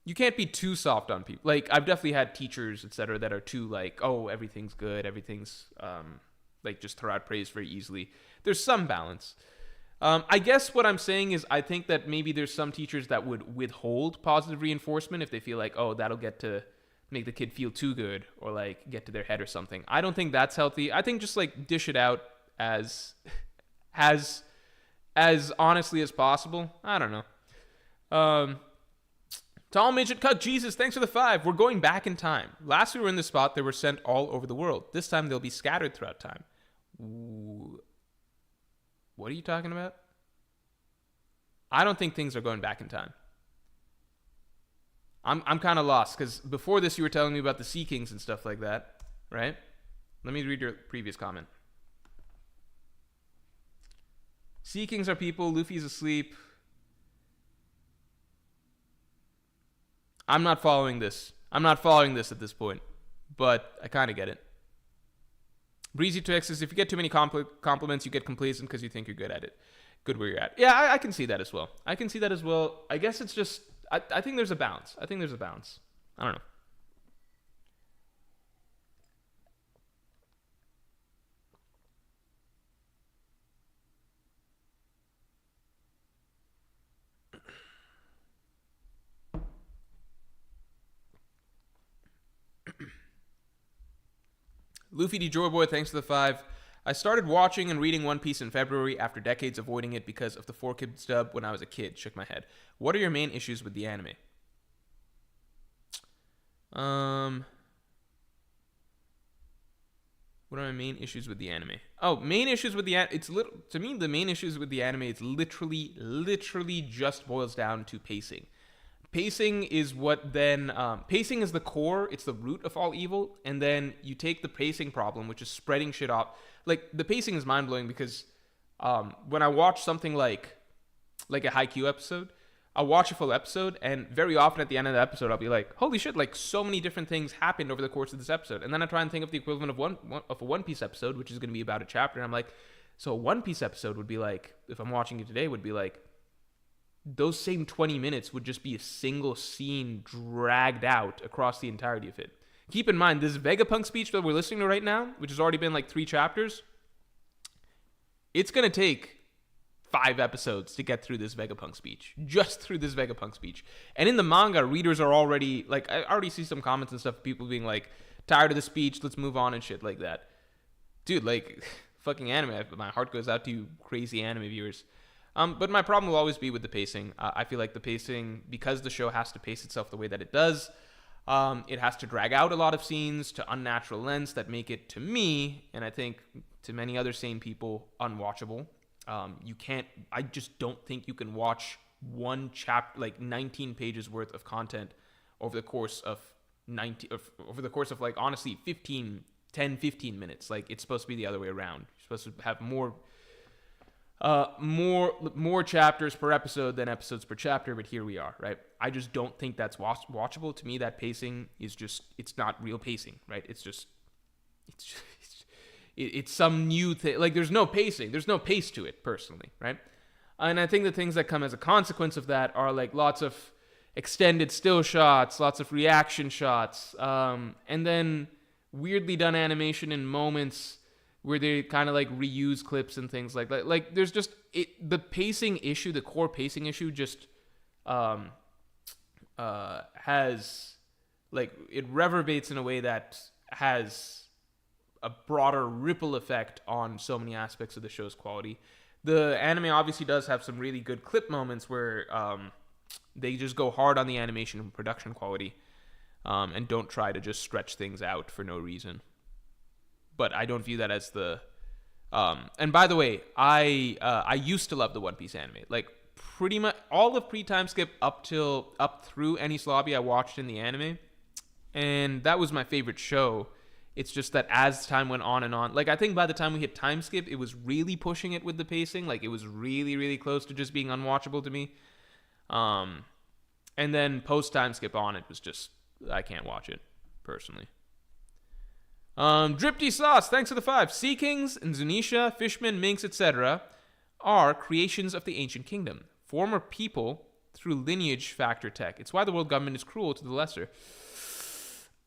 You can't be too soft on people. Like I've definitely had teachers, etc., that are too like, oh, everything's good, everything's like just throw out praise very easily. There's some balance. I guess what I'm saying is I think that maybe there's some teachers that would withhold positive reinforcement if they feel like, oh, that'll get to make the kid feel too good or like get to their head or something. I don't think that's healthy. I think just like dish it out as honestly as possible. I don't know. Tall Midget Cuck Jesus, thanks for the 5. We're going back in time. Last we were in the spot, they were sent all over the world. This time they'll be scattered throughout time. Ooh. What are you talking about? I don't think things are going back in time. I'm kind of lost, because before this you were telling me about the Sea Kings and stuff like that, right? Let me read your previous comment. Sea Kings are people, Luffy's asleep. I'm not following this at this point, but I kind of get it. Breezy to X says, if you get too many compliments, you get complacent because you think you're good at it. Good where you're at. Yeah, I can see that as well. I guess it's just, I think there's a balance. I don't know. Luffy D. Joy Boy, thanks for the 5. I started watching and reading One Piece in February after decades avoiding it because of the 4-Kids dub when I was a kid. Shook my head. What are your main issues with the anime? What are my main issues with the anime? Oh, main issues with the anime. To me, the main issues with the anime, it's literally just boils down to pacing. Pacing is what then, pacing is the core, it's the root of all evil, and then you take the pacing problem, which is spreading shit off. Like, the pacing is mind-blowing because when I watch something like a Haikyuu episode, I'll watch a full episode, and very often at the end of the episode, I'll be like, holy shit, like, so many different things happened over the course of this episode. And then I try and think of the equivalent of a One Piece episode, which is going to be about a chapter, and I'm like, so a One Piece episode would be like, if I'm watching it today, would be like, those same 20 minutes would just be a single scene dragged out across the entirety of it. Keep in mind, this Vegapunk speech that we're listening to right now, which has already been like 3 chapters, it's going to take 5 episodes to get through this Vegapunk speech. Just through this Vegapunk speech. And in the manga, readers are already, like, I already see some comments and stuff, people being like, tired of the speech, let's move on and shit like that. Dude, like, fucking anime, my heart goes out to you crazy anime viewers. But my problem will always be with the pacing. I feel like the pacing, because the show has to pace itself the way that it does, it has to drag out a lot of scenes to unnatural lengths that make it, to me, and I think to many other sane people, unwatchable. I just don't think you can watch one chapter, like 19 pages worth of content over the course of like, honestly, 15 minutes. Like, it's supposed to be the other way around. You're supposed to have more chapters per episode than episodes per chapter, but here we are, right? I just don't think that's watchable. To me, that pacing is just, it's not real pacing, right? It's some new thing. Like, there's no pacing. There's no pace to it, personally, right? And I think the things that come as a consequence of that are like lots of extended still shots, lots of reaction shots, and then weirdly done animation in moments where they kind of like reuse clips and things like that. Like there's just the pacing issue, the core pacing issue just has like it reverberates in a way that has a broader ripple effect on so many aspects of the show's quality. The anime obviously does have some really good clip moments where they just go hard on the animation and production quality, and don't try to just stretch things out for no reason. But I don't view that as the... and by the way, I used to love the One Piece anime. Like, pretty much all of pre-time skip up through Enies Lobby I watched in the anime. And that was my favorite show. It's just that as time went on and on, like I think by the time we hit time skip, it was really pushing it with the pacing. Like it was really, really close to just being unwatchable to me. And then post time skip on, it was just, I can't watch it personally. Dripty Sauce, thanks for the 5. Sea Kings and Zunisha, Fishman, Minks, etc. are creations of the ancient kingdom. Former people through lineage factor tech. It's why the world government is cruel to the lesser.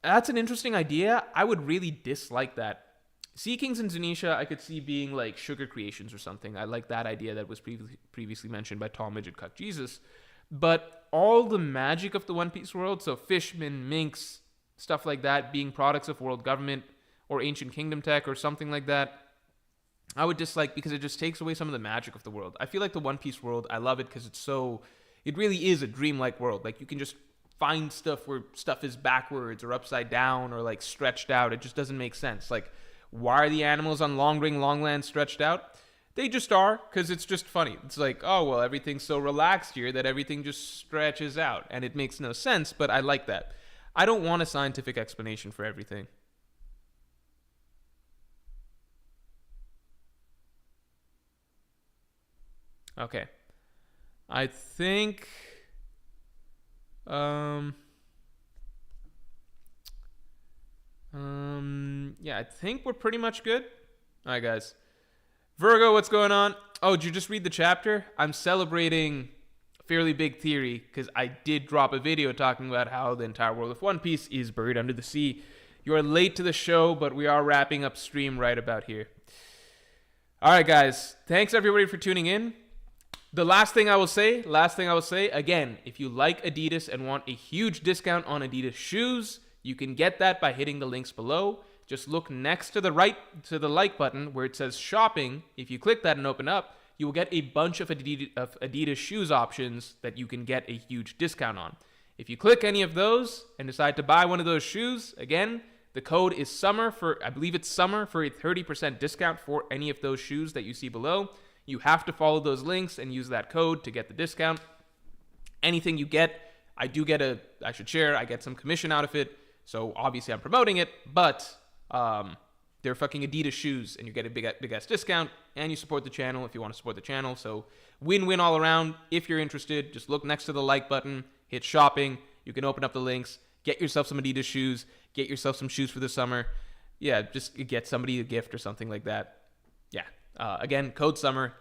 That's an interesting idea. I would really dislike that. Sea Kings and Zunisha, I could see being like sugar creations or something. I like that idea that was previously mentioned by Tall Midget Cuck Jesus. But all the magic of the One Piece world, so Fishman, Minks, stuff like that, being products of world government or ancient kingdom tech or something like that, I would dislike because it just takes away some of the magic of the world. I feel like the One Piece world, I love it because it really is a dreamlike world. Like you can just find stuff where stuff is backwards or upside down or like stretched out. It just doesn't make sense. Like, why are the animals on Long Ring Longland stretched out? They just are, because it's just funny. It's like, oh, well, everything's so relaxed here that everything just stretches out. And it makes no sense, but I like that. I don't want a scientific explanation for everything. Okay. I think... yeah, I think we're pretty much good. All right, guys. Virgo, what's going on? Oh, did you just read the chapter? I'm celebrating a fairly big theory because I did drop a video talking about how the entire world of One Piece is buried under the sea. You are late to the show, but we are wrapping up stream right about here. All right, guys. Thanks, everybody, for tuning in. The last thing I will say, again, if you like Adidas and want a huge discount on Adidas shoes, you can get that by hitting the links below. Just look next to the like button where it says shopping. If you click that and open up, you will get a bunch of Adidas shoes options that you can get a huge discount on. If you click any of those and decide to buy one of those shoes, again, the code is summer for a 30% discount for any of those shoes that you see below. You have to follow those links and use that code to get the discount. Anything you get, I should share, I get some commission out of it. So obviously I'm promoting it, but they're fucking Adidas shoes and you get a big ass discount and you support the channel if you want to support the channel. So win-win all around. If you're interested, just look next to the like button, hit shopping. You can open up the links, get yourself some Adidas shoes, get yourself some shoes for the summer. Yeah, just get somebody a gift or something like that. Yeah. Again, code summer,